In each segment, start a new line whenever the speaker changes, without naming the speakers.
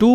2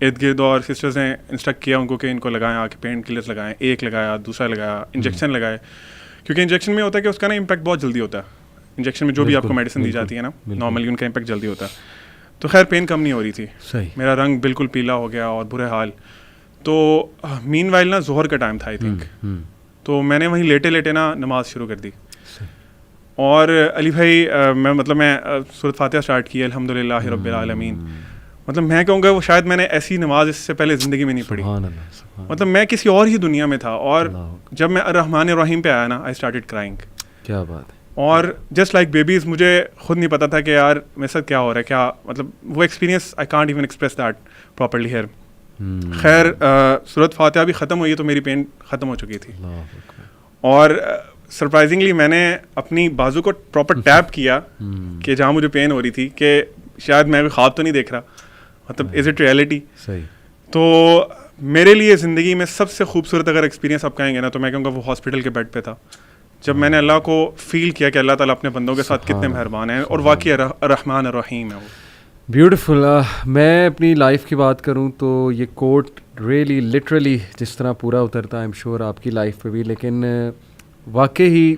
ارد گرد اور سسٹرز نے انسٹرکٹ کیا ان کو کہ ان کو لگائیں، آ کے پین کلرز لگائیں، ایک لگایا، دوسرا لگایا، انجیکشن لگائے، کیونکہ انجیکشن میں ہوتا ہے کہ اس کا نا امپیکٹ بہت جلدی ہوتا ہے. انجیکشن میں جو بھی آپ کو میڈیسن دی جاتی ہے نا نارملی ان کا امپیکٹ جلدی ہوتا ہے. تو خیر پین کم نہیں ہو رہی تھی، میرا رنگ بالکل پیلا ہو گیا اور برے حال. تو مین وائل نا ظہر کا ٹائم تھا آئی تھنک، تو میں نے وہیں لیٹے لیٹے نا نماز شروع کر دی. اور علی بھائی میں سورۃ فاتحہ اسٹارٹ کی الحمدللہ رب العالمین. مطلب میں کہوں گا وہ شاید میں نے ایسی نماز اس سے پہلے زندگی میں نہیں پڑھی. مطلب میں کسی اور ہی دنیا میں تھا. اور جب میں الرحمن الرحیم پہ آیا نا آئی اسٹارٹڈ کرائنگ.
کیا بات ہے.
اور جسٹ لائک بیبیز مجھے خود نہیں پتا تھا کہ یار میرے ساتھ کیا ہو رہا ہے، کیا مطلب وہ experience I can't even express that properly here. خیر سورۃ فاتحہ بھی ختم ہوئی تو میری پین ختم ہو چکی تھی. اور سرپرائزنگلی میں نے اپنی بازو کو پراپر ٹیپ کیا کہ جہاں مجھے پین ہو رہی تھی کہ شاید میں کوئی خواب تو نہیں دیکھ رہا، مطلب از اٹ ریئلٹی. تو میرے لیے زندگی میں سب سے خوبصورت اگر ایکسپیرینس آپ کہیں گے نا تو میں کہوں گا وہ ہاسپٹل کے بیڈ پہ تھا، جب میں نے اللہ کو فیل کیا کہ اللہ تعالیٰ اپنے بندوں کے ساتھ کتنے مہربان ہیں اور واقعی الرحمن الرحیم ہے وہ.
بیوٹیفل. میں اپنی لائف کی بات کروں تو یہ کوٹ ریئلی لٹرلی جس طرح پورا اترتا ہے آئی ایم شیور آپ کی لائف پہ بھی، لیکن واقعی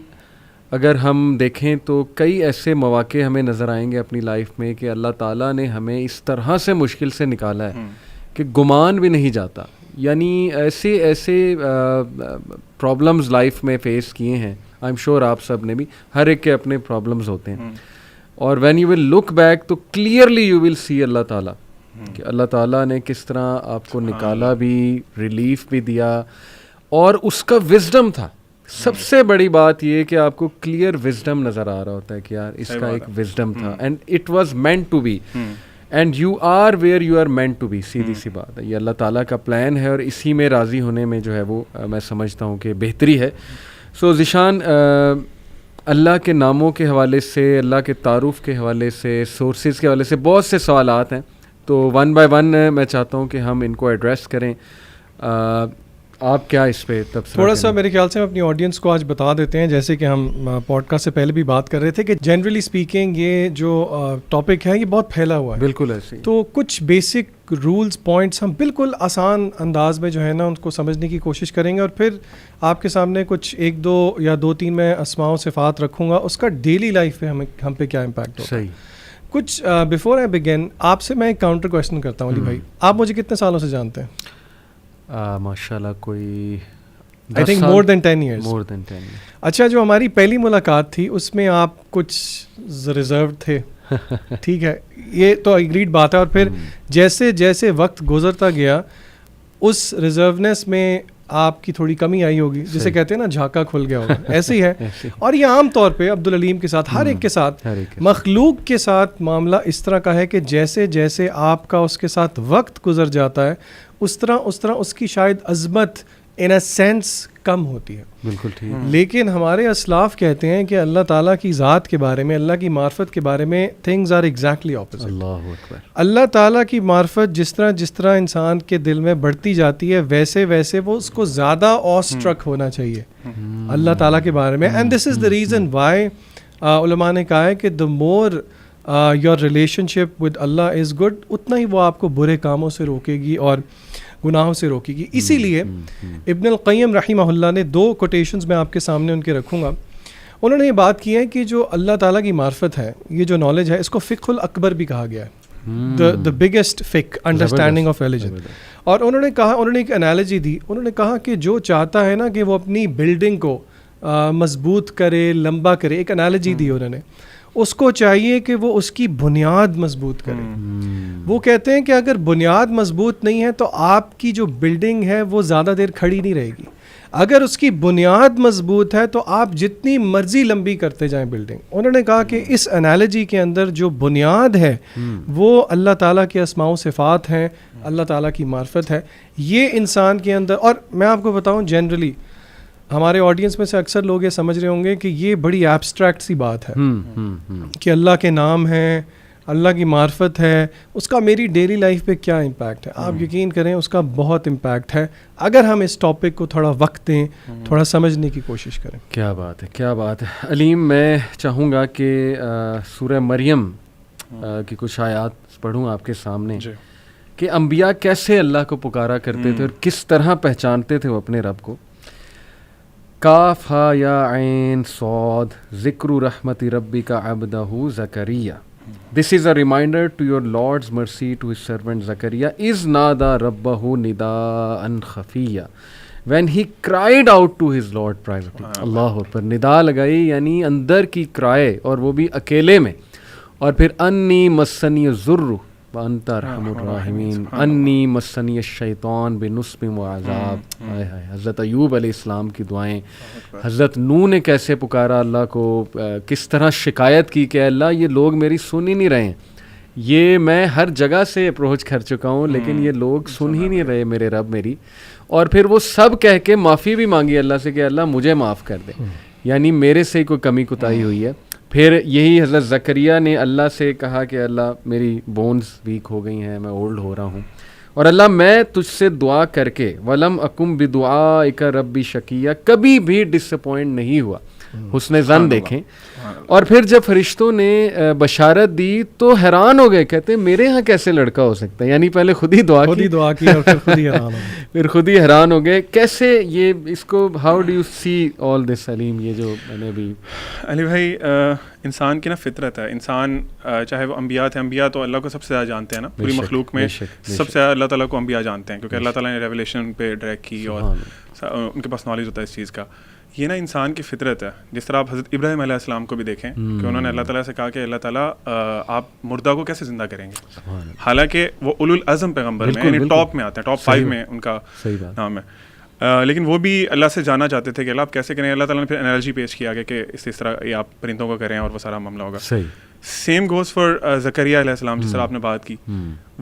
اگر ہم دیکھیں تو کئی ایسے مواقع ہمیں نظر آئیں گے اپنی لائف میں کہ اللہ تعالیٰ نے ہمیں اس طرح سے مشکل سے نکالا ہے کہ گمان بھی نہیں جاتا. یعنی ایسے پرابلمز لائف میں فیس کیے ہیں، آئی ایم شیور آپ سب نے بھی، ہر ایک کے اپنے پرابلمز ہوتے ہیں. اور when you will look back تو clearly you will see Allah تعالیٰ کہ اللہ تعالیٰ نے کس طرح آپ کو نکالا بھی، ریلیف بھی دیا، اور اس کا وزڈم تھا. سب سے بڑی بات یہ کہ آپ کو کلیئر وزڈم نظر آ رہا ہوتا ہے کہ یار اس کا ایک وزڈم تھا and it was meant to be and you are where you are meant to be. سیدھی سی بات ہے، یہ اللہ تعالیٰ کا پلان ہے اور اسی میں راضی ہونے میں جو ہے وہ میں سمجھتا ہوں کہ بہتری ہے. سو ذیشان، اللہ کے ناموں کے حوالے سے، اللہ کے تعارف کے حوالے سے، سورسز کے حوالے سے بہت سے سوالات ہیں، تو ون بائی ون میں چاہتا ہوں کہ ہم ان کو ایڈریس کریں. آپ کیا اس پہ
تھوڑا سا میرے خیال سے ہم اپنی آڈینس کو آج بتا دیتے ہیں، جیسے کہ ہم پوڈ کاسٹ سے پہلے بھی بات کر رہے تھے کہ جنرلی اسپیکنگ یہ جو ٹاپک ہے یہ بہت پھیلا ہوا ہے.
بالکل ایسے. تو
کچھ بیسک رولز پوائنٹس ہم بالکل آسان انداز میں جو ہے نا ان کو سمجھنے کی کوشش کریں گے، اور پھر آپ کے سامنے کچھ 1-2 یا 2-3 میں اسماء و صفات رکھوں گا، اس کا ڈیلی لائف پہ ہم پہ کیا امپیکٹ ہوتا ہے. کچھ بیفور آئی بگن آپ سے میں ایک کاؤنٹر کویشچن کرتا ہوں علی بھائی، آپ مجھے کتنے سالوں سے جانتے ہیں؟
ماشاء اللہ کوئی
I think more than 10 years.
More than 10 years.
اچھا، جو ہماری پہلی ملاقات تھی اس میں آپ کچھ ریزرو تھے، ٹھیک ہے، یہ تو اگریڈ بات ہے. اور پھر جیسے جیسے وقت گزرتا گیا اس ریزرونیس میں آپ کی تھوڑی کمی آئی ہوگی، جسے کہتے ہیں نا جھاکا کھل گیا ہوگا، ایسے ہی ہے. اور یہ عام طور پہ عبدالعلیم کے ساتھ، ہر ایک کے ساتھ، مخلوق کے ساتھ معاملہ اس طرح کا ہے کہ جیسے جیسے آپ کا اس کے ساتھ وقت گزر جاتا ہے اس طرح اس کی شاید عظمت ان اے سینس کم ہوتی ہے.
بالکل ٹھیک.
لیکن ہمارے اسلاف کہتے ہیں کہ اللہ تعالیٰ کی ذات کے بارے میں، اللہ کی معرفت کے بارے میں تھنگز آر ایگزیکٹلی اپوزٹ.
اللہ اکبر.
اللہ تعالیٰ کی معرفت جس طرح انسان کے دل میں بڑھتی جاتی ہے ویسے ویسے وہ اس کو زیادہ آ سٹرک ہونا چاہیے اللہ تعالیٰ کے بارے میں. And this is the reason why علماء نے کہا ہے کہ the more your relationship with Allah is good, اتنا ہی وہ آپ کو برے کاموں سے روکے گی اور گناہوں سے روکے گی. اسی لیے ابن القیم رحمہ اللہ نے 2 کوٹیشنز میں آپ کے سامنے ان کے رکھوں گا. انہوں نے یہ بات کی ہے کہ جو اللہ تعالیٰ کی معرفت ہے، یہ جو نالج ہے، اس کو فقہ الاکبر بھی کہا گیا ہے، دا بگیسٹ فقہ انڈرسٹینڈنگ آف ریلیجن. اور انہوں نے ایک انالوجی دی. انہوں نے کہا کہ جو چاہتا ہے نا کہ وہ اپنی بلڈنگ کو مضبوط کرے، لمبا کرے، ایک انالوجی دی انہوں نے، اس کو چاہیے کہ وہ اس کی بنیاد مضبوط کرے. وہ کہتے ہیں کہ اگر بنیاد مضبوط نہیں ہے تو آپ کی جو بلڈنگ ہے وہ زیادہ دیر کھڑی نہیں رہے گی. اگر اس کی بنیاد مضبوط ہے تو آپ جتنی مرضی لمبی کرتے جائیں بلڈنگ. انہوں نے کہا کہ اس انالوجی کے اندر جو بنیاد ہے وہ اللہ تعالیٰ کے اسماء و صفات ہیں، اللہ تعالیٰ کی معرفت ہے. یہ انسان کے اندر، اور میں آپ کو بتاؤں جنرلی ہمارے آڈینس میں سے اکثر لوگ یہ سمجھ رہے ہوں گے کہ یہ بڑی ایبسٹریکٹ سی بات ہے کہ اللہ کے نام ہیں، اللہ کی معرفت ہے، اس کا میری ڈیلی لائف پہ کیا امپیکٹ ہے. آپ یقین کریں اس کا بہت امپیکٹ ہے اگر ہم اس ٹاپک کو تھوڑا وقت دیں، تھوڑا سمجھنے کی کوشش کریں.
کیا بات ہے، کیا بات ہے. علیم، میں چاہوں گا کہ سورہ مریم کی کچھ آیات پڑھوں آپ کے سامنے کہ انبیاء کیسے اللہ کو پکارا کرتے تھے اور کس طرح پہچانتے تھے وہ اپنے رب کو. کاف ہا یا عین صاد ذکر رحمت ربک عبدہ زکریا. This is a reminder to your Lord's mercy to his servant Zakaria iz nada rabbahu nidaan khafiya when he cried out to his Lord privately. اللہ پر ندا لگائی یعنی اندر کی کرائے اور وہ بھی اکیلے میں. اور پھر انی مسنی الضر وانت ارحم الراحمین انی مسنی الشیطان بنصب وعذاب. حضرت ایوب علیہ السلام کی دعائیں, حضرت نوح نے کیسے پکارا اللہ کو, کس طرح شکایت کی کہ اللہ یہ لوگ میری سن ہی نہیں رہے ہیں, یہ میں ہر جگہ سے اپروچ کر چکا ہوں لیکن یہ لوگ سن ہی نہیں رہے میرے رب میری. اور پھر وہ سب کہہ کے معافی بھی مانگی اللہ سے کہ اللہ مجھے معاف کر دے, یعنی میرے سے کوئی کمی کوتاہی ہوئی ہے. پھر یہی حضرت زکریا نے اللہ سے کہا کہ اللہ میری بونز ویک ہو گئی ہیں, میں اولڈ ہو رہا ہوں, اور اللہ میں تجھ سے دعا کر کے ولم اکم بدعائک ربی شقیہ, کبھی بھی ڈس اپوائنٹ نہیں ہوا. حسن زن دیکھیں. اور پھر جب فرشتوں نے بشارت دی تو حیران ہو گئے, کہتے ہیں میرے ہاں کیسے لڑکا ہو سکتا ہے, یعنی پہلے خود ہی دعا کی
اور پھر خود ہی حیران ہو گئے.
پھر خود ہی حیران ہو گئے کیسے یہ اس کو. ہاؤ ڈو یو سی آل دس علیم, یہ جو میں نے بھی
علی بھائی انسان کی نا فطرت ہے, انسان چاہے وہ انبیاء تھے, انبیاء تو اللہ کو سب سے زیادہ جانتے ہیں نا, پوری مخلوق میں سب سے زیادہ اللہ تعالیٰ کو انبیاء جانتے ہیں کیونکہ اللہ تعالیٰ نے ریولیشن پہ ڈائریکٹ کی اور ان کے پاس نالج ہوتا ہے اس چیز کا. یہ نا انسان کی فطرت ہے. جس طرح آپ حضرت ابراہیم علیہ السلام کو بھی دیکھیں کہ انہوں نے اللہ تعالیٰ سے کہا کہ اللہ تعالیٰ آپ مردہ کو کیسے زندہ کریں گے, حالانکہ وہ اولو العزم پیغمبر میں یعنی ٹاپ میں آتے ہیں, ٹاپ 5 میں ان کا نام ہے, لیکن وہ بھی اللہ سے جانا چاہتے تھے کہ اللہ آپ کیسے کریں. اللہ تعالیٰ نے پھر انالوجی پیش کیا کہ اس طرح یہ آپ پرندوں کو کریں اور وہ سارا معاملہ ہوگا. سیم گوز فار زکریا علیہ السلام, جس طرح آپ نے بات کی.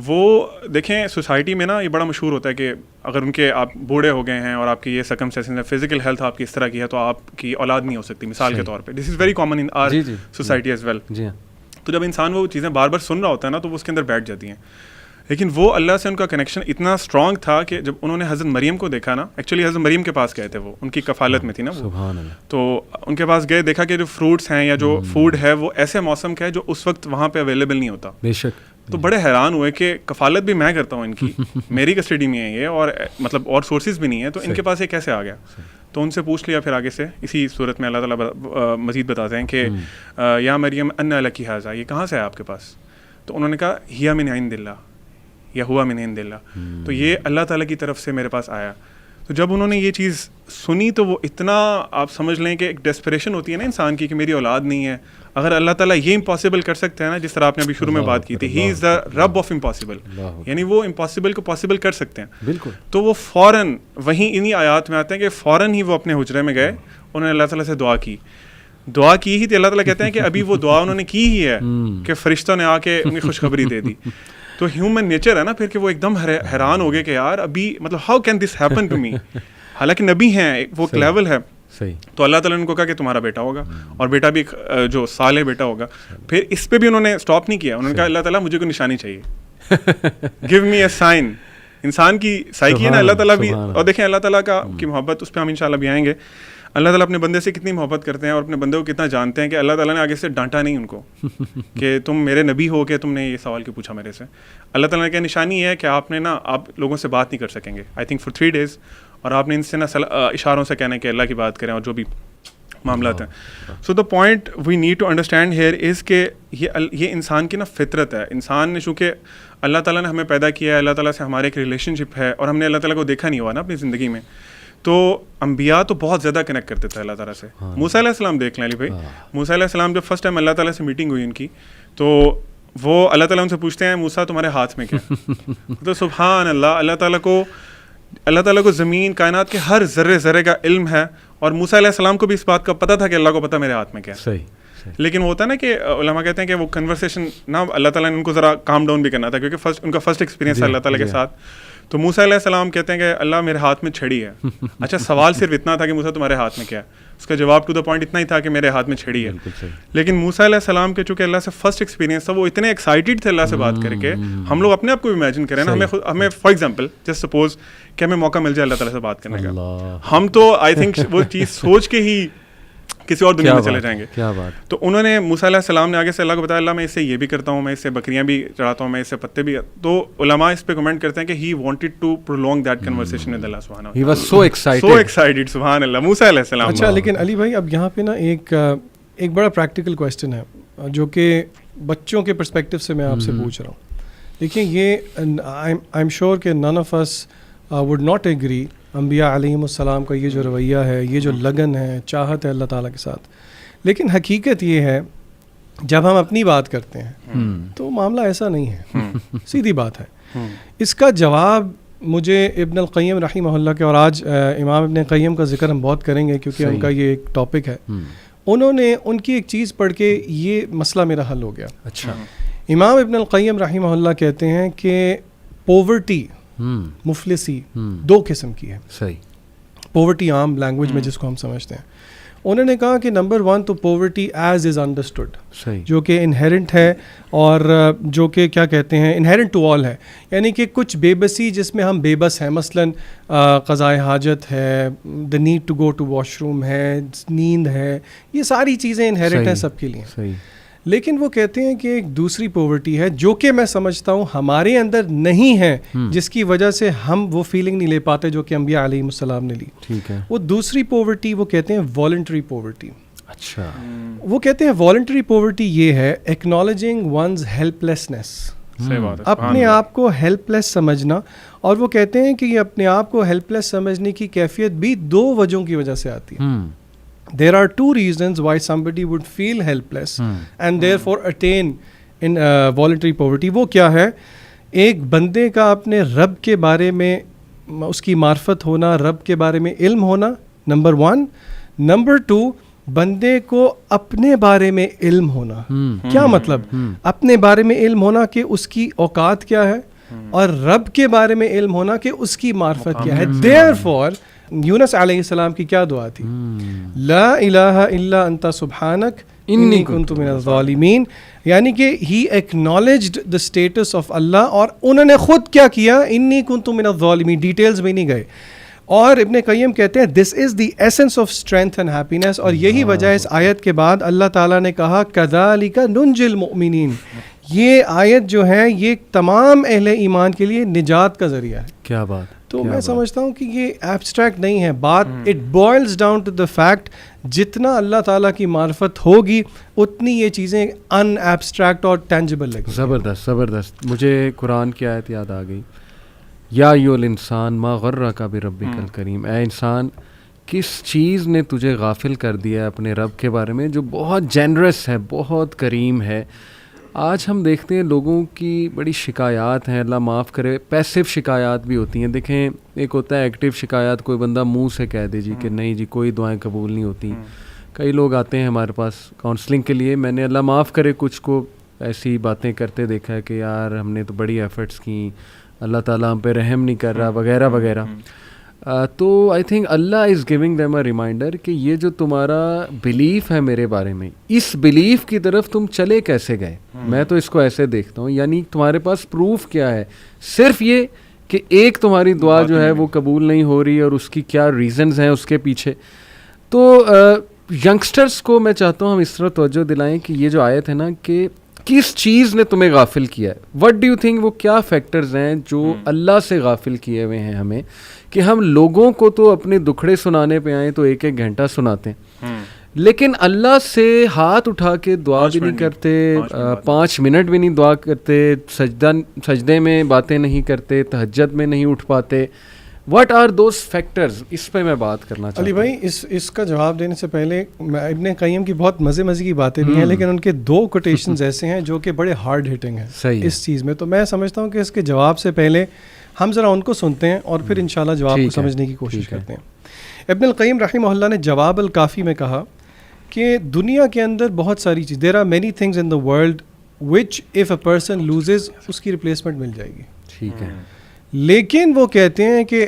وہ دیکھیں سوسائٹی میں نا یہ بڑا مشہور ہوتا ہے کہ اگر ان کے آپ بوڑھے ہو گئے ہیں اور آپ کی یہ سرکمسٹینسز ہیں, فزیکل ہیلتھ آپ کی اس طرح کی ہے تو آپ کی اولاد نہیں ہو سکتی, مثال کے طور پہ. This is very common in our society as well. تو جب انسان وہ چیزیں بار بار سن رہا ہوتا ہے نا تو وہ اس کے اندر بیٹھ جاتی ہیں. لیکن وہ اللہ سے ان کا کنیکشن اتنا اسٹرانگ تھا کہ جب انہوں نے حضرت مریم کو دیکھا نا, ایکچولی حضرت مریم کے پاس گئے تھے, وہ ان کی کفالت میں تھی نا وہ, تو ان کے پاس گئے, دیکھا کہ جو فروٹس ہیں یا جو فوڈ ہے وہ ایسے موسم کا ہے جو اس وقت وہاں پہ اویلیبل نہیں ہوتا. بے شک. تو بڑے حیران ہوئے کہ کفالت بھی میں کرتا ہوں ان کی, میری کسٹڈی میں ہے یہ, اور مطلب اور سورسز بھی نہیں ہیں, تو ان کے پاس یہ کیسے آ گیا. تو ان سے پوچھ لیا پھر آگے سے, اسی صورت میں اللہ تعالیٰ مزید بتاتے ہیں کہ یا مریم ان لکی ھذا, یہ کہاں سے ہے آپ کے پاس. تو انہوں نے کہا ہی من عند اللہ یا ہوا من عند اللہ, تو یہ اللہ تعالیٰ کی طرف سے میرے پاس آیا. تو جب انہوں نے یہ چیز سنی تو وہ اتنا, آپ سمجھ لیں کہ ایک ڈیسپریشن ہوتی ہے نا انسان کی کہ میری اولاد نہیں ہے, اگر اللہ تعالیٰ یہ امپاسبل کر سکتے ہیں نا, جس طرح آپ نے ابھی شروع میں بات کی تھی, ہی از دا رب آف امپاسبل, یعنی وہ امپاسبل کو پاسبل کر سکتے ہیں. بالکل. تو وہ فوراً وہیں انہی آیات میں آتے ہیں کہ فوراً ہی وہ اپنے حجرے میں گئے, انہوں نے اللہ تعالیٰ سے دعا کی ہی تھی. اللہ تعالیٰ کہتے ہیں کہ ابھی وہ دعا انہوں نے کی ہی ہے کہ فرشتوں نے آ کے ان کی خوشخبری دے دی. تو ہیومن نیچر ہے نا پھر کہ وہ ایک دم حیران ہو گئے کہ یار ابھی مطلب how can this happen to me, حالانکہ نبی ہیں, وہ ایک لیول ہے. تو اللہ تعالیٰ نے ان کو کہا کہ تمہارا بیٹا ہوگا, اور بیٹا بھی جو صالح بیٹا ہوگا. پھر اس پہ بھی انہوں نے اسٹاپ نہیں کیا, انہوں نے کہا اللہ تعالیٰ مجھے کوئی نشانی چاہیے, گیو می اے سائن. انسان کی سائیکی ہے نا, اللہ تعالیٰ بھی, اور دیکھیں اللہ تعالیٰ کی محبت, اس پہ ہم انشاءاللہ بھی آئیں گے. اللہ تعالیٰ اپنے بندے سے کتنی محبت کرتے ہیں اور اپنے بندے کو کتنا جانتے ہیں کہ اللہ تعالیٰ نے آگے سے ڈانٹا نہیں ان کو کہ تم میرے نبی ہو کے تم نے یہ سوال کیوں پوچھا میرے سے. اللہ تعالیٰ نے کیا نشانی ہے کہ آپ نے نا, آپ لوگوں سے بات نہیں کر سکیں گے آئی تھنک فار 3 days, اور آپ نے ان سے نا اشاروں سے کہنا کہ اللہ کی بات کریں اور جو بھی معاملات ہیں. So the point we need to understand here is کہ یہ انسان کی نا فطرت ہے. انسان نے چونکہ اللہ تعالیٰ نے ہمیں پیدا کیا ہے, اللہ تعالیٰ سے ہمارے ایک ریلیشن شپ ہے, اور ہم نے اللہ تعالیٰ کو دیکھا نہیں ہوا نا اپنی زندگی میں, تو انبیاء تو بہت زیادہ کنیکٹ کرتے تھے اللہ تعالیٰ سے. موسیٰ علیہ السلام دیکھ لیں علی بھائی, موسیٰ علیہ السلام جب فرسٹ ٹائم اللہ تعالیٰ سے میٹنگ ہوئی ان کی, تو وہ اللہ تعالیٰ ان سے پوچھتے ہیں موسیٰ تمہارے ہاتھ میں کیا, تو سبحان اللہ, اللہ تعالیٰ کو زمین کائنات کے ہر ذرے ذرے کا علم ہے, اور موسیٰ علیہ السلام کو بھی اس بات کا پتہ تھا کہ اللہ کو پتہ میرے ہاتھ میں کیا ہے. لیکن وہ ہوتا ہے نا کہ علماء کہتے ہیں کہ وہ کنورسیشن نا اللہ تعالیٰ نے ان کو ذرا کام ڈاؤن بھی کرنا تھا, کیونکہ ان کا فرسٹ ایکسپیرینس ہے اللہ تعالیٰ کے ساتھ. تو موسیٰ علیہ السلام کہتے ہیں کہ اللہ میرے ہاتھ میں چھڑی ہے. اچھا سوال صرف اتنا تھا کہ موسیٰ تمہارے ہاتھ میں کیا ہے, اس کا جواب ٹو دا پوائنٹ اتنا ہی تھا کہ میرے ہاتھ میں چھڑی ہے. لیکن موسیٰ علیہ السلام کے چونکہ اللہ سے فرسٹ ایکسپیرینس تھا, وہ اتنے ایکسائٹیڈ تھے اللہ سے بات کر کے. ہم لوگ اپنے آپ کو امیجن کریں نا, ہمیں فار ایگزامپل جسٹ سپوز کہ ہمیں موقع مل جائے اللہ تعالیٰ سے بات کرنے کا, ہم تو آئی تھنک وہ چیز سوچ کے ہی کسی اور دنیا میں چلے جائیں گے.
کیا بات.
تو انہوں نے موسیٰ علیہ السلام نے آگے سے اللہ کو بتایا, اللہ میں اس سے یہ بھی کرتا ہوں, میں اس سے بکریاں بھی چڑھاتا ہوں, میں اس سے پتے بھی. تو علماء اس پہ کمنٹ کرتے ہیں کہ he wanted to prolong that conversation with Allah subhanahu wa ta'ala.
He was so excited.
So excited, سبحان اللہ, موسیٰ علیہ السلام.
اچھا لیکن علی بھائی اب یہاں پہ نا ایک بڑا پریکٹیکل کویسچن ہے جو کہ بچوں کے پرسپیکٹیو سے میں آپ سے پوچھ رہا ہوں. دیکھیں یہ آئی ایم شیور کہ none of us would not agree, انبیاء علیہم السلام کا یہ جو رویہ ہے, یہ جو لگن ہے, چاہت ہے اللہ تعالیٰ کے ساتھ, لیکن حقیقت یہ ہے جب ہم اپنی بات کرتے ہیں تو معاملہ ایسا نہیں ہے, سیدھی بات ہے. اس کا جواب مجھے ابن القیم رحمہ اللہ کے, اور آج امام ابن قیم کا ذکر ہم بہت کریں گے کیونکہ ان کا یہ ایک ٹاپک ہے, انہوں نے ان کی ایک چیز پڑھ کے یہ مسئلہ میرا حل ہو گیا.
اچھا.
امام ابن القیم رحمہ اللہ کہتے ہیں کہ پوورٹی, مفلسی دو قسم کی ہے.
صحیح.
پوورٹی عام لینگویج میں جس کو ہم سمجھتے ہیں, انہوں نے کہا کہ نمبر 1 تو پوورٹی ایز از انڈرسٹوڈ, جو کہ انہیرنٹ ہے اور جو کہ کیا کہتے ہیں انہیرنٹ ٹو آل ہے, یعنی کہ کچھ بے بسی جس میں ہم بے بس ہیں, مثلاً قضائے حاجت ہے, the need to go to washroom ہے, نیند ہے, یہ ساری چیزیں انہیرنٹ ہیں سب کے لیے.
صحیح.
لیکن وہ کہتے ہیں کہ ایک دوسری پوورٹی ہے جو کہ میں سمجھتا ہوں ہمارے اندر نہیں ہے, جس کی وجہ سے ہم وہ فیلنگ نہیں لے پاتے جو کہ انبیاء علیہ السلام نے لی.
ٹھیک ہے.
وہ دوسری پوورٹی وہ کہتے ہیں والنٹری پوورٹی.
اچھا.
وہ کہتے ہیں والنٹری پوورٹی یہ ہے ایکنالجنگ ونز ہیلپ لیسنس, اپنے آپ کو ہیلپ لیس سمجھنا. اور وہ کہتے ہیں کہ یہ اپنے آپ کو ہیلپ لیس سمجھنے کی کیفیت بھی دو وجہوں کی وجہ سے آتی ہے. There are two reasons why somebody would feel helpless and therefore attain in voluntary poverty. وہ کیا ہے؟ ایک بندے کا اپنے رب کے بارے میں اس کی معرفت ہونا, رب کے بارے میں علم ہونا, نمبر 1. نمبر 2, بندے کو اپنے بارے میں علم ہونا. کیا مطلب؟ اپنے بارے میں علم ہونا کہ اس کی اوقات کیا ہے, اور رب کے بارے میں علم ہونا کہ اس کی معرفت کیا ہے. Therefore یونس علیہ السلام کی کیا دعا تھی؟ لا الہ الا انت سبحانک انی کنت من الظالمین, یعنی کہ ہی acknowledged the status of Allah, اور انہوں نے خود کیا کیا, انی کنت من الظالمین, ڈیٹیلز میں نہیں گئے. اور ابن قیم کہتے ہیں this is the essence of strength and happiness, اور یہی وجہ اس آیت کے بعد اللہ تعالیٰ نے کہا کذالک ننجی المؤمنین. یہ آیت جو ہے یہ تمام اہل ایمان کے لیے نجات کا ذریعہ ہے.
کیا بات.
تو میں سمجھتا ہوں کہ یہ ایبسٹریکٹ نہیں ہے بات, it boils down to the fact جتنا اللہ تعالیٰ کی معرفت ہوگی اتنی یہ چیزیں ان ایبسٹریکٹ اور ٹینجیبل لگیں.
زبردست زبردست. مجھے قرآن کی آیت یاد آ گئی, یا ایھا الانسان ما غرک بربک الکریم, اے انسان کس چیز نے تجھے غافل کر دیا ہے اپنے رب کے بارے میں جو بہت جینرس ہے, بہت کریم ہے. آج ہم دیکھتے ہیں لوگوں کی بڑی شکایات ہیں, اللہ معاف کرے, پیسو شکایات بھی ہوتی ہیں. دیکھیں ایک ہوتا ہے ایکٹیو شکایات, کوئی بندہ منہ سے کہہ دے جی کہ نہیں جی کوئی دعائیں قبول نہیں ہوتی. کئی لوگ آتے ہیں ہمارے پاس کاؤنسلنگ کے لیے, میں نے اللہ معاف کرے کچھ کو ایسی باتیں کرتے دیکھا ہے کہ یار ہم نے تو بڑی ایفرٹس کی, اللہ تعالیٰ ہم پہ رحم نہیں کر رہا وغیرہ وغیرہ. تو I think Allah is giving them a reminder کہ یہ جو تمہارا بلیف ہے میرے بارے میں, اس بلیف کی طرف تم چلے کیسے گئے. میں تو اس کو ایسے دیکھتا ہوں, یعنی تمہارے پاس پروف کیا ہے, صرف یہ کہ ایک تمہاری دعا جو ہے وہ قبول نہیں ہو رہی اور اس کی کیا ریزنز ہیں اس کے پیچھے. تو ینگسٹرس کو میں چاہتا ہوں ہم اس طرح توجہ دلائیں کہ یہ جو آیت ہے نا کہ کس چیز نے تمہیں غافل کیا ہے, وٹ ڈو یو تھنک وہ کیا فیکٹرز ہیں جو اللہ سے غافل کیے ہوئے ہیں ہمیں, کہ ہم لوگوں کو تو اپنے دکھڑے سنانے پہ آئیں تو 1-1 گھنٹہ سناتے ہیں, لیکن اللہ سے ہاتھ اٹھا کے دعا بھی نہیں کرتے, 5 منٹ بھی نہیں دعا کرتے, سجدے میں باتیں نہیں کرتے, تہجد میں نہیں اٹھ پاتے. واٹ آر دوز فیکٹرز, اس پہ میں بات کرنا چاہتا ہوں.
علی بھائی اس کا جواب دینے سے پہلے ابن قیم کی بہت مزے کی باتیں بھی ہیں, لیکن ان کے 2 کوٹیشنز ایسے ہیں جو کہ بڑے ہارڈ ہٹنگ ہیں اس چیز میں. تو میں سمجھتا ہوں کہ اس کے جواب سے پہلے ہم ذرا ان کو سنتے ہیں اور پھر انشاءاللہ جواب کو سمجھنے کی کوشش کرتے ہیں. ابن القیم رحمہ اللہ نے جواب الکافی میں کہا کہ دنیا کے اندر بہت ساری چیز, there are many things in the world which if a person loses اس کی ریپلیسمنٹ مل جائے گی.
ٹھیک ہے.
لیکن وہ کہتے ہیں کہ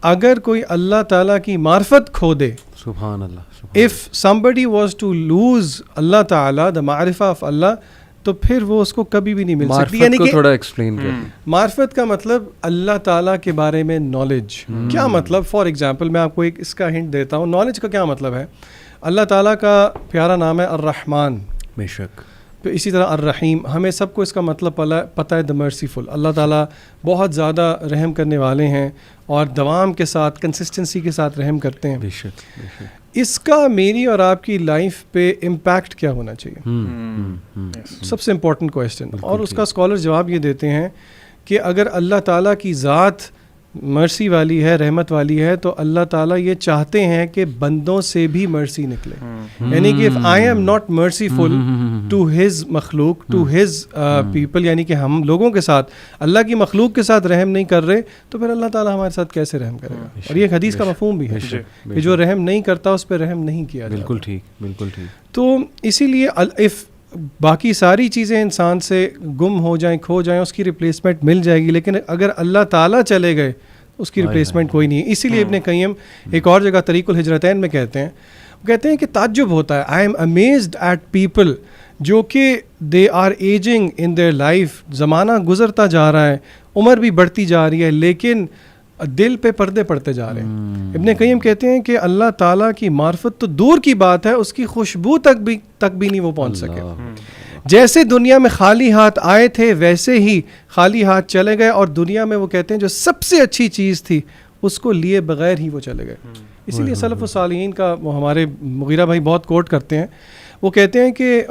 اگر کوئی اللہ تعالیٰ کی معرفت کھو دے,
سبحان اللہ,
if somebody was to lose اللہ تعالیٰ the معرفہ of اللہ, تو پھر وہ اس کو کبھی بھی نہیں مل سکتی.
یعنی کہ تھوڑا ایکسپلین کریں.
معرفت کا مطلب اللہ تعالیٰ کے بارے میں نالج. کیا مطلب؟ فار ایگزامپل میں آپ کو ایک اس کا ہنٹ دیتا ہوں. نالج کا کیا مطلب ہے؟ اللہ تعالیٰ کا پیارا نام ہے الرحمن،
بے شک،
پھر اسی طرح الرحیم. ہمیں سب کو اس کا مطلب پتہ ہے، دا مرسیفل. اللہ تعالیٰ بہت زیادہ رحم کرنے والے ہیں اور دوام کے ساتھ کنسسٹنسی کے ساتھ رحم کرتے ہیں.
بے شک، بے شک.
اس کا میری اور آپ کی لائف پہ امپیکٹ کیا ہونا چاہیے؟ سب سے امپورٹنٹ کویشچن. اور اس کا اسکالر جواب یہ دیتے ہیں کہ اگر اللہ تعالیٰ کی ذات مرسی والی ہے، رحمت والی ہے، تو اللہ تعالیٰ یہ چاہتے ہیں کہ بندوں سے بھی مرسی نکلے. یعنی کہ if I am not merciful to his مخلوق، to his people، یعنی کہ ہم لوگوں کے ساتھ، اللہ کی مخلوق کے ساتھ رحم نہیں کر رہے، تو پھر اللہ تعالیٰ ہمارے ساتھ کیسے رحم کرے گا؟ اور یہ ایک حدیث کا مفہوم بھی ہے کہ جو رحم نہیں کرتا اس پہ رحم نہیں کیا جاتا.
بالکل ٹھیک، بالکل ٹھیک.
تو اسی لیے if باقی ساری چیزیں انسان سے گم ہو جائیں، کھو جائیں، اس کی ریپلیسمنٹ مل جائے گی، لیکن اگر اللہ تعالیٰ چلے گئے اس کی ریپلیسمنٹ کوئی نہیں ہے. اسی لیے ابن قیم ایک اور جگہ طریق الہجرتین میں کہتے ہیں کہ تعجب ہوتا ہے، I am amazed at people جو کہ they are ageing in their life, زمانہ گزرتا جا رہا ہے، عمر بھی بڑھتی جا رہی ہے، لیکن دل پہ پردے پڑتے جا رہے ہیں. ابن قیم کہتے ہیں کہ اللہ تعالیٰ کی معرفت تو دور کی بات ہے، اس کی خوشبو تک بھی نہیں وہ پہنچ سکے. جیسے دنیا میں خالی ہاتھ آئے تھے ویسے ہی خالی ہاتھ چلے گئے، اور دنیا میں وہ کہتے ہیں جو سب سے اچھی چیز تھی اس کو لیے بغیر ہی وہ چلے گئے. اسی لیے سلف الصالحین کا وہ ہمارے مغیرہ بھائی بہت کوٹ کرتے ہیں. وہ کہتے ہیں کہ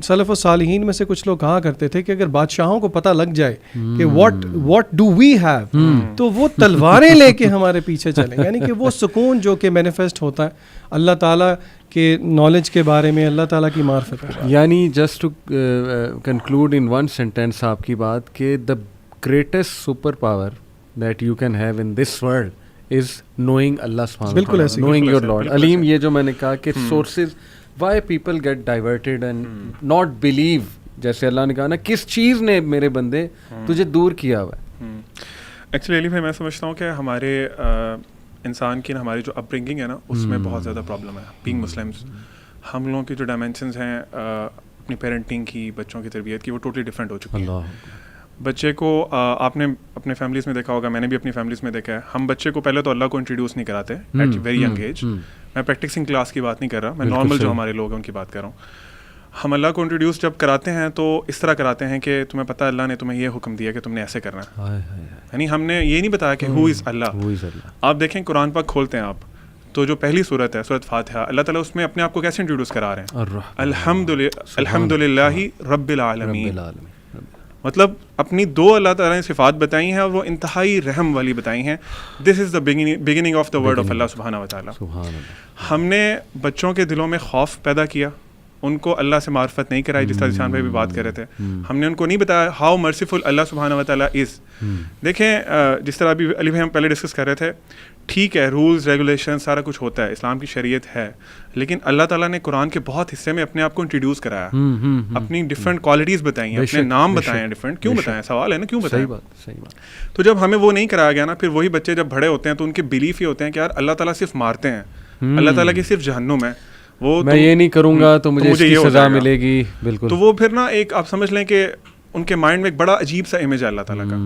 سلف الصالحین میں سے کچھ لوگ کہا کرتے تھے کہ اگر بادشاہوں کو پتہ لگ جائے کہ what do we have، تو وہ تلواریں لے کے ہمارے پیچھے چلیں. یعنی کہ وہ سکون جو کہ مینیفیسٹ ہوتا ہے اللہ تعالیٰ کے نالج کے بارے میں، اللہ تعالیٰ کی معرفت کے بارے میں.
یعنی just to conclude in one sentence آپ کی بات کہ the greatest super power that you can have in this world is knowing Allah سبحانہ
بالکل
وتعالی،
ایسے
نوئنگ یور لارڈ. علیم یہ جو میں نے کہا کہ sources why people get diverted and not believe, جیسے اللہ نے کہا نا کس چیز نے میرے بندے تجھے دور کیا ہوا ہے.
ایکچولی علی بھائی میں سمجھتا ہوں کہ ہمارے انسان کی ہماری جو اپ برنگنگ ہے نا اس میں بہت زیادہ پرابلم ہے. بینگ مسلمس ہم لوگوں کی جو ڈائمینشنز ہیں اپنی پیرنٹنگ کی، بچوں کی تربیت کی، وہ ٹوٹلی ڈفرینٹ ہو چکی ہیں. بچے کو آپ نے اپنے فیملیز میں دیکھا ہوگا، میں نے بھی اپنی فیملیز میں دیکھا ہے، ہم بچے کو پہلے تو اللہ کو انٹروڈیوس نہیں کراتے ایٹ ویری ینگ ایج. میں پریکٹسنگ کلاس کی بات نہیں کر رہا، میں نارمل جو ہمارے لوگ ہیں ان کی بات کر رہا ہوں. ہم اللہ کو انٹروڈیوس جب کراتے ہیں تو اس طرح کراتے ہیں کہ تمہیں پتہ اللہ نے تمہیں یہ حکم دیا کہ تم نے ایسے کرنا ہے. یعنی ہم نے یہ نہیں بتایا کہ ہو از اللہ. آپ دیکھیں قرآن پاک کھولتے ہیں آپ تو جو پہلی صورت ہے سورۃ فاتحہ، اللہ تعالیٰ اس میں اپنے آپ کو کیسے انٹروڈیوس کرا رہے ہیں؟ الحمد للہ رب العالمین. مطلب اپنی دو اللہ تعالیٰ نے صفات بتائی ہیں اور وہ انتہائی رحم والی بتائی ہیں. This is the beginning of the word of Allah سبحانہ و تعالیٰ. ہم نے بچوں کے دلوں میں خوف پیدا کیا، ان کو اللہ سے معرفت نہیں کرائی، جس طرح جشان بھائی بھی بات کر رہے تھے. ہم نے ان کو نہیں بتایا ہاؤ مرسیفل اللہ سبحانہ و تعالیٰ از. دیکھیں جس طرح ابھی علی بھائی ہم پہلے ڈسکس کر رہے تھے، ٹھیک ہے رولز ریگولیشن سارا کچھ ہوتا ہے، اسلام کی شریعت ہے، لیکن اللہ تعالیٰ نے قرآن کے بہت حصے میں اپنے آپ کو انٹروڈیوس کرایا، اپنی ڈفرینٹ کوالٹیز بتائی ہیں، اپنے نام بتائے ہیں ڈفرینٹ. کیوں بتائیں؟ سوال ہے نا کیوں بتائیں. تو جب ہمیں وہ نہیں کرایا گیا نا، پھر وہی بچے جب بڑے ہوتے ہیں تو ان کے بلیف یہ ہوتے ہیں کہ یار اللہ تعالیٰ صرف مارتے ہیں، اللہ تعالیٰ کی صرف جہنم ہے، وہ
میں یہ نہیں کروں گا تو مجھے اس کی سزا ملے گی. بالکل.
تو وہ پھر نا ایک آپ سمجھ لیں کہ ان کے مائنڈ میں ایک بڑا عجیب سا امیج ہے اللہ تعالیٰ کا.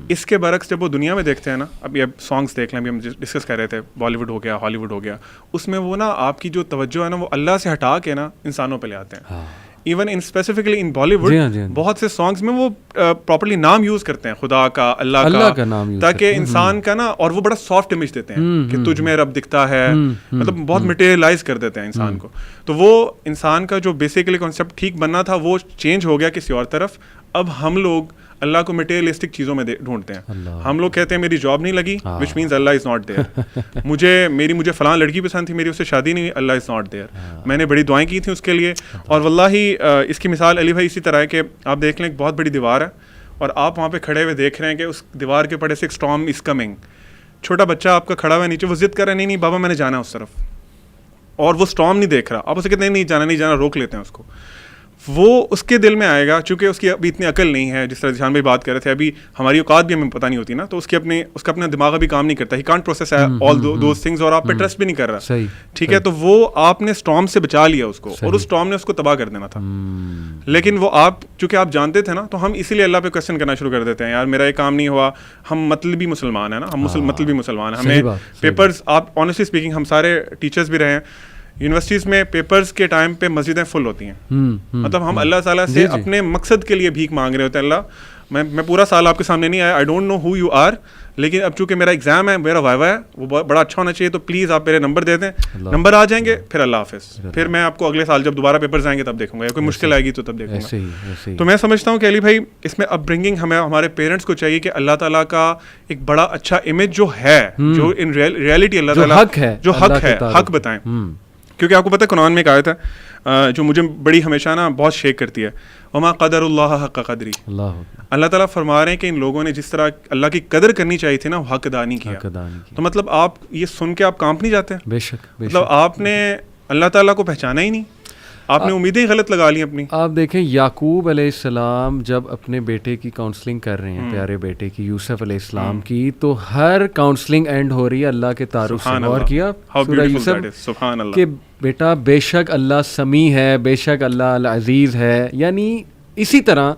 اس کے برعکس جب وہ دنیا میں دیکھتے ہیں نا، ابھی اب سانگس دیکھ لیں، ابھی ہم ڈسکس کر رہے تھے بالی ووڈ ہو گیا، ہالی ووڈ ہو گیا، اس میں وہ نا آپ کی جو توجہ ہے نا وہ اللہ سے ہٹا کے نا انسانوں پہ لے آتے ہیں. Even in specifically in Bollywood بہت سے سانگس میں وہ پراپرلی نام یوز کرتے ہیں، خدا کا، اللہ کا نام، تاکہ انسان کا نا، اور وہ بڑا سافٹ امیج دیتے ہیں کہ تجھ میں رب دکھتا ہے، مطلب بہت مٹیریلائز کر دیتے ہیں انسان کو. تو وہ انسان کا جو بیسیکلی کانسیپٹ ٹھیک بننا تھا وہ چینج ہو گیا کسی اور طرف. اب ہم لوگ اللہ کو مٹیریلسٹک چیزوں میں ڈھونڈتے ہیں. ہم لوگ کہتے ہیں میری جاب نہیں لگی، which means Allah is not there. مجھے فلاں لڑکی پسند تھی، میری اس سے شادی نہیں ہوئی، اللہ از ناٹ دیئر. میں نے بڑی دعائیں کی تھیں اس کے لیے. اور واللہ اس کی مثال علی بھائی اسی طرح ہے کہ آپ دیکھ لیں ایک بہت بڑی دیوار ہے اور آپ وہاں پہ کھڑے ہوئے دیکھ رہے ہیں کہ اس دیوار کے پڑے سے ایک اسٹارم از کمنگ. چھوٹا بچہ آپ کا کھڑا ہوا ہے نیچے، وہ ضد کر رہا ہے نہیں بابا میں نے جانا ہے اس طرف، اور وہ اسٹارم نہیں دیکھ رہا. آپ اسے کہتے ہیں نہیں جانا، روک لیتے ہیں اس کو. وہ اس کے دل میں آئے گا، چونکہ اس کی ابھی اتنی عقل نہیں ہے، جس طرح جہان بھائی بات کر رہے تھے، ابھی ہماری اوقات بھی ہمیں پتہ نہیں ہوتی نا، تو اس کا اپنا دماغ ابھی کام نہیں کرتا، he can't process all those things, اور آپ پہ ٹرسٹ بھی نہیں کر رہا. ٹھیک ہے، تو وہ آپ نے اسٹارم سے بچا لیا اس کو، اور اس اسٹارم نے اس کو تباہ کر دینا تھا. لیکن وہ آپ چونکہ آپ جانتے تھے نا، تو ہم اسی لیے اللہ پہ کوشچن کرنا شروع کر دیتے ہیں، یار میرا یہ کام نہیں ہوا. ہم مطلبی مسلمان ہیں نا، ہم مطلبی مسلمان ہیں. ہمیں پیپرز، آپ آنیسٹلی اسپیکنگ ہم سارے ٹیچرز بھی رہے ہیں، یونیورسٹیز میں پیپرز کے ٹائم پہ مسجدیں فل ہوتی ہیں. مطلب ہم اللہ تعالیٰ سے اپنے مقصد کے لیے بھیک مانگ رہے ہوتے ہیں, اللہ میں پورا سال آپ کے سامنے نہیں آیا, I don't know who you are, لیکن اب چونکہ میرا ایگزام ہے, میرا وائوا ہے, وہ بڑا اچھا ہونا چاہیے, تو پلیز آپ میرے نمبر دے دیں. نمبر آ جائیں گے پھر اللہ حافظ, پھر میں آپ کو اگلے سال جب دوبارہ پیپرز آئیں گے تب دیکھوں گا, یا کوئی مشکل آئے گی تو تب دیکھوں گا. تو میں سمجھتا ہوں کہ علی بھائی اس میں اپ برنگنگ ہمیں ہمارے پیرنٹس کو چاہیے کہ اللہ تعالیٰ کا ایک بڑا اچھا امیج جو ہے, جو ان ریئلٹی اللہ تعالیٰ جو حق ہے, حق بتائیں. کیونکہ آپ کو پتہ ہے قرآن میں ایک آیت ہے جو مجھے بڑی ہمیشہ نا بہت شیک کرتی ہے, وما قدر اللہ حق قدری. اللہ تعالیٰ فرما رہے ہیں کہ ان لوگوں نے جس طرح اللہ کی قدر کرنی چاہیے تھی نا, وہ حق ادا نہیں کیا. تو مطلب آپ یہ سن کے آپ کانپ نہیں جاتے؟
بے شک.
مطلب آپ نے اللہ تعالیٰ کو پہچانا ہی نہیں, آپ نے امیدیں غلط لگا لی اپنی.
آپ دیکھیں یعقوب علیہ السلام جب اپنے بیٹے کی کاؤنسلنگ کر رہے ہیں, پیارے بیٹے کی یوسف علیہ السلام کی, تو ہر کاؤنسلنگ اینڈ ہو رہی ہے اللہ کے تعارف سے. غور کیا سورہ یوسف کہ بیٹا بے شک اللہ سمیع ہے, بے شک اللہ العزیز ہے. یعنی اسی طرح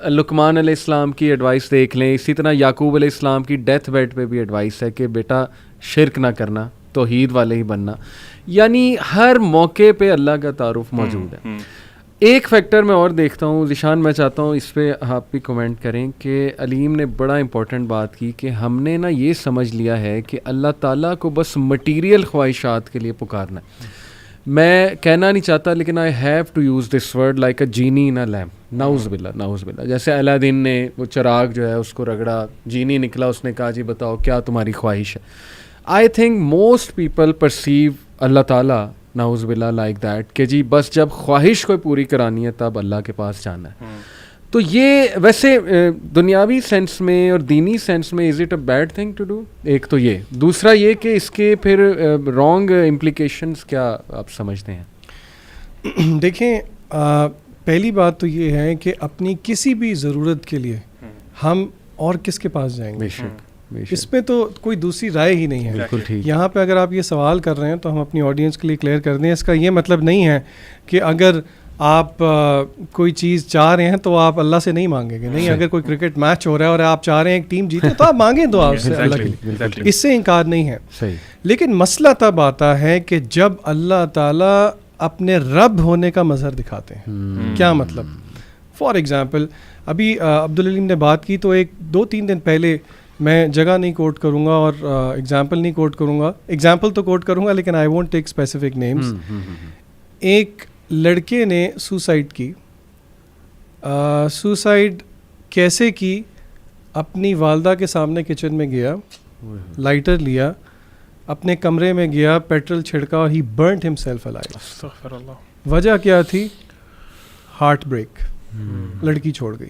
لقمان علیہ السلام کی ایڈوائس دیکھ لیں, اسی طرح یعقوب علیہ السلام کی ڈیتھ بیڈ پہ بھی ایڈوائس ہے کہ بیٹا شرک نہ کرنا, توحید والے ہی بننا. یعنی ہر موقع پہ اللہ کا تعارف موجود ہے. ایک فیکٹر میں اور دیکھتا ہوں ذیشان, میں چاہتا ہوں اس پہ آپ بھی کمنٹ کریں کہ علیم نے بڑا امپورٹنٹ بات کی کہ ہم نے نا یہ سمجھ لیا ہے کہ اللہ تعالیٰ کو بس مٹیریل خواہشات کے لیے پکارنا ہے. میں کہنا نہیں چاہتا لیکن I have to use this word like a genie in a lamp. نعوذ باللہ, نعوذ باللہ. جیسے الادین نے وہ چراغ جو ہے اس کو رگڑا, جینی نکلا, اس نے کہا جی بتاؤ کیا تمہاری خواہش ہے. I think most people perceive Allah تعالیٰ نعوذ باللہ لائک دیٹ کہ جی بس جب خواہش کوئی پوری کرانی ہے تب اللہ کے پاس جانا ہے. تو یہ ویسے دنیاوی سینس میں اور دینی سینس میں is it a bad thing to do? ایک تو یہ, دوسرا یہ کہ اس کے پھر رانگ امپلیکیشنس کیا آپ سمجھتے ہیں؟
دیکھیں پہلی بات تو یہ ہے کہ اپنی کسی بھی ضرورت کے لیے ہم اور کس کے پاس جائیں گے؟
بے شک.
اس میں تو کوئی دوسری رائے ہی نہیں ہے.
بالکل ٹھیک.
یہاں پہ اگر آپ یہ سوال کر رہے ہیں تو ہم اپنی آڈینس کے لیے کلیئر کر دیں, اس کا یہ مطلب نہیں ہے کہ اگر آپ کوئی چیز چاہ رہے ہیں تو آپ اللہ سے نہیں مانگیں گے. نہیں, اگر کوئی کرکٹ میچ ہو رہا ہے اور آپ چاہ رہے ہیں ایک ٹیم جیتے تو آپ مانگیں دعا اس سے اللہ کے لیے, اس سے انکار نہیں ہے. لیکن مسئلہ تب آتا ہے کہ جب اللہ تعالیٰ اپنے رب ہونے کا مظہر دکھاتے ہیں. کیا مطلب؟ فار ایگزامپل ابھی عبدالعلیم نے بات کی تو 2-3 دن پہلے, میں جگہ نہیں کوٹ کروں گا اور ایگزامپل نہیں کوٹ کروں گا, ایگزامپل تو کوٹ کروں گا لیکن I won't take specific names. ایک لڑکے نے سوسائڈ کی. سوسائڈ کیسے کی؟ اپنی والدہ کے سامنے کچن میں گیا, لائٹر لیا, اپنے کمرے میں گیا, پیٹرول چھڑکا اور ہی برنٹ ہمسیلف الائیو.
استغفر اللہ.
وجہ کیا تھی؟ Heart break. لڑکی چھوڑ گئی.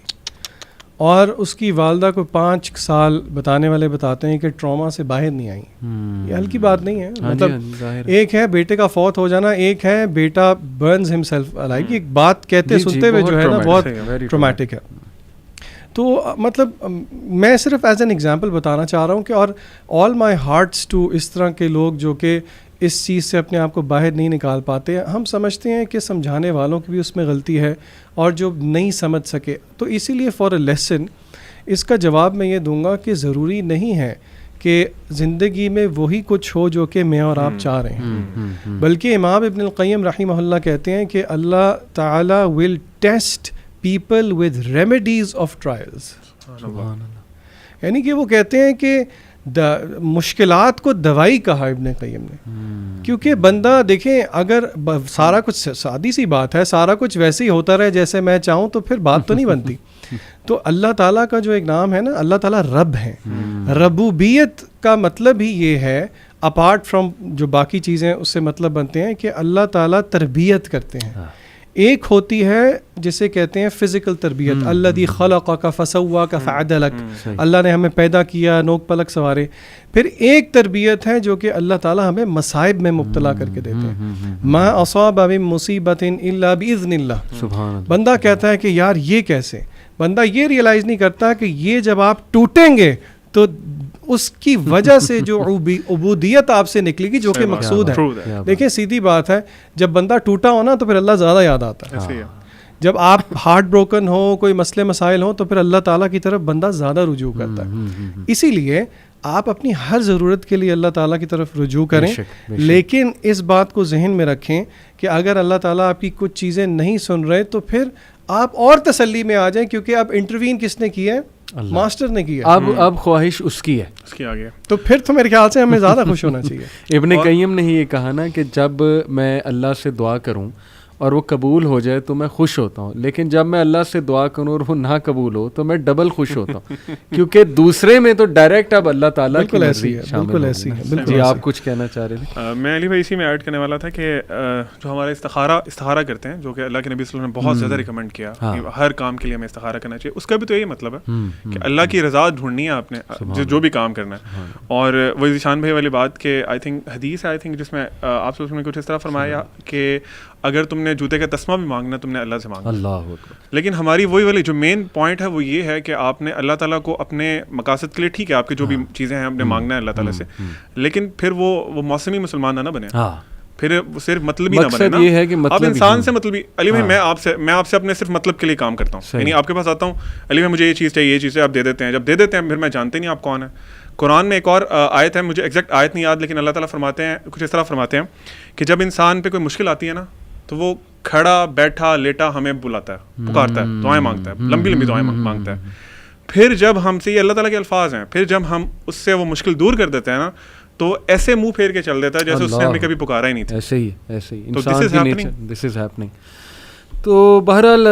اور اس کی والدہ کو 5 سال بتانے والے بتاتے ہیں کہ ٹراما سے باہر نہیں آئی. یہ ہلکی بات نہیں ہے. مطلب ایک ہے بیٹے کا فوت ہو جانا, ایک ہے بیٹا برنز ہمسیلف الائیو. ایک بات کہتے سنتے ہوئے جو ہے نا بہت ٹرامیٹک ہے. تو مطلب میں صرف ایز این ایگزامپل بتانا چاہ رہا ہوں کہ اور آل مائی ہارٹس ٹو اس طرح کے لوگ جو کہ اس چیز سے اپنے آپ کو باہر نہیں نکال پاتے. ہم سمجھتے ہیں کہ سمجھانے والوں کی بھی اس میں غلطی ہے اور جو نہیں سمجھ سکے, تو اسی لیے فار اے لیسن اس کا جواب میں یہ دوں گا کہ ضروری نہیں ہے کہ زندگی میں وہی کچھ ہو جو کہ میں اور آپ چاہ رہے ہیں, بلکہ امام ابن القیم رحمہ اللہ کہتے ہیں کہ اللہ تعالیٰ will test people with remedies of trials. یعنی کہ وہ کہتے ہیں کہ مشکلات کو دوائی کہا ابن قیم نے, کیونکہ بندہ دیکھیں اگر سارا کچھ, سادی سی بات ہے, سارا کچھ ویسے ہی ہوتا رہے جیسے میں چاہوں تو پھر بات تو نہیں بنتی. تو اللہ تعالیٰ کا جو ایک نام ہے نا, اللہ تعالیٰ رب ہیں. ربوبیت کا مطلب ہی یہ ہے, اپارٹ فرام جو باقی چیزیں اس سے مطلب بنتے ہیں, کہ اللہ تعالیٰ تربیت کرتے ہیں. ایک ہوتی ہے جسے کہتے ہیں فزیکل تربیت, الذی خلقک فسواک فعدلک, اللہ نے ہمیں پیدا کیا, نوک پلک سوارے. پھر ایک تربیت ہے جو کہ اللہ تعالیٰ ہمیں مصائب میں مبتلا کر کے دیتے ہیں. ما اصاب من مصیبت الا باذن اللہ. بندہ کہتا ہے کہ یار یہ کیسے, بندہ یہ ریئلائز نہیں کرتا کہ یہ جب آپ ٹوٹیں گے تو اس کی وجہ سے جو عبودیت آپ سے نکلے گی جو کہ مقصود ہے. دیکھیں سیدھی بات ہے, جب بندہ ٹوٹا ہو نا تو پھر اللہ زیادہ یاد آتا ہے. جب آپ ہارٹ بروکن ہو, کوئی مسئلے مسائل ہوں, تو پھر اللہ تعالیٰ کی طرف بندہ زیادہ رجوع کرتا ہے. اسی لیے آپ اپنی ہر ضرورت کے لیے اللہ تعالیٰ کی طرف رجوع کریں, لیکن اس بات کو ذہن میں رکھیں کہ اگر اللہ تعالیٰ آپ کی کچھ چیزیں نہیں سن رہے تو پھر آپ اور تسلی میں آ جائیں, کیونکہ اب انٹروین کس نے کیا ہے؟ ماسٹر نے کیا.
اب خواہش اس کی ہے,
اس کی آگے.
تو پھر تو میرے خیال سے ہمیں زیادہ خوش ہونا چاہیے.
ابن قیم نے یہ کہا نا کہ جب میں اللہ سے دعا کروں اور وہ قبول ہو جائے تو میں خوش ہوتا ہوں, لیکن جب میں اللہ سے دعا کروں اور وہ نہ قبول ہو تو میں ڈبل خوش ہوتا ہوں, کیونکہ دوسرے میں تو ڈائریکٹ اب اللہ تعالیٰ کی مرضی شامل ہے. جی آپ کچھ کہنا چاہ رہے تھے؟
میں علی بھائی اسی میں ایڈ کرنے والا تھا کہ جو ہمارے استخارہ کرتے ہیں, جو کہ اللہ کے نبی صلی اللہ علیہ وسلم نے بہت زیادہ ریکمینڈ کیا کہ ہر کام کے لیے ہمیں استخارہ کرنا چاہیے, اس کا بھی تو یہی مطلب ہے کہ اللہ کی رضا ڈھونڈنی ہے آپ نے جو بھی کام کرنا ہے. اور وہ ذیشان بھائی والی بات کہ آئی تھنک حدیث ہے, آئی تھنک جس میں آپ نے کچھ اس طرح فرمایا کہ اگر تم نے جوتے کا تسمہ بھی مانگنا تم نے اللہ سے مانگنا. اللہ. لیکن ہماری وہی والی جو مین پوائنٹ ہے وہ یہ ہے کہ آپ نے اللہ تعالیٰ کو اپنے مقاصد کے لیے, ٹھیک ہے آپ کی جو بھی چیزیں ہیں آپ نے مانگنا ہے اللہ تعالیٰ سے, لیکن پھر وہ موسمی مسلمان نہ بنے, پھر صرف مطلبی نہ بنے نا. یہ ہے کہ آپ انسان سے مطلبی. علی بھائی میں آپ سے اپنے صرف مطلب کے لیے کام کرتا ہوں, یعنی آپ کے پاس آتا ہوں, علی بھائی مجھے یہ چیز چاہیے, یہ چیزیں آپ دے دیتے ہیں, جب دے دیتے ہیں پھر میں جانتے نہیں آپ کون ہیں. قرآن میں ایک اور آیت ہے, مجھے ایگزیکٹ آیت نہیں یاد, لیکن اللہ تعالیٰ فرماتے ہیں کچھ اس طرح فرماتے ہیں کہ جب انسان پہ کوئی مشکل آتی ہے نا تو وہ کھڑا بیٹھا لیٹا ہمیں بلاتا ہے, پکارتا ہے, دعائیں مانگتا ہے, لمبی لمبی دعائیں مانگتا ہے. پھر جب ہم سے, یہ اللہ تعالیٰ کے الفاظ ہیں, پھر جب ہم اس سے وہ مشکل دور کر دیتے ہیں نا تو ایسے منہ پھیر کے چل دیتا ہے جیسے اس نے ہمیں کبھی پکارا ہی نہیں تھا. ایسے ہی انسان کی نیچر, دس از ہیپننگ.
تو بہرحال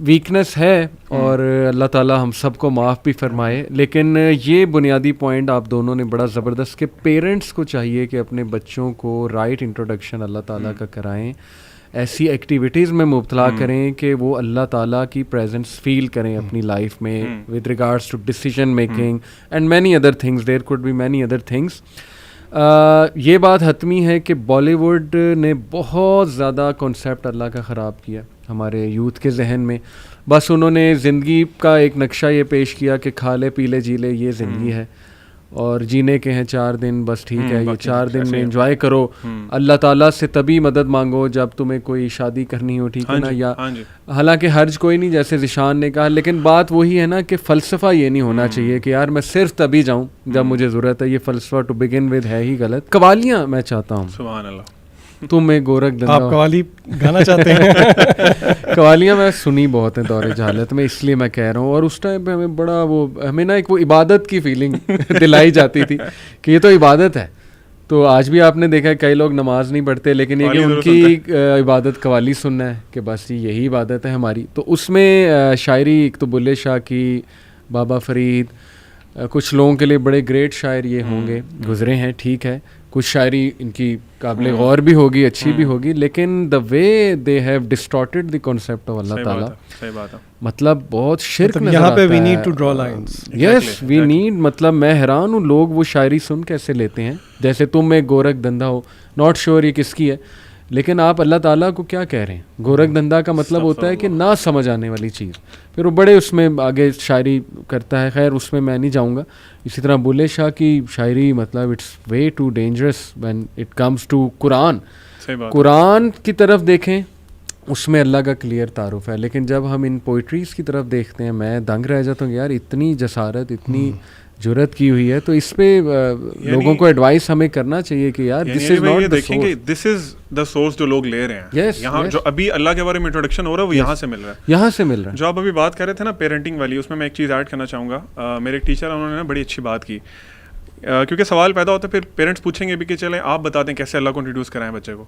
ویکنس ہے اور اللہ تعالیٰ ہم سب کو معاف بھی فرمائے, لیکن یہ بنیادی پوائنٹ آپ دونوں نے بڑا زبردست کہ پیرنٹس کو چاہیے کہ اپنے بچوں کو رائٹ انٹروڈکشن اللہ تعالیٰ کا کرائیں, ایسی ایکٹیویٹیز میں مبتلا کریں کہ وہ اللہ تعالیٰ کی پریزنس فیل کریں اپنی لائف میں with regards to decision making and many other things. There could be many other things. یہ بات حتمی ہے کہ بالی ووڈ نے بہت زیادہ کانسیپٹ اللہ کا خراب کیا ہمارے یوتھ کے ذہن میں. بس انہوں نے زندگی کا ایک نقشہ یہ پیش کیا کہ کھا لے پی لے جی لے, یہ زندگی ہے اور جینے کے ہیں 4 دن, بس ٹھیک ہے یہ 4 دن میں انجوائے کرو. اللہ تعالیٰ سے تبھی مدد مانگو جب تمہیں کوئی شادی کرنی ہو, ٹھیک ہے نا, یا حالانکہ حرج کوئی نہیں جیسے ذیشان نے کہا, لیکن بات وہی ہے نا کہ فلسفہ یہ نہیں ہونا چاہیے کہ یار میں صرف تبھی جاؤں جب مجھے ضرورت ہے. یہ فلسفہ ٹو بگن ود ہے ہی غلط. قوالیاں میں چاہتا ہوں, سبحان اللہ, تم میں گورکھ دندا.
آپ قوالی گانا چاہتے ہیں؟
قوالیاں میں سنی بہت ہیں دور جہالت میں, اس لیے میں کہہ رہا ہوں. اور اس ٹائم پہ ہمیں بڑا ہمیں نا ایک وہ عبادت کی فیلنگ دلائی جاتی تھی کہ یہ تو عبادت ہے. تو آج بھی آپ نے دیکھا ہے کئی لوگ نماز نہیں پڑھتے, لیکن یہ کہ ان کی عبادت قوالی سننا ہے کہ بس یہی عبادت ہے ہماری. تو اس میں شاعری ایک تو بلے شاہ کی, بابا فرید, کچھ لوگوں کے لیے بڑے گریٹ شاعر یہ ہوں گے, گزرے ہیں, ٹھیک ہے, کچھ شاعری ان کی قابل غور بھی ہوگی, اچھی بھی ہوگی, لیکن the way they have distorted the concept of Allah تعالیٰ, مطلب بہت شرک نظر آتا ہے. یہاں پہ
we need to draw lines.
Yes we need, مطلب میں حیران ہوں لوگ وہ شاعری سن کیسے لیتے ہیں جیسے تم میں گورکھ دندا ہو. ناٹ شیور یہ کس کی ہے, لیکن آپ اللہ تعالیٰ کو کیا کہہ رہے ہیں؟ گورکھ دندا کا مطلب ہوتا ہے کہ نہ سمجھ آنے والی چیز. پھر وہ بڑے اس میں آگے شاعری کرتا ہے, خیر اس میں میں نہیں جاؤں گا. اسی طرح بلے شاہ کی شاعری مطلب it's way too dangerous when it comes to Quran. قرآن کی طرف دیکھیں اس میں اللہ کا کلیئر تعارف ہے, لیکن جب ہم ان پوئٹریز کی طرف دیکھتے ہیں میں دنگ رہ جاتا ہوں. یار اتنی جسارت, اتنی جرت کی ہوئی ہے, تو اس پہ لوگوں کو ایڈوائس ہمیں کرنا چاہیے کہ یار this is not the source.
This is the source جو لوگ لے رہے ہیں یہاں, جو ابھی اللہ کے بارے میں انٹروڈکشن ہو رہا ہے وہ یہاں سے مل رہا ہے,
یہاں سے مل رہا ہے.
جو آپ ابھی بات کر رہے تھے نا پیرنٹنگ والی, اس میں ایک چیز ایڈ کرنا چاہوں گا. میرے ایک ٹیچر انہوں نے نا بڑی اچھی بات کی, کیونکہ سوال پیدا ہوتا ہے پھر پیرنٹس پوچھیں گے بھی کہ چلیں آپ بتا دیں کیسے اللہ کو انٹروڈیوس کرائیں بچے کو.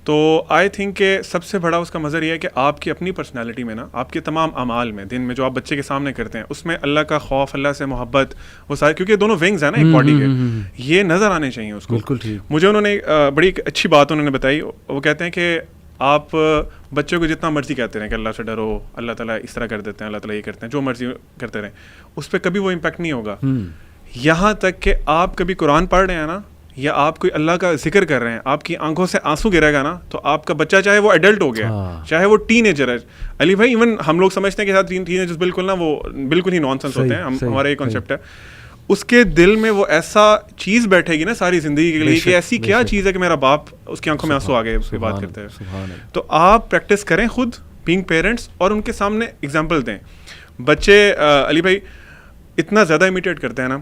تو آئی تھنک کہ سب سے بڑا اس کا مظہر یہ ہے کہ آپ کی اپنی پرسنالٹی میں نا, آپ کے تمام اعمال میں, دن میں جو آپ بچے کے سامنے کرتے ہیں, اس میں اللہ کا خوف, اللہ سے محبت, وہ سارے, کیونکہ دونوں ونگز ہیں نا ایک باڈی کے, یہ نظر آنے چاہیے اس کو. بالکل ٹھیک. مجھے انہوں نے بڑی اچھی بات انہوں نے بتائی. وہ کہتے ہیں کہ آپ بچوں کو جتنا مرضی کہتے رہیں کہ اللہ سے ڈرو, اللہ تعالیٰ اس طرح کر دیتے ہیں, اللہ تعالیٰ یہ کرتے ہیں, جو مرضی کرتے رہیں, اس پہ کبھی وہ امپیکٹ نہیں ہوگا. یہاں تک کہ آپ کبھی قرآن پڑھ رہے ہیں نا, یا آپ کوئی اللہ کا ذکر کر رہے ہیں, آپ کی آنکھوں سے آنسو گرے گا نا, تو آپ کا بچہ چاہے وہ ایڈلٹ ہو گیا, چاہے وہ ٹین ایجر ہے. علی بھائی ایون ہم لوگ سمجھتے ہیں کہ ٹین ایجرز بالکل نا وہ بالکل ہی نان سینس ہوتے ہیں, ہمارا یہ کانسیپٹ ہے. اس کے دل میں وہ ایسا چیز بیٹھے گی نا ساری زندگی کے لیے کہ ایسی کیا چیز ہے کہ میرا باپ, اس کی آنکھوں میں آنسو آ گئے اس کی بات کرتے ہیں. تو آپ پریکٹس کریں خود بینگ پیرنٹس, اور ان کے سامنے اگزامپل دیں. بچے علی بھائی اتنا زیادہ امیٹیٹ کرتے ہیں نا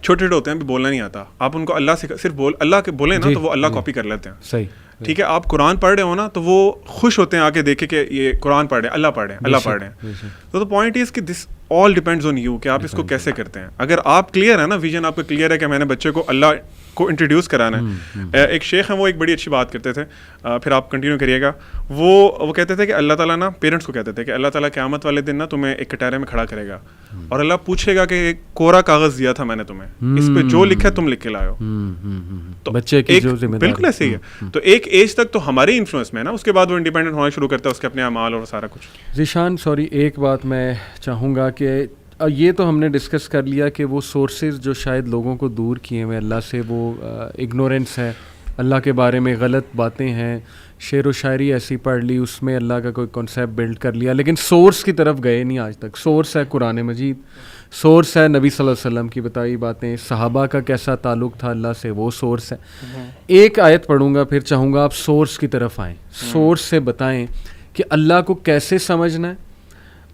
چھوٹے چھوٹے ہوتے ہیں بھی بولنا نہیں آتا, آپ ان کو اللہ سے صرف اللہ کے بولیں نا تو وہ اللہ کاپی کر لیتے ہیں.
صحیح,
ٹھیک ہے. آپ قرآن پڑھ رہے ہو نا تو وہ خوش ہوتے ہیں آ کے دیکھے کہ یہ قرآن پڑھ رہے ہیں, اللہ پڑھ رہے ہیں, اللہ پڑھ رہے ہیں. تو پوائنٹ از کہ دس آل ڈیپینڈز آن یو کہ آپ اس کو کیسے کرتے ہیں. اگر آپ کلیئر ہے نا, ویژن آپ کا کلیئر ہے کہ میں نے بچے کو اللہ کو انٹروڈیوس کرانا ہے. ایک شیخ ہیں, وہ ایک بڑی اچھی بات کرتے تھے, پھر آپ کنٹینیو کریے گا. وہ کہتے تھے کہ اللہ تعالیٰ نا پیرنٹس کو کہتے تھے کہ اللہ تعالیٰ قیامت والے دن نا تمہیں ایک کٹارے میں کھڑا کرے گا اور اللہ پوچھے گا کہ ایک کوڑا کاغذ دیا تھا میں نے تمہیں, اس پہ جو لکھا ہے تم لکھ کے لائے ہو. تو
بچے کی جو ذمہ داری
بالکل ایسے ہی ہے. تو ایک ایج تک تو ہمارے انفلوئنس میں ہے نا, اس کے بعد وہ انڈیپینڈنٹ ہونا شروع کرتا ہے, اس کے اپنے اعمال اور سارا کچھ.
ذیشان سوری, ایک بات میں چاہوں گا کہ یہ تو ہم نے ڈسکس کر لیا کہ وہ سورسز جو شاید لوگوں کو دور کیے ہوئے اللہ سے, وہ اگنورینس ہے, اللہ کے بارے میں غلط باتیں ہیں, شعر و شاعری ایسی پڑھ لی, اس میں اللہ کا کوئی کانسیپٹ بلڈ کر لیا, لیکن سورس کی طرف گئے نہیں آج تک. سورس ہے قرآن مجید, سورس ہے نبی صلی اللہ علیہ وسلم کی بتائی باتیں, صحابہ کا کیسا تعلق تھا اللہ سے, وہ سورس ہے. ایک آیت پڑھوں گا, پھر چاہوں گا آپ سورس کی طرف آئیں, سورس سے بتائیں کہ اللہ کو کیسے سمجھنا ہے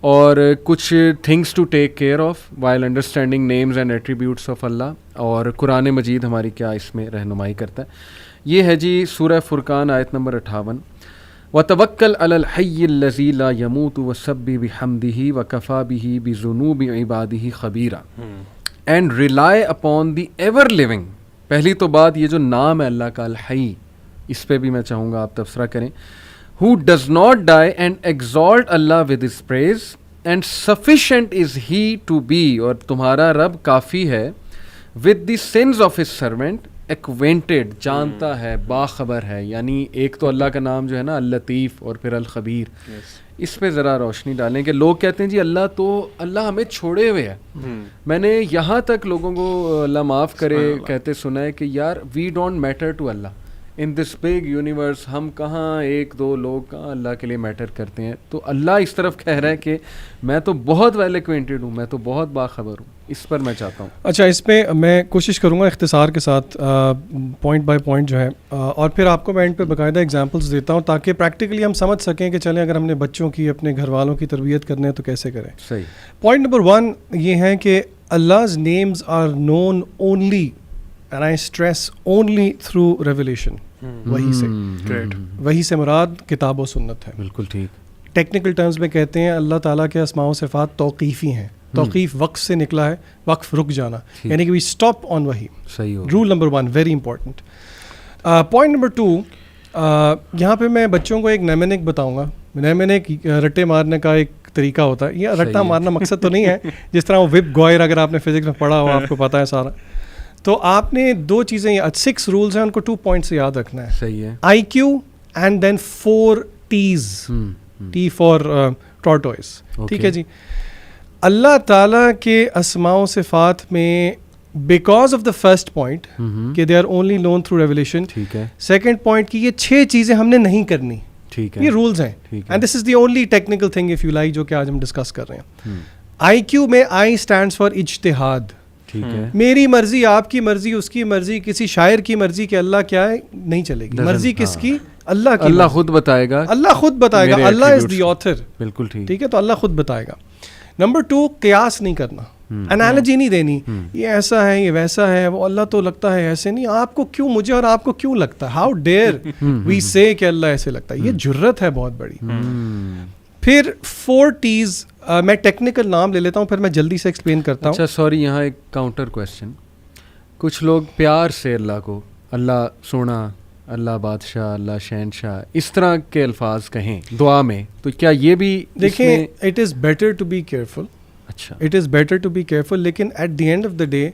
اور کچھ things to take care of while understanding names and attributes of Allah, اور قرآن مجید ہماری کیا اس میں رہنمائی کرتا ہے. یہ ہے جی سورہ فرقان آیت نمبر 58, وَتَوَكَّلْ عَلَى الْحَيِّ الَّذِي لَا يَمُوتُ وَسَبِّحْ بِحَمْدِهِ وَكَفَى بِهِ بِذُنُوبِ عِبَادِهِ خَبِيرًا and rely upon the ever living. پہلی تو بات یہ جو نام ہے اللہ کا الحی, اس پہ بھی میں چاہوں گا آپ تبصرہ کریں. Who does not die and exalt Allah with his praise and sufficient is he to be, اور تمہارا رب کافی ہے, with the sins of his servant acquainted, جانتا ہے, باخبر ہے. یعنی ایک تو اللہ کا نام جو ہے نا اللطیف اور پھر الخبیر, اس پہ ذرا روشنی ڈالیں کہ لوگ کہتے ہیں جی اللہ ہمیں چھوڑے ہوئے ہے. میں نے یہاں تک لوگوں کو اللہ معاف کرے کہتے سنا ہے کہ یار we don't matter to Allah in this big universe, ہم کہاں ایک دو لوگ کہاں اللہ کے لیے میٹر کرتے ہیں. تو اللہ اس طرف کہہ رہا ہے کہ میں تو بہت ویل ایکوینٹڈ ہوں, میں تو بہت باخبر ہوں. اس پر میں چاہتا ہوں.
اچھا, اس پہ میں کوشش کروں گا اختصار کے ساتھ پوائنٹ بائی پوائنٹ جو ہے, اور پھر آپ کو میں اینڈ پہ باقاعدہ ایگزامپلس دیتا ہوں تاکہ پریکٹیکلی ہم سمجھ سکیں کہ چلیں اگر ہم نے بچوں کی, اپنے گھر والوں کی تربیت کرنے ہے تو کیسے کریں.
صحیح.
پوائنٹ نمبر 1 یہ ہے کہ Allah's names are known only, and I stress only, through revelation. وہی سے, وہی سے مراد کتاب و سنت ہے.
بالکل ٹھیک.
ٹیکنیکل ٹرمز میں کہتے ہیں اللہ تعالیٰ کے اسماء و صفات توقیفی ہیں. توقیف وقف سے نکلا ہے, وقف رک جانا, یعنی کہ وی اسٹاپ آن وہی.
صحیح.
Roll number 1 very important. Point number 2, یہاں پہ میں بچوں کو ایک نیمینک بتاؤں گا. نیمینک رٹے مارنے کا ایک طریقہ ہوتا ہے. یہ رٹا مارنا مقصد تو نہیں ہے جس طرح وہ وپ گوائر, اگر آپ نے فزکس میں پڑھا ہو آپ کو پتہ ہے سارا. تو آپ نے 2 چیزیں, 6 رولز ہیں, ان کو 2 پوائنٹس سے یاد رکھنا ہے.
صحیح ہے.
IQ and then 4 T's. T for tortoise. ٹھیک ہے جی. اللہ تعالیٰ کے اسماء و صفات میں because of the first point کہ they are only known through revelation.
ٹھیک ہے.
سیکنڈ پوائنٹ کی یہ 6 چیزیں ہم نے نہیں کرنی.
ٹھیک ہے.
یہ رولز ہیں, and this is the only technical thing if you like جو کہ آج ہم ڈسکس کر رہے ہیں. IQ میں I اسٹینڈس فار اجتہاد.
ٹھیک ہے.
میری مرضی, آپ کی مرضی, اس کی مرضی, کسی شاعر کی مرضی کہ اللہ کیا ہے نہیں چلے گی. مرضی کس کی؟ اللہ کی.
اللہ خود بتائے گا.
اللہ خود بتائے گا. اللہ از دی آتھر.
بالکل ٹھیک.
ٹھیک ہے, تو اللہ خود بتائے گا. نمبر 2, قیاس نہیں کرنا, انالوجی نہیں دینی, یہ ایسا ہے یہ ویسا ہے, وہ اللہ تو لگتا ہے ایسے نہیں, آپ کو کیوں, مجھے اور آپ کو کیوں لگتا ہے, ہاؤ ڈیئر وی سے کہ اللہ ایسے لگتا ہے. یہ جرت ہے بہت بڑی. پھر 4 T's, میں ٹیکنیکل نام لے لیتا ہوں پھر میں جلدی سے ایکسپلین کرتا ہوں.
اچھا سوری, یہاں ایک کاؤنٹر کویسچن. کچھ لوگ پیار سے اللہ کو اللہ سونا, اللہ بادشاہ, اللہ شہنشاہ, اس طرح کے الفاظ کہیں دعا میں, تو کیا یہ بھی
دیکھیں, it is better to be careful.
اچھا,
it is better to be careful, لیکن at the end of the day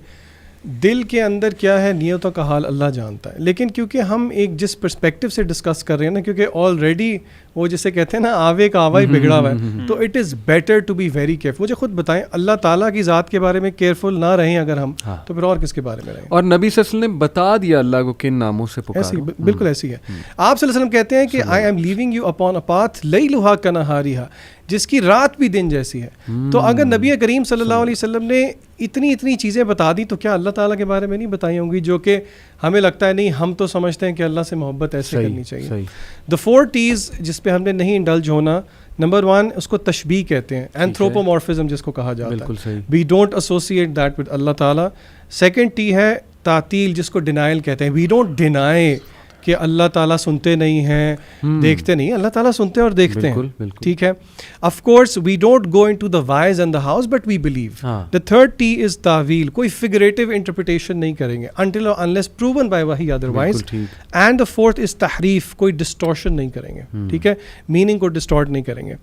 دل کے اندر کیا ہے, نیتوں کا حال اللہ جانتا ہے. لیکن کیونکہ ہم ایک جس پرسپیکٹو سے ڈسکس کر رہے ہیں نا, کیونکہ آلریڈی وہ جسے کہتے ہیں نا آوے کا آوا ہی بگڑا ہوا ہے, تو it is better to be very careful. مجھے خود بتائیں, اللہ تعالیٰ کی ذات کے بارے میں کیئرفل نہ رہیں اگر ہم, تو پھر اور کس کے بارے میں رہیں.
اور نبی صلی اللہ علیہ وسلم نے بتا دیا اللہ کو کن ناموں سے پکارو.
بالکل ایسی ہے. آپ صلی اللہ علیہ وسلم کہتے ہیں کہ I am leaving you upon a path لیلھا کنہاریھا, جس کی رات بھی دن جیسی ہے. تو اگر نبی کریم صلی اللہ علیہ وسلم نے اتنی چیزیں بتا دی, تو کیا اللہ تعالیٰ کے بارے میں نہیں بتائی ہوں گی جو کہ ہمیں لگتا ہے نہیں, ہم تو سمجھتے ہیں کہ اللہ سے محبت ایسے کرنی چاہیے. The 4 T's جس پہ ہم نے نہیں انڈلج ہونا, نمبر 1 اس کو تشبیہ کہتے ہیں, اینتھروپومورفزم جس کو کہا جاتا ہے,
بالکل صحیح,
we don't associate that with Allah تعالیٰ. سیکنڈ ٹی ہے تعطیل جس کو ڈینائل کہتے ہیں, وی ڈونٹ ڈینائی کہ اللہ تعالیٰ سنتے نہیں ہیں, دیکھتے نہیں, اللہ تعالیٰ سنتے اور دیکھتے ہیں, ٹھیک ہے. Of course we don't go into the whys and the hows but we believe. The third T is تعویل, کوئی فگریٹو انٹرپریٹیشن نہیں کریں گے until or unless proven by وحی otherwise. And the fourth is تحریف, کوئی distortion نہیں کریں گے, ٹھیک ہے, میننگ کو ڈسٹورٹ نہیں کریں گے.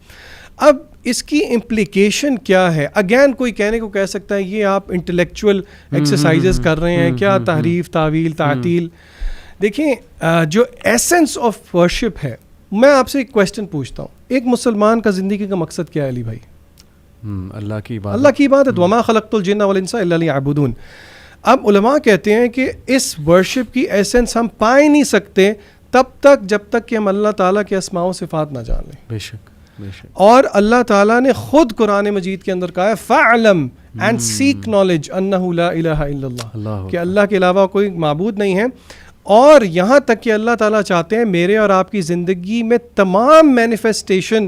اب اس کی امپلیکیشن کیا ہے؟ اگین کوئی کہنے کو کہہ سکتا ہے یہ آپ انٹلیکچوئل ایکسرسائزز کر رہے ہیں کیا, تحریف, تعویل, تعطیل. دیکھیں جو ایسنس آف ورشپ ہے, میں آپ سے ایک کویسچن پوچھتا ہوں, ایک مسلمان کا زندگی کا مقصد کیا ہے علی بھائی؟
اللہ کی عبادت.
اللہ کی عبادت. وما خلقت الجن والانس الا لیعبدون. اب علماء کہتے ہیں کہ اس ورشپ کی ایسنس ہم پا ہی نہیں سکتے جب تک کہ ہم اللہ تعالیٰ کے اسماء و صفات نہ جان لیں.
بے شک.
اور اللہ تعالیٰ نے خود قرآن مجید کے اندر کہا ہے فَعْلَمْ and seek knowledge أَنَّهُ لَا إِلَهَ إِلَّا اللَّهُ, کہ اللہ کے علاوہ کوئی معبود نہیں ہے. اور یہاں تک کہ اللہ تعالیٰ چاہتے ہیں میرے اور آپ کی زندگی میں تمام مینیفیسٹیشن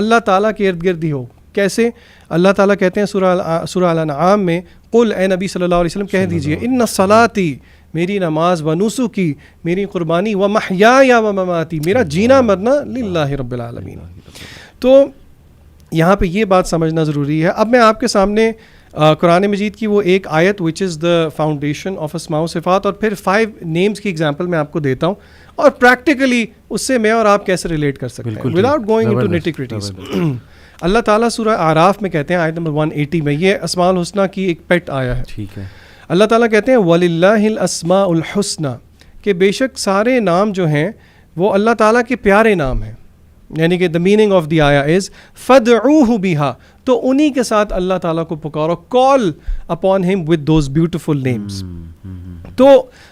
اللہ تعالیٰ کے ارد گرد ہی ہو. کیسے؟ اللہ تعالیٰ کہتے ہیں سورہ الانعام میں, قل اے نبی صلی اللہ علیہ وسلم کہہ دیجئے, ان صلاتی, میری نماز, و نسکی, میری قربانی, و محیایا و مماتی, میرا جینا مرنا للہ رب العالمین. تو یہاں پہ یہ بات سمجھنا ضروری ہے. اب میں آپ کے سامنے قرآن مجید کی وہ ایک آیت وچ از دا فاؤنڈیشن آف اسماء و صفات اور پھر 5 نیمز کی ایگزامپل میں آپ کو دیتا ہوں, اور پریکٹیکلی اس سے میں اور آپ کیسے ریلیٹ کر سکتے ہیں وداؤٹ گوئنگ انٹو نیٹی گریٹیز. اللہ تعالیٰ سورہ اعراف میں کہتے ہیں آیت نمبر 180 میں, یہ اسماء الحسنہ کی ایک پیٹ آیا ہے,
ٹھیک ہے. اللہ
تعالیٰ کہتے ہیں وَلِلَّهِ الْأَسْمَاءُ الْحُسْنَى, کہ بے شک سارے نام جو ہیں وہ اللہ تعالیٰ کے پیارے نام ہیں. یعنی کہ دا میننگ آف دی آیا از فَدْعُوهُ بِهَا, تو انہی کے ساتھ اللہ تعالیٰ کو پکارو, call upon him with those beautiful names. تو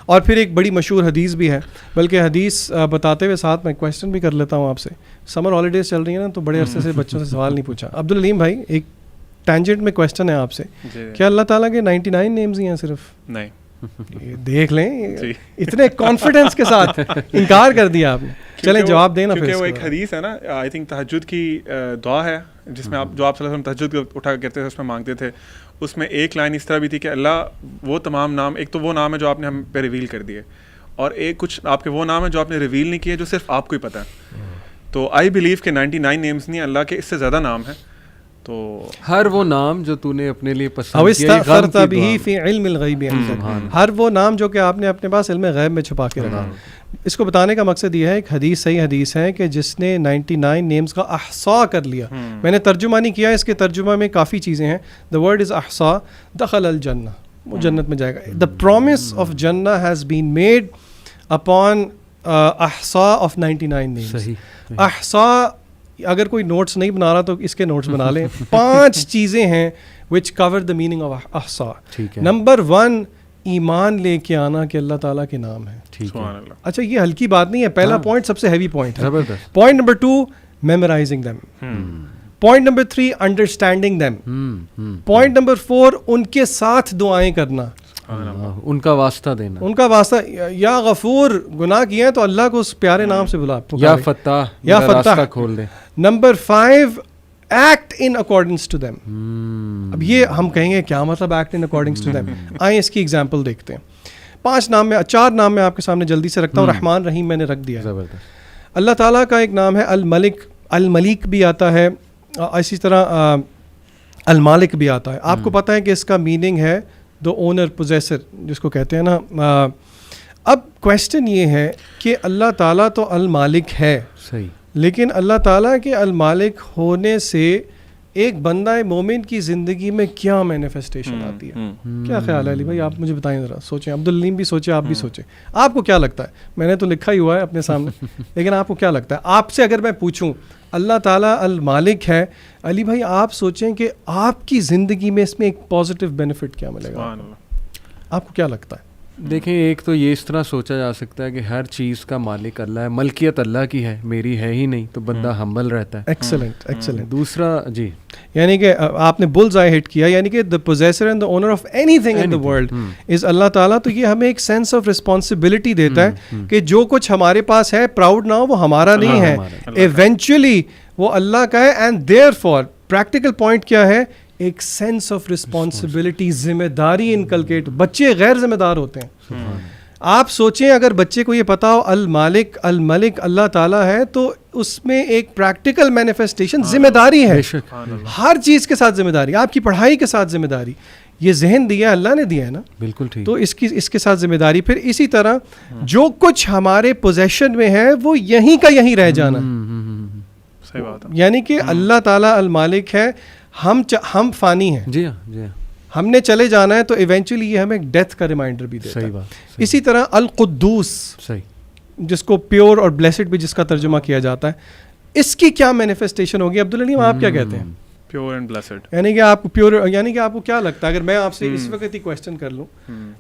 اور پھر ایک بڑی مشہور حدیث بھی ہے, بلکہ حدیث بتاتے ہوئے ساتھ میں کویسچن بھی کر لیتا ہوں آپ سے. سمر ہالیڈیز چل رہی ہیں نا, تو بڑے عرصے سے بچوں سے سوال نہیں پوچھا. عبدالعلیم بھائی, ایک ٹینجنٹ میں کویسچن ہے آپ سے, کیا اللہ تعالیٰ کے 99 نیمز ہی ہیں صرف؟
نہیں,
دیکھ لیں, اتنے کانفیڈنس کے ساتھ انکار کر دیا آپ نے. چلیں جواب دینا.
کیونکہ وہ ایک حدیث ہے نا, آئی تھنک تہجد کی دعا ہے جس میں آپ, جو آپ صلی اللہ علیہ وسلم تہجد اٹھا کرتے تھے, اس میں مانگتے تھے. اس میں ایک لائن اس طرح بھی تھی کہ اللہ وہ تمام نام, ایک تو وہ نام ہے جو آپ نے ہم پہ ریویل کر دیے, اور ایک کچھ آپ کے وہ نام ہے جو آپ نے ریویل نہیں کیے, جو صرف آپ کو ہی پتہ ہے. تو آئی بلیو کہ 99 نیمز نہیں, اللہ کے اس سے زیادہ نام ہیں. تو
ہر وہ نام جو تو نے اپنے لیے پسند کیا,
فی علم الغیب, ہر وہ نام جو کہ آپ نے اپنے پاس علم غیب میں چھپا کے رکھا. اس کو بتانے کا مقصد یہ ہے, ایک حدیث, صحیح حدیث ہے کہ جس نے 99 نیمز کا احصاء کر لیا. میں نے ترجمہ نہیں کیا, اس کے ترجمہ میں کافی چیزیں ہیں. دا ورڈ از احصاء, دخل الجنہ, وہ جنت میں جائے گا. دا پرومس آف جنہ ہیز بین میڈ اپون احصاء آف 99 نیمز. احصاء, اگر کوئی نوٹس نہیں بنا رہا تو اس کے نوٹس بنا لیں. 5 چیزیں ہیں which cover the meaning of احصاء. نمبر 1, ایمان لے کے آنا کہ اللہ تعالیٰ کے نام ہے. اچھا, یہ ہلکی بات نہیں ہے, پہلا پوائنٹ سب سے ہیوی پوائنٹ ہے. Point number 2, memorizing them. Point number 3, understanding them. Point number 4, ان کے ساتھ دعائیں کرنا,
ان کا واسطہ دینا.
ان کا واسطہ, یا غفور, گناہ کیے ہیں تو اللہ کو اس پیارے نام سے بلا,
یا فتح,
یا فتح
کھول دے.
Number 5, act in accordance to them. اب یہ ہم کہیں گے کیا مطلب act in accordance to them? آئیں اس کی ایگزامپل دیکھتے ہیں. 4 نام میں آپ کے سامنے جلدی سے رکھتا ہوں. رحمان رحیم میں نے رکھ دیا ہے. اللہ تعالیٰ کا ایک نام ہے الملک, الملیک بھی آتا ہے, اسی طرح المالک بھی آتا ہے. آپ کو پتہ ہے کہ اس کا میننگ ہے دا اونر, پوزیسر جس کو کہتے ہیں نا. اب کویسچن یہ ہے کہ اللہ تعالیٰ تو المالک ہے,
صحیح, لیکن
اللہ تعالیٰ کے المالک ہونے سے ایک بندہ مومن کی زندگی میں کیا مینیفیسٹیشن آتی ہے؟ کیا خیال ہے علی بھائی, آپ مجھے بتائیں ذرا, سوچیں. عبدالعلیم بھی سوچیں, آپ بھی سوچیں, آپ کو کیا لگتا ہے؟ میں نے تو لکھا ہی ہوا ہے اپنے سامنے, لیکن آپ کو کیا لگتا ہے؟ آپ سے اگر میں پوچھوں اللہ تعالیٰ المالک ہے, علی بھائی آپ سوچیں کہ آپ کی زندگی میں اس میں ایک پازیٹیو بینیفٹ کیا ملے گا؟ آپ کو کیا لگتا ہے؟
دیکھیں, ایک تو یہ اس طرح سوچا جا سکتا ہے کہ ہر چیز کا مالک اللہ ہے, ملکیت اللہ کی ہے, میری ہے ہی نہیں, تو بندہ ہمبل رہتا ہے.
Excellent, excellent.
دوسرا, جی,
یعنی کہ آپ نے بلز آئی ہٹ کیا, یعنی کہ the possessor and the owner of anything in the world is Allah تعالیٰ. تو یہ ہمیں ایک سینس آف رسپانسبلٹی دیتا ہے کہ جو کچھ ہمارے پاس ہے, پراؤڈ نہ ہو, وہ ہمارا نہیں ہے, ایونچولی وہ اللہ کا ہے. And there for practical point کیا ہے, ایک سینس آف رسپانسبلٹی, ذمہ داری انکلکیٹ. بچے غیر ذمہ دار ہوتے ہیں. آپ سوچیں اگر بچے کو یہ پتا ہو المالک الملک اللہ تعالیٰ ہے, تو اس میں ایک پریکٹیکل مینیفیسٹیشن ذمہ داری ہے. ہر چیز کے ساتھ ذمہ داری, آپ کی پڑھائی کے ساتھ ذمہ داری. یہ ذہن دیا اللہ نے دیا ہے نا,
بالکل ٹھیک.
تو اس کے ساتھ ذمہ داری. پھر اسی طرح جو کچھ ہمارے پوزیشن میں ہے وہ یہیں کا یہیں رہ جانا.
صحیح بات ہے.
یعنی کہ اللہ تعالیٰ المالک ہے, ہم فانی ہیں,
جی ہاں جی ہاں,
ہم نے چلے جانا ہے, تو ایونچولی یہ ہمیں ڈیتھ کا ریمائنڈر بھی دیتا ہے.
صحیح بات.
اسی طرح القدوس,
صحیح,
جس کو پیور اور بلیسڈ بھی جس کا ترجمہ کیا جاتا ہے, اس کی کیا مینیفیسٹیشن ہوگی عبدالعلیم, آپ کیا کہتے ہیں؟
پیور اینڈ بلیسڈ,
یعنی کہ آپ کو پیور, یعنی کہ آپ کو کیا لگتا ہے, اگر میں آپ سے اس وقت ہی کویسچن کر لوں,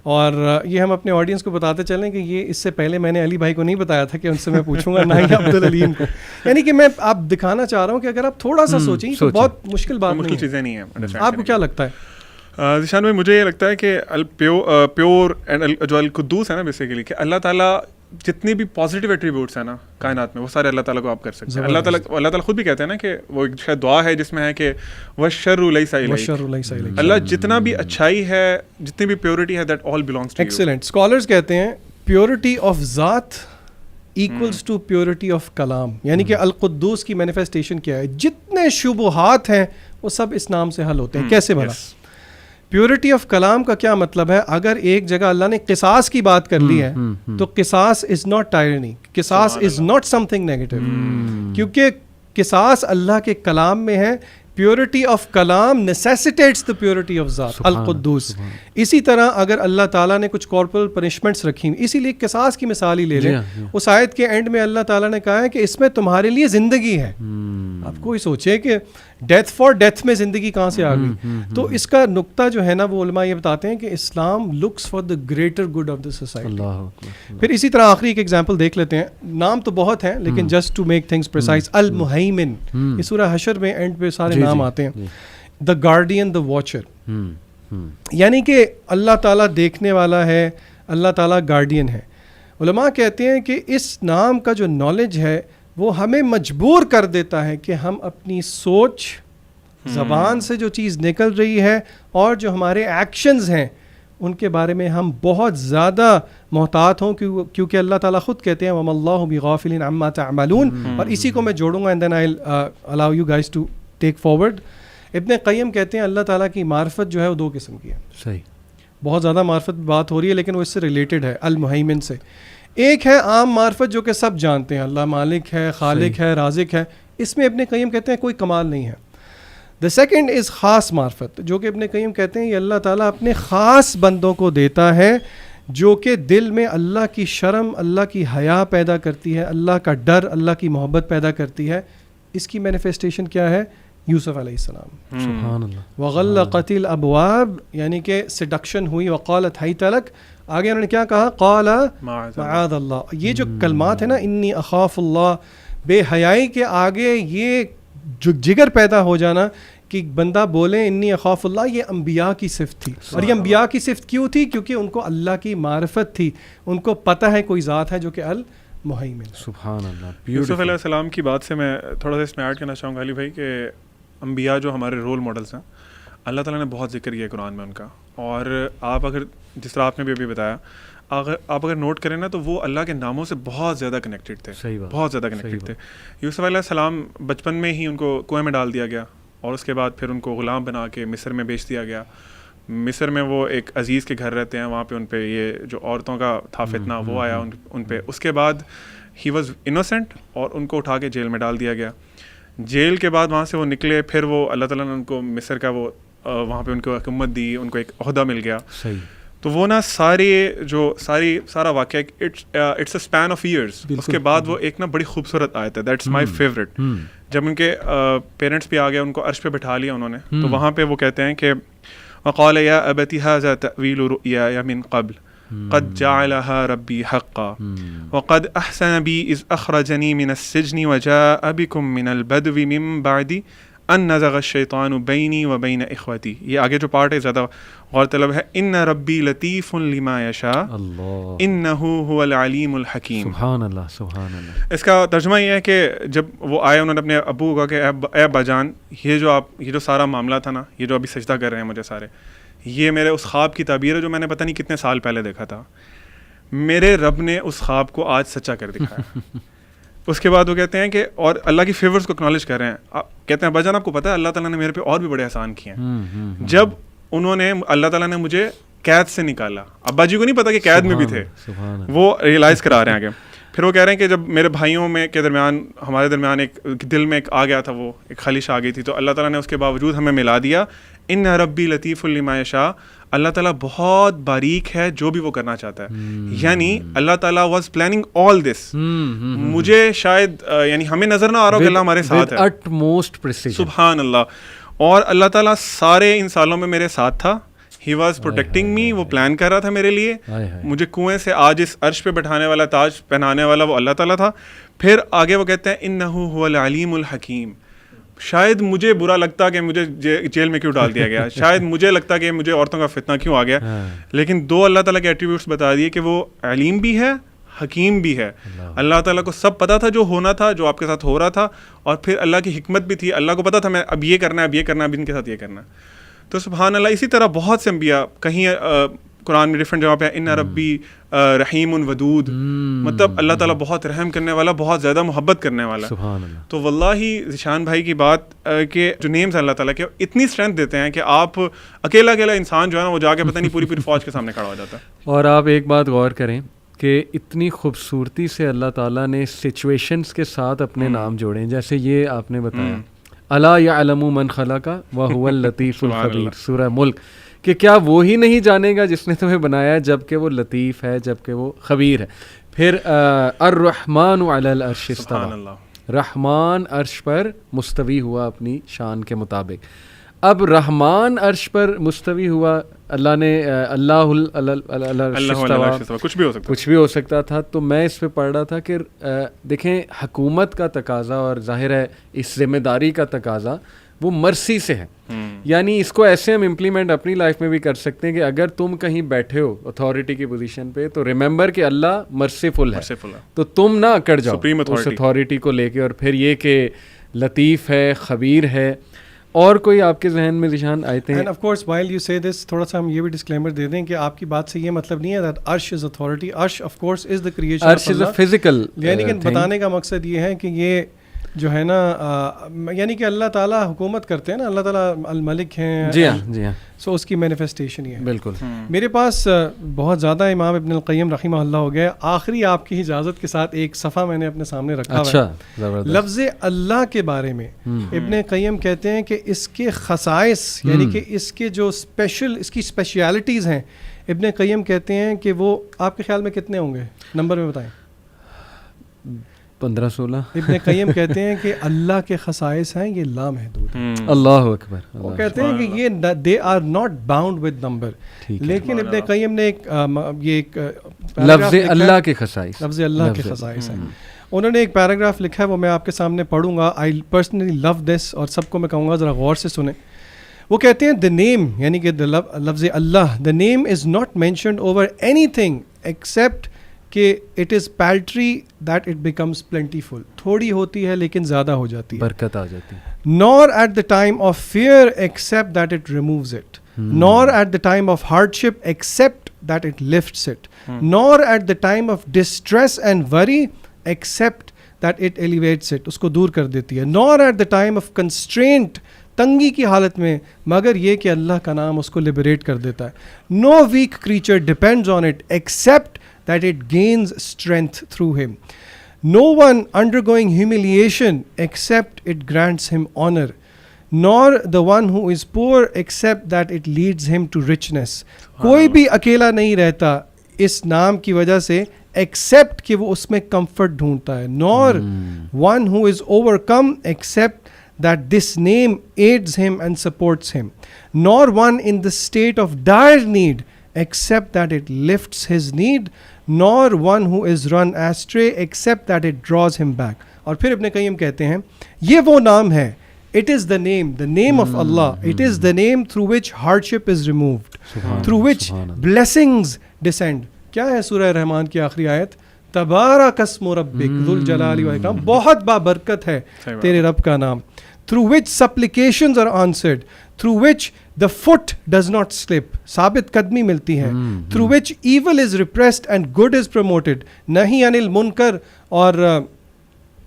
اور یہ ہم اپنے آڈینس کو بتاتے چلیں کہ یہ اس سے پہلے میں نے علی بھائی کو نہیں بتایا تھا کہ ان سے میں پوچھوں گا, نہ ہی عبدالعلیم کو, یعنی کہ میں آپ دکھانا چاہ رہا ہوں کہ اگر آپ تھوڑا سا سوچیں تو بہت مشکل بات نہیں ہے.
چیزیں نہیں ہیں.
آپ کو کیا لگتا ہے
ذیشان بھائی؟ مجھے یہ لگتا ہے کہ پیور اینڈ جو القدوس ہے نا, بیسیکلی کہ اللہ تعالیٰ جتنی بھی پازیٹیو ایٹریبیوٹس ہیں نا کائنات میں, وہ سارے اللہ تعالیٰ کو آپ کر سکتے ہیں. اللہ تعالیٰ خود بھی کہتے ہیں نا کہ وہ ایک شاید دعا ہے جس میں ہے کہ وَالشَّرُّ لَيْسَ إِلَيْكَ, اللہ جتنا بھی اچھائی ہے, جتنی بھی پیورٹی ہے, that all belongs to you.
Excellent. Scholars کہتے ہیں پیورٹی آف ذات ایکولس ٹو پیورٹی آف کلام. یعنی کہ القدوس کی مینیفیسٹیشن کیا ہے, جتنے شبہات ہیں وہ سب اس نام سے حل ہوتے ہیں. کیسے بھلا؟ پیورٹی آف کلام کا کیا مطلب ہے؟ اگر ایک جگہ اللہ نے قصاص کی بات کر لی ہے تو قصاص از ناٹ ٹائرنی, قصاص is not some thing negative, کیونکہ قصاص اللہ کے کلام میں ہے. پیورٹی آف کلام نیسیسیٹیٹس دا پیورٹی آف ذات, القدوس. اسی طرح اگر اللہ تعالیٰ نے کچھ کارپورل پنشمنٹس رکھی ہوئی, اسی لیے قصاص کی مثال ہی لے لیں, اس آیت کے اینڈ میں اللہ تعالیٰ نے کہا ہے کہ اس میں تمہارے لیے زندگی ہے. آپ کوئی سوچے کہ ڈیتھ فار ڈیتھ میں زندگی کہاں سے آ گئی. تو اس کا نقطہ جو ہے نا, وہ علماء یہ بتاتے ہیں کہ Islam looks for the greater good of the society. پھر اسی طرح آخری ایک ایگزامپل دیکھ لیتے ہیں, نام تو بہت ہیں لیکن just to make things precise, المہیمن. یہ سورہ حشر میں اینڈ پہ سارے نام آتے ہیں. دا گارڈین, دا واچر, یعنی کہ اللہ تعالیٰ دیکھنے والا ہے, اللہ تعالیٰ گارڈین ہے. علماء کہتے ہیں کہ اس نام کا جو نالج ہے وہ ہمیں مجبور کر دیتا ہے کہ ہم اپنی سوچ, زبان سے جو چیز نکل رہی ہے اور جو ہمارے ایکشنز ہیں ان کے بارے میں ہم بہت زیادہ محتاط ہوں, کیونکہ اللہ تعالیٰ خود کہتے ہیں وَمَا اللَّهُ بِغَافِلٍ عَمَّا تَعْمَلُونَ. اور اسی کو میں جوڑوں گا and then I allow you guys to take forward. ابن قیم کہتے ہیں اللہ تعالیٰ کی معرفت جو ہے وہ دو قسم کی ہے.
صحیح,
بہت زیادہ معرفت بات ہو رہی ہے لیکن وہ اس سے ریلیٹڈ ہے, المہیمن سے. ایک ہے عام معرفت جو کہ سب جانتے ہیں, اللہ مالک ہے, خالق ہے, رازق ہے, اس میں ابن قیم کہتے ہیں کوئی کمال نہیں ہے. دا سیکنڈ از خاص معرفت, جو کہ ابن قیم کہتے ہیں یہ اللہ تعالیٰ اپنے خاص بندوں کو دیتا ہے, جو کہ دل میں اللہ کی شرم, اللہ کی حیا پیدا کرتی ہے, اللہ کا ڈر, اللہ کی محبت پیدا کرتی ہے. اس کی مینیفیسٹیشن کیا ہے؟ یوسف علیہ السلام,
سبحان اللہ,
وغلقت الابواب, یعنی کہ سیڈکشن ہوئی, وقالت حیت لک, آگے انہوں نے کیا کہا؟ قال معاذ اللہ. یہ جو کلمات ہیں نا, انی اخاف اللہ, بے حیائی کے آگے یہ جو جگر پیدا ہو جانا کہ بندہ بولے انی اخاف اللہ, یہ انبیاء کی صفت تھی. اور یہ انبیاء کی صفت کیوں تھی؟ کیونکہ ان کو اللہ کی معرفت تھی, ان کو پتہ ہے کوئی ذات ہے جو کہ المہیمن.
سبحان اللہ.
یوسف علیہ السلام کی بات سے میں تھوڑا سا اس میں ایڈ کرنا چاہوں گا علی بھائی کہ انبیاء جو ہمارے رول ماڈلس ہیں, اللہ تعالیٰ نے بہت ذکر کیا قرآن میں ان کا. اور آپ اگر جس طرح آپ نے بھی ابھی بتایا, آپ اگر نوٹ کریں نا تو وہ اللہ کے ناموں سے بہت زیادہ کنیکٹڈ تھے, بہت زیادہ کنیکٹڈ تھے. یوسف علیہ السلام بچپن میں ہی ان کو کنویں میں ڈال دیا گیا, اور اس کے بعد پھر ان کو غلام بنا کے مصر میں بیچ دیا گیا. مصر میں وہ ایک عزیز کے گھر رہتے ہیں, وہاں پہ ان پہ یہ جو عورتوں کا تھا فتنہ وہ آیا ان پہ. اس کے بعد ہی واز انوسینٹ اور ان کو اٹھا کے جیل میں ڈال دیا گیا. جیل کے بعد وہاں سے وہ نکلے, پھر وہ اللہ تعالیٰ نے ان کو مصر کا وہ وہاں پہ ان کو حکومت دی, ان کو ایک عہدہ مل گیا. تو وہ نا سارا واقعہ it's a span of years. اس کے بعد وہ ایک نا بڑی خوبصورت آیت ہے, دیٹس مائی فیوریٹ. جب ان کے پیرنٹس بھی آ گئے, ان کو عرش پہ بٹھا لیا انہوں نے, تو وہاں پہ وہ کہتے ہیں کہ وقال یا ابت ھذا تأویل رؤیایا من قبل قد جعلها ربی حقا وقد احسن بی اذ اخرجنی من السجن وجاء بکم من البدو من بعد ان نزغ الشیطان بینی و بین اخوتی. یہ آگے جو پارٹ ہے زیادہ غور طلب ہے. ان ربی لطیف لما یشاء انہ هو العلیم الحکیم.
سبحان اللہ سبحان اللہ.
اس کا ترجمہ یہ ہے کہ جب وہ آئے انہوں نے اپنے ابو کو کہا کہ اے ابا جان یہ جو سارا معاملہ تھا نا, یہ جو ابھی سجدہ کر رہے ہیں مجھے سارے, یہ میرے اس خواب کی تعبیر ہے جو میں نے پتہ نہیں کتنے سال پہلے دیکھا تھا. میرے رب نے اس خواب کو آج سچا کر دکھایا. اس کے بعد وہ کہتے ہیں کہ اور اللہ کی فیورز کو اکنالج کر رہے ہیں. کہتے ہیں بھجن آپ کو پتہ ہے اللہ تعالیٰ نے میرے پہ اور بھی بڑے احسان کیے ہیں. جب انہوں نے اللہ تعالیٰ نے مجھے قید سے نکالا, ابا جی کو نہیں پتا کہ قید میں بھی تھے, وہ ریئلائز کرا رہے ہیں آگے. پھر وہ کہہ رہے ہیں کہ جب میرے بھائیوں میں کے درمیان ہمارے درمیان ایک دل میں ایک آ گیا تھا, وہ ایک خلیش آ گئی تھی, تو اللہ تعالیٰ نے اس کے باوجود ہمیں ملا دیا. ان ربی لطیف لما یشاء, اللہ تعالیٰ بہت باریک ہے جو بھی وہ کرنا چاہتا ہے. یعنی اللہ تعالیٰ واز پلاننگ آل دس. مجھے شاید یعنی ہمیں نظر نہ آ رہا ہو کہ اللہ ہمارے ساتھ ہے,
utmost precision.
سبحان اللہ. اور اللہ تعالیٰ سارے ان سالوں میں میرے ساتھ تھا. ہی واز پروٹیکٹنگ می, وہ پلان کر رہا تھا میرے لیے. مجھے کنویں سے آج اس عرش پہ بٹھانے والا, تاج پہنانے والا وہ اللہ تعالیٰ تھا. پھر آگے وہ کہتے ہیں انہ هو العلیم الحکیم. شاید مجھے برا لگتا کہ مجھے جیل میں کیوں ڈال دیا گیا, شاید مجھے لگتا کہ مجھے عورتوں کا فتنہ کیوں آ گیا, لیکن دو اللہ تعالیٰ کے ایٹریبیوٹس بتا دیے کہ وہ علیم بھی ہے, حکیم بھی ہے. اللہ تعالیٰ کو سب پتہ تھا جو ہونا تھا, جو آپ کے ساتھ ہو رہا تھا, اور پھر اللہ کی حکمت بھی تھی. اللہ کو پتہ تھا میں اب یہ کرنا ہے, اب یہ کرنا ہے, اب ان کے ساتھ یہ کرنا ہے. تو سبحان اللہ. اسی طرح بہت سے انبیاء, کہیں قرآن میں ڈفرینٹ جگہ پہ ان ربی رحیم ودود, مطلب اللہ تعالیٰ بہت رحم کرنے والا, بہت زیادہ محبت کرنے والا.
سبحان اللہ.
تو واللہ ذیشان بھائی کی بات کہ جو نیمز اللہ تعالیٰ کے اتنی اسٹرینتھ دیتے ہیں کہ آپ اکیلا انسان جو ہے نا وہ جا کے پتہ نہیں پوری فوج کے سامنے کھڑا ہو جاتا ہے.
اور آپ ایک بات غور کریں کہ اتنی خوبصورتی سے اللہ تعالیٰ نے سچویشنز کے ساتھ اپنے نام جوڑے, جیسے یہ آپ نے بتایا الا یعلم من خلق وهو اللطیف الخبیر, سورہ ملک, کہ کیا وہی نہیں جانے گا جس نے تمہیں بنایا جب کہ وہ لطیف ہے, جب کہ وہ خبیر ہے. پھر الرحمن علی العرش استوى, رحمان عرش پر مستوی ہوا اپنی شان کے مطابق. اب رحمان عرش پر مستوی ہوا, اللہ نے
کچھ
بھی ہو سکتا تھا. تو میں اس پہ پڑھ رہا تھا کہ دیکھیں حکومت کا تقاضا, اور ظاہر ہے اس ذمہ داری کا تقاضا وہ مرسی سے ہے. یعنی اس کو ایسے ہم امپلیمنٹ اپنی لائف میں بھی کر سکتے ہیں کہ اگر تم کہیں بیٹھے ہو اتھارٹی کی پوزیشن پہ, تو ریممبر کہ اللہ مرسیفل ہے, تو تم نہ اکڑ جاؤ اس اتھارٹی کو لے کے. اور پھر یہ کہ لطیف ہے, خبیر ہے. اور کوئی آپ کے ذہن میں ذیشان آئے تھے؟
And of course while you سے دس, تھوڑا سا ہم یہ بھی ڈسکلیمر دے دیں کہ آپ کی بات سے یہ مطلب نہیں ہے دیٹ عرش از اتھارٹی. عرش of course is the creation,
عرش از اے فزیکل,
یعنی کہ بتانے کا مقصد یہ ہے کہ یہ جو ہے نا یعنی کہ اللہ تعالیٰ حکومت کرتے ہیں نا, اللہ تعالیٰ الملک ہیں.
جی ہاں جی ہاں.
سو اس کی مینیفیسٹیشن یہ ہے.
بالکل.
میرے پاس بہت زیادہ امام ابن القیم رحمہ اللہ ہو گیا. آخری آپ کی اجازت کے ساتھ ایک صفحہ میں نے اپنے سامنے رکھا ہوا ہے. لفظ اللہ کے بارے میں ابن قیم کہتے ہیں کہ اس کے خصائص, یعنی کہ اس کے جو اسپیشل, اس کی اسپیشیلٹیز ہیں, ابن قیم کہتے ہیں کہ وہ آپ کے خیال میں کتنے ہوں گے, نمبر میں بتائیں.
15-16.
ابن قیم کہتے ہیں کہ اللہ کے خصائص ہیں یہ لامحدود ہیں.
اللہ اکبر.
وہ کہتے ہیں کہ یہ they are not bound with number. لیکن ابن قیم نے ایک
لفظ اللہ کے خصائص,
لفظ اللہ کے خصائص ہیں, انہوں نے ایک پیراگراف لکھا ہے, وہ میں آپ کے سامنے پڑھوں گا. آئی پرسنلی لو دس, اور سب کو میں کہوں گا ذرا غور سے سنیں. وہ کہتے ہیں the name, یعنی کہ لفظ Allah, the name is not mentioned over anything except کہ it is paltry that it becomes plentiful. تھوڑی ہوتی ہے لیکن زیادہ ہو جاتی ہے,
برکت آ جاتی ہے.
Nor at the time of fear except that it removes it, nor at the time of hardship except that it lifts it, nor at the time of distress and worry except that it alleviates it, اس کو دور کر دیتی ہے. Nor at the time of constraint, تنگی کی حالت میں, مگر یہ کہ اللہ کا نام اس کو لبریٹ کر دیتا ہے. No weak creature depends on it except that it gains strength through him. No one undergoing humiliation except it grants him honor, nor the one who is poor except that it leads him to richness. کوئی بھی اکیلا نہیں رہتا اس نام کی وجہ سے except کہ وہ اس میں comfort ڈھونڈتا ہے. Nor one who is overcome except that this name aids him and supports him. Nor one in the state of dire need except that it lifts his need, nor one who is run astray except that it draws him back. اور پھر ابن Qayyim کہتے ہیں یہ وہ نام ہے It is the name of Allah. It is the name through which hardship is removed, through which blessings descend. کیا ہے سورہ رحمان کی آخری آیت؟ تبارک اسم ربک ذو الجلال والاکرام. بہت بابرکت ہے تیرے رب کا نام. Through which supplications are answered, through which the foot does not slip, ثابت قدمی ملتی ہے, through which evil is repressed and good is promoted. نہی عن المنکر اور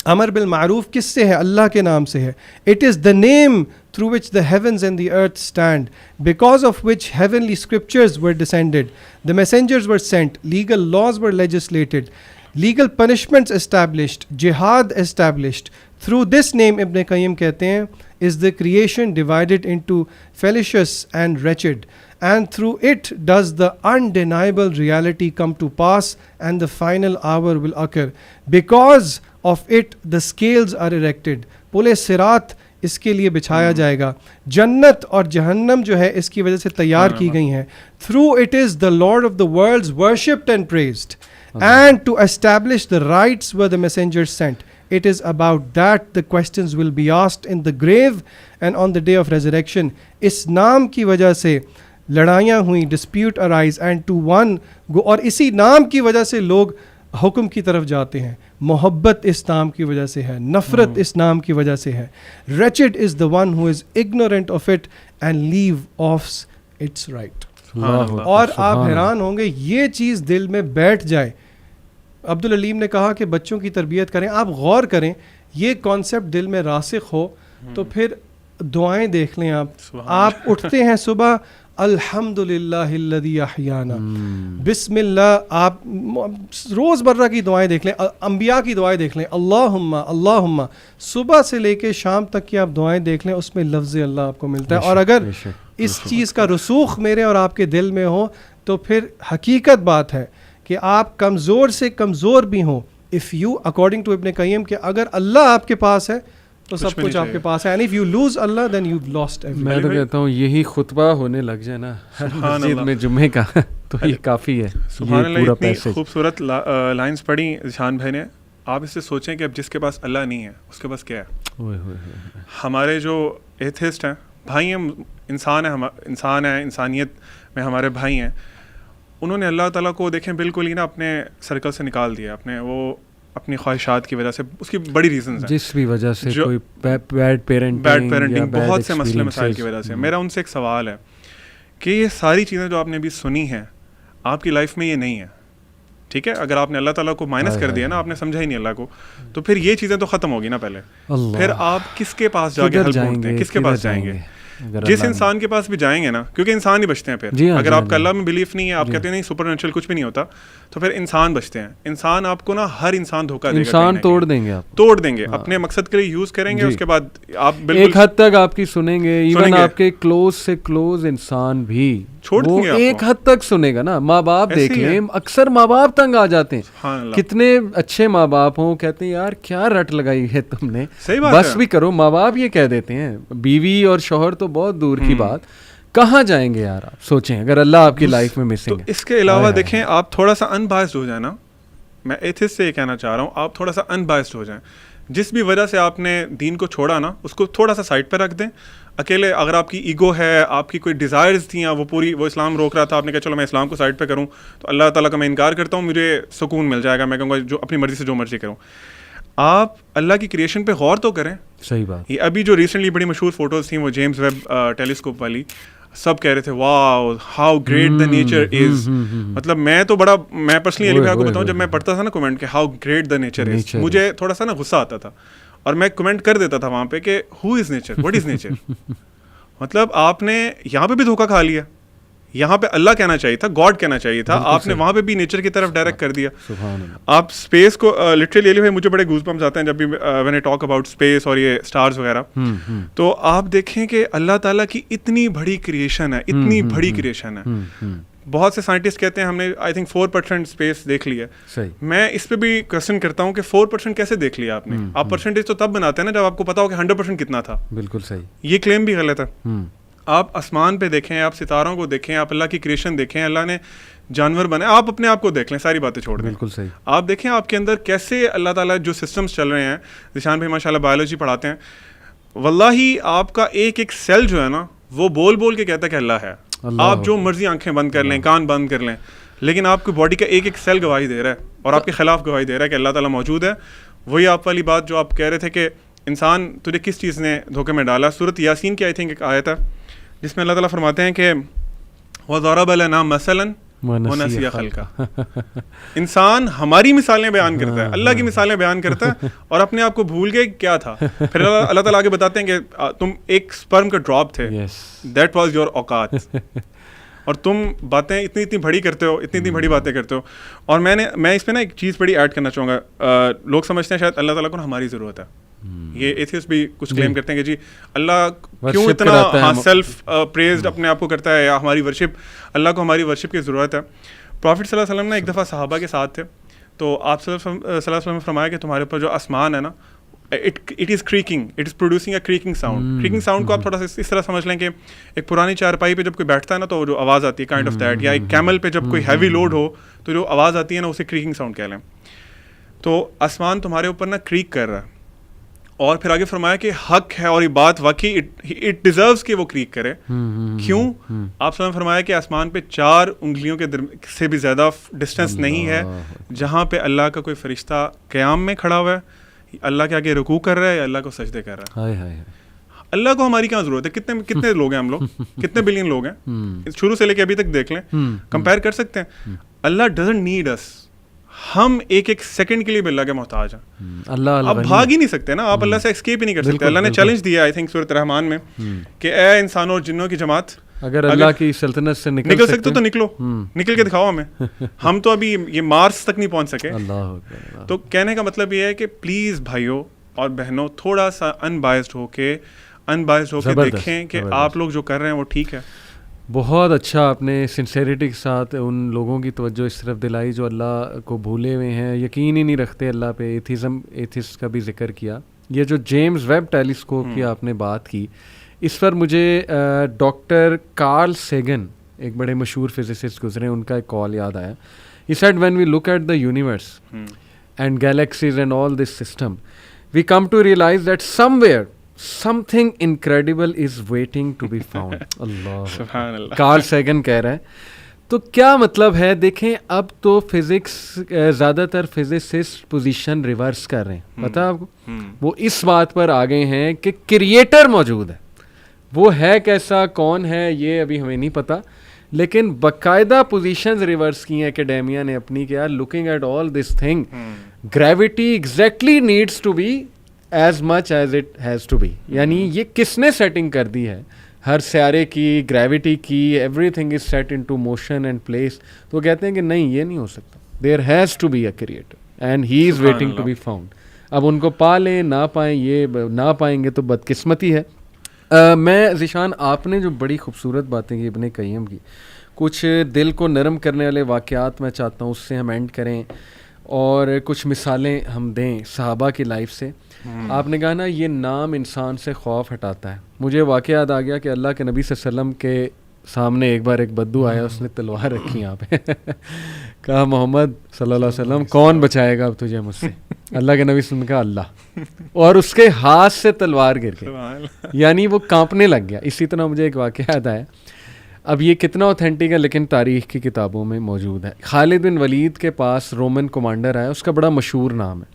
امر بالمعروف کس سے ہے؟ اللہ کے نام سے ہے. It is the name through which the heavens and the earth stand, because of which heavenly scriptures were descended, the messengers were sent, legal laws were legislated, legal punishments established, jihad established. Through this name, Ibn Qayyim کہتے ہیں, is the creation divided into fallacious and wretched, and through it does the undeniable reality come to pass and the final hour will occur. Because of it the scales are erected. پل صراط اس کے لیے بچھایا جائے گا. جنت اور جہنم جو ہے اس کی وجہ سے تیار کی گئی ہیں. Through it is the Lord of the worlds worshipped and praised, and to establish the rights were the messengers sent. It is about that the questions will be asked in the grave and on the day of resurrection. اس نام کی وجہ سے لڑائیاں ہوئیں, dispute arise, and to one go, اور اسی نام کی وجہ سے لوگ حکم کی طرف جاتے ہیں. محبت اس نام کی وجہ سے ہے, نفرت اس نام کی وجہ سے ہے. Wretched is the one who is ignorant of it and leave off its right. اور آپ حیران ہوں گے, یہ چیز دل میں بیٹھ جائے. عبدالعلیم نے کہا کہ بچوں کی تربیت کریں. آپ غور کریں, یہ کانسیپٹ دل میں راسخ ہو تو پھر دعائیں دیکھ لیں. آپ اٹھتے ہیں صبح, الحمد للہ الذی احیانا, بسم اللہ. آپ روز مرہ کی دعائیں دیکھ لیں, انبیاء کی دعائیں دیکھ لیں, اللہم. صبح سے لے کے شام تک کی آپ دعائیں دیکھ لیں, اس میں لفظ اللہ آپ کو ملتا ہے. اور اگر اس چیز کا رسوخ میرے اور آپ کے دل میں ہو تو پھر حقیقت بات ہے کہ آپ کمزور سے کمزور بھی ہوں. اف یو اکارڈنگ ٹو ابن قیم کہ اگر اللہ آپ کے پاس ہے تو سب کچھ آپ کے پاس ہے. And if you lose Allah then you lost every.
میں تو کہتا ہوں یہی خطبہ ہونے لگ جائے نا ہر مسجد میں جمعے کا تو یہ کافی ہے.
سبحان اللہ, اتنی خوبصورت لائنس پڑھی ذیشان بھائی نے. آپ اس سے سوچیں کہ اب جس کے پاس اللہ نہیں ہے اس کے پاس کیا ہے. ہمارے جو ایتھسٹ ہیں بھائی ہیں, انسان ہیں, انسانیت میں ہمارے بھائی ہیں, انہوں نے اللہ تعالیٰ کو دیکھیں بالکل ہی نا اپنے سرکل سے نکال دیا. اپنی خواہشات کی وجہ سے, اس کی بڑی ریزنز ہیں,
جس بھی وجہ سے کوئی بیڈ پیرنٹنگ,
بہت سے مسئلے مسائل کی وجہ سے. میرا ان سے ایک سوال ہے کہ یہ ساری چیزیں جو آپ نے ابھی سنی ہیں آپ کی لائف میں یہ نہیں ہے, ٹھیک ہے. اگر آپ نے اللہ تعالیٰ کو مائنس کر دیا نا, آپ نے سمجھا ہی نہیں اللہ کو, تو پھر یہ چیزیں تو ختم ہوگی نا پہلے. پھر آپ کس کے پاس جا کے ہیلپ ڈھونڈتے ہیں, کس کے پاس جائیں گے؟ جس انسان کے پاس بھی جائیں گے نا, کیونکہ انسان ہی بچتے ہیں پھر. اگر آپ کا اللہ میں بلیف نہیں ہے, آپ کہتے ہیں نہیں سپر نیچرل کچھ بھی نہیں ہوتا, تو پھر انسان بچتے ہیں. انسان آپ کو نا ہر انسان دھوکہ دے گا,
انسان توڑ دیں گے,
اپنے مقصد کے لیے یوز کریں گے. اس کے بعد آپ بالکل
ایک حد تک آپ کی سنیں گے, ایون آپ کے کلوز سے کلوز انسان بھی وہ ایک حد تک سنے گا نا. ماں باپ دیکھ لیں, اکثر ماں باپ تنگ آ جاتے ہیں. کتنے اچھے ماں باپ ہوں, کہتے ہیں یار کیا رٹ لگائی ہے تم نے, بس بھی کرو. ماں باپ یہ کہہ دیتے ہیں, بیوی اور شوہر تو بہت دور کی بات, کہاں جائیں گے یار آپ سوچیں اگر اللہ آپ کی لائف میں مسنگ ہے.
اس کے علاوہ دیکھیں, آپ تھوڑا سا ان بائسڈ ہو جائیں نا, میں ایتھسٹ سے یہ کہنا چاہ رہا ہوں, آپ تھوڑا سا ان بائسڈ ہو جائیں. جس بھی وجہ سے آپ نے دین کو چھوڑا نا, اس کو تھوڑا سا سائڈ پہ رکھ دیں. اکیلے اگر آپ کی ایگو ہے, آپ کی کوئی ڈیزائرز تھیں, وہ اسلام روک رہا تھا, آپ نے کہا چلو میں اسلام کو سائڈ پہ کروں, تو اللہ تعالیٰ کا میں انکار کرتا ہوں, مجھے سکون مل جائے گا, میں کہوں گا جو اپنی مرضی سے جو مرضی کروں. آپ اللہ کی کریشن پہ غور تو کریں.
صحیح بات.
یہ ابھی جو ریسنٹلی بڑی مشہور فوٹوز تھیں وہ جیمز ویب ٹیلیسکوپ والی, سب کہہ رہے تھے wow how great the nature is. مطلب میں پرسنلی علی بھائی کو بتاؤں, جب میں پڑھتا تھا نا کمنٹ کہ ہاؤ گریٹ دا نیچر از, مجھے تھوڑا سا نا غصہ آتا تھا, اور میں کمنٹ کر دیتا تھا وہاں پہ کہ who is nature, what is nature. مطلب آپ نے یہاں پہ بھی دھوکہ کھا لیا, یہاں پہ اللہ کہنا چاہیے تھا, گاڈ کہنا چاہیے تھا, آپ نے وہاں پہ بھی نیچر کی طرف ڈائریکٹ کر دیا. آپ اسپیس کو لٹرلی علی بھائی مجھے بڑے گوز بمپس آتے ہیں جب بھی when I talk about space اور یہ اسٹارز وغیرہ. تو آپ دیکھیں کہ اللہ تعالیٰ کی اتنی بڑی کریشن ہے, اتنی بڑی کریشن ہے. بہت سے سائنٹسٹ کہتے ہیں ہم نے آئی تھنک 4% اسپیس دیکھ لی ہے. میں اس پہ بھی کوشچن کرتا ہوں کہ 4% کیسے دیکھ لیا آپ نے. آپ پرسنٹیج تو تب بناتے ہیں نا جب آپ کو پتا ہو کہ 100% کتنا تھا.
بالکل صحیح.
یہ کلیم بھی غلط ہے. آپ آسمان پہ دیکھیں, آپ ستاروں کو دیکھیں, آپ اللہ کی کریشن دیکھیں, اللہ نے جانور بنائے, آپ اپنے آپ کو دیکھ لیں, ساری باتیں چھوڑ دیں.
بالکل صحیح.
آپ دیکھیں آپ کے اندر کیسے اللہ تعالیٰ جو سسٹمز چل رہے ہیں. ذیشان بھائی ماشاء اللہ بایولوجی پڑھاتے ہیں, واللہ آپ کا ایک ایک سیل جو ہے نا وہ بول بول کے کہتا ہے کہ اللہ ہے. آپ جو مرضی آنکھیں بند کر لیں, کان بند کر لیں, لیکن آپ کی باڈی کا ایک ایک سیل گواہی دے رہا ہے اور آپ کے خلاف گواہی دے رہا ہے کہ اللہ تعالیٰ موجود ہے. وہی آپ والی بات جو آپ کہہ رہے تھے کہ انسان تجھے کس چیز نے دھوکے میں ڈالا. سورۃ یاسین کی آئی تھنک ایک آیت ہے جس میں اللہ تعالیٰ فرماتے ہیں کہ وَضَرَبَ لَنَا مَثَلًا وَنَسِيَ خَلْقَهُ. انسان ہماری مثالیں بیان کرتا ہے, اللہ کی مثالیں بیان کرتا ہے اور اپنے آپ کو بھول گئے کیا تھا. پھر اللہ تعالیٰ آگے بتاتے ہیں کہ تم ایک سپرم کا ڈراپ تھے, دیٹ واز یور اوقات, اور تم باتیں اتنی بڑی کرتے ہو, اتنی بڑی باتیں کرتے ہو. اور میں اس پہ نا ایک چیز بڑی ایڈ کرنا چاہوں گا. لوگ سمجھتے ہیں شاید اللہ تعالیٰ کو ہماری ضرورت ہے. یہ ایتھیسٹ بھی کچھ کلیم کرتے ہیں کہ جی اللہ کیوں اتنا سیلف پریزڈ اپنے آپ کو کرتا ہے, یا ہماری ورشپ, اللہ کو ہماری ورشپ کی ضرورت ہے. پروفٹ صلی اللہ علیہ وسلم نے ایک دفعہ صحابہ کے ساتھ تھے, تو آپ صلی اللہ علیہ وسلم نے فرمایا کہ تمہارے اوپر جو آسمان ہے نا, it is creaking, it is producing a creaking sound. creaking sound کو آپ تھوڑا سا اس طرح سمجھ لیں کہ ایک پرانی چارپائی پہ جب کوئی بیٹھتا ہے نا تو جو آواز آتی ہے کائنڈ آف دیٹ, یا ایک کیمل پہ جب کوئی ہیوی لوڈ ہو تو جو آواز آتی ہے نا اسے creaking sound کہہ لیں. تو آسمان تمہارے اوپر نا کریک کر رہا ہے, اور پھر آگے فرمایا کہ حق ہے اور یہ بات واقعی اٹ ڈیزروز کہ وہ کریک کرے. کیوں؟ آپ نے فرمایا کہ آسمان پہ 4 انگلیوں کے سے بھی زیادہ ڈسٹینس نہیں ہے جہاں پہ اللہ کا کوئی فرشتہ قیام میں کھڑا ہوا ہے, اللہ کے آگے رکوع کر رہا ہے یا اللہ کو سجدے کر رہا ہے. اللہ کو ہماری کہاں ضرورت ہے؟ کتنے لوگ ہیں ہم لوگ, کتنے بلین لوگ ہیں, شروع سے لے کے ابھی تک دیکھ لیں, کمپیئر کر سکتے ہیں. اللہ ڈزنٹ نیڈ اس. ہم ایک ایک سیکنڈ کے لیے بھی اللہ کے محتاج ہیں. اللہ آپ بھاگ ہی نہیں سکتے نا, آپ اللہ سے اسکیپ ہی نہیں کر سکتے. اللہ نے چیلنج دیا آئی تھنک سورۃ رحمان میں کہ اے انسانوں اور جنوں کی جماعت,
اگر اللہ کی سلطنت سے
نکل سکتے تو نکلو, نکل کے دکھاؤ ہمیں. ہم تو ابھی یہ مارس تک نہیں پہنچ سکے. تو کہنے کا مطلب یہ ہے کہ پلیز بھائیوں اور بہنوں تھوڑا سا ان بائسڈ ہو کے دیکھیں کہ آپ لوگ جو کر رہے ہیں وہ ٹھیک ہے.
بہت اچھا آپ نے سنسیریٹی کے ساتھ ان لوگوں کی توجہ اس طرف دلائی جو اللہ کو بھولے ہوئے ہیں, یقین ہی نہیں رکھتے اللہ پہ. ایتھسٹ کا بھی ذکر کیا. یہ جو جیمز ویب ٹیلیسکوپ کی آپ نے بات کی, اس پر مجھے ڈاکٹر کارل سیگن, ایک بڑے مشہور فزسسٹ گزرے, ان کا ایک کال یاد آیا. He said when we look at the universe and galaxies and all this system, we come to realize that somewhere something incredible is waiting to be found. Allah, Carl Sagan کہہ رہا ہے. تو کیا مطلب ہے؟ دیکھیں اب تو فزکس زیادہ تر فزسسٹ پوزیشن ریورس کر رہے ہیں. پتہ آپ کو, وہ اس بات پر آ گئے ہیں کہ کریٹر موجود ہے. وہ ہے کیسا, کون ہے, یہ ابھی ہمیں نہیں پتہ, لیکن باقاعدہ پوزیشنز ریورس کی ہیں اکیڈیمیا نے اپنی, کہ یار looking at all this thing, gravity exactly needs to be as much as it has to be. یعنی یہ کس نے سیٹنگ کر دی ہے ہر سیارے کی, گریوٹی کی, everything is set into motion and place. تو کہتے ہیں کہ نہیں, یہ نہیں ہو سکتا. There has to be a creator and he is waiting to be found. اب ان کو پا لیں نہ پائیں, یہ نہ پائیں گے تو بدقسمتی ہے. میں ذیشان, آپ نے جو بڑی خوبصورت باتیں کی ابن قیم کی, کچھ دل کو نرم کرنے والے واقعات میں چاہتا ہوں اس سے ہم اینڈ کریں, اور کچھ مثالیں ہم دیں صحابہ کی لائف سے. آپ نے کہا نا یہ نام انسان سے خوف ہٹاتا ہے. مجھے واقعہ یاد آ گیا کہ اللہ کے نبی صلی اللہ علیہ وسلم کے سامنے ایک بار ایک بدو آیا, اس نے تلوار رکھی یہاں پہ, کہا محمد صلی اللہ علیہ وسلم کون بچائے گا اب تجھے مجھ سے؟ اللہ کے نبی صلی اللہ علیہ وسلم نے کہا اللہ, اور اس کے ہاتھ سے تلوار گر گئی, یعنی وہ کانپنے لگ گیا. اسی طرح مجھے ایک واقعہ یاد آیا, اب یہ کتنا اوتھینٹک ہے لیکن تاریخ کی کتابوں میں موجود ہے. خالد بن ولید کے پاس رومن کمانڈر آیا, اس کا بڑا مشہور نام ہے.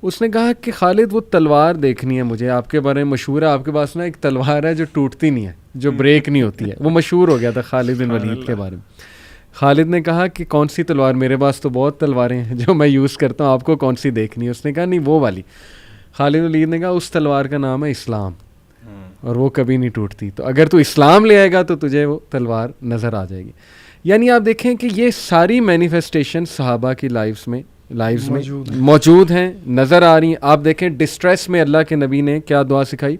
اس نے کہا کہ خالد وہ تلوار دیکھنی ہے مجھے, آپ کے بارے میں مشہور ہے, آپ کے پاس نا ایک تلوار ہے جو ٹوٹتی نہیں ہے, جو بریک نہیں ہوتی ہے. وہ مشہور ہو گیا تھا خالد بن ولید کے بارے میں. خالد نے کہا کہ کون سی تلوار؟ میرے پاس تو بہت تلواریں ہیں جو میں یوز کرتا ہوں, آپ کو کون سی دیکھنی ہے؟ اس نے کہا نہیں وہ والی. خالد بن ولید نے کہا اس تلوار کا نام ہے اسلام, اور وہ کبھی نہیں ٹوٹتی. تو اگر تو اسلام لے آئے گا تو تجھے وہ تلوار نظر آ جائے گی. یعنی آپ دیکھیں کہ یہ ساری مینیفیسٹیشن صحابہ کی لائفز میں موجود ہیں, نظر آ رہی ہیں. آپ دیکھیں ڈسٹریس میں اللہ کے نبی نے کیا دعا سکھائی,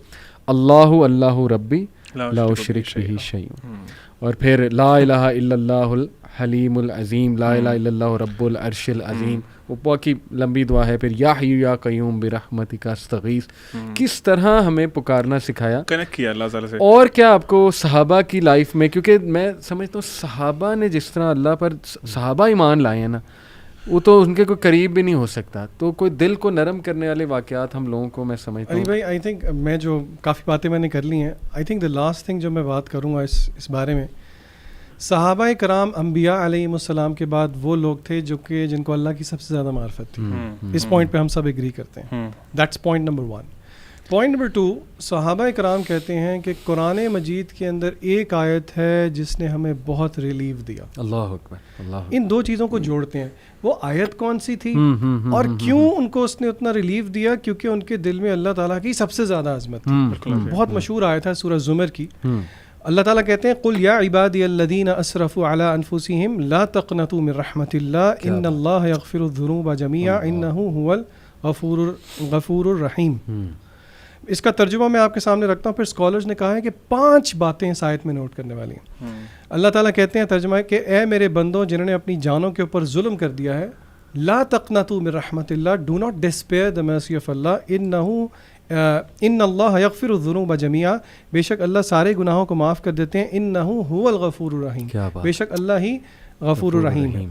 اللہ ربی لا اشرک بہ شیئا, اور پھر لا الہ الا اللہ الحلیم العظیم, لا الہ الا اللہ رب العرش العظیم. وہ بہت ہی لمبی دعا ہے. پھر یا حی یا قیوم برحمتک استغیث. کس طرح ہمیں پکارنا سکھایا,
کنیکٹ کیا اللہ تعالی سے.
اور کیا آپ کو صحابہ کی لائف میں, کیونکہ میں سمجھتا ہوں صحابہ نے جس طرح اللہ پر, صحابہ ایمان لائے ہیں نا, وہ تو ان کے کوئی قریب بھی نہیں ہو سکتا. تو کوئی دل کو نرم کرنے والے واقعات ہم لوگوں کو میں سمجھتا ہوں.
علی بھائی آئی تھنک میں جو کافی باتیں میں نے کر لی ہیں, I think the last thing جو میں بات کروں گا اس بارے میں, صحابہ کرام انبیاء علیہم السلام کے بعد وہ لوگ تھے جن کو اللہ کی سب سے زیادہ معرفت تھی. اس پوائنٹ پہ ہم سب ایگری کرتے ہیں. That's point number 1. Point number 2, صحابہ کرام کہتے ہیں کہ قرآن مجید کے اندر ایک آیت ہے جس نے ہمیں بہت ریلیف دیا.
اللہ اکبر, اللہ.
ان دو چیزوں کو جوڑتے ہیں. وہ آیت کون سی تھی اور کیوں ان کو اس نے اتنا ریلیف دیا؟ کیونکہ ان کے دل میں اللہ تعالیٰ کی سب سے زیادہ عظمت تھی. بہت مشہور آیت ہے سورہ زمر کی. اللہ تعالیٰ کہتے ہیں قل یا عبادی الذین اسرفوا علی انفسہم لا تقنطوا من رحمت اللہ ان اللہ یغفر الذنوب جميعا انہ هو الغفور الرحیم. اس کا ترجمہ میں آپ کے سامنے رکھتا ہوں. پھر اسکالرز نے کہا ہے کہ 5 باتیں اس آیت میں نوٹ کرنے والی ہیں. اللہ تعالیٰ کہتے ہیں ترجمہ ہے کہ اے میرے بندوں جنہوں نے اپنی جانوں کے اوپر ظلم کر دیا ہے, لا تقنطوا من رحمت Allah, do not despair the mercy of اللہ, ان اللہ یغفر الذنوب جميعا, بے شک اللہ سارے گناہوں کو معاف کر دیتے ہیں, انہ هو الغفور الرحیم, بے شک اللہ ہی غفور الرحیم ہے.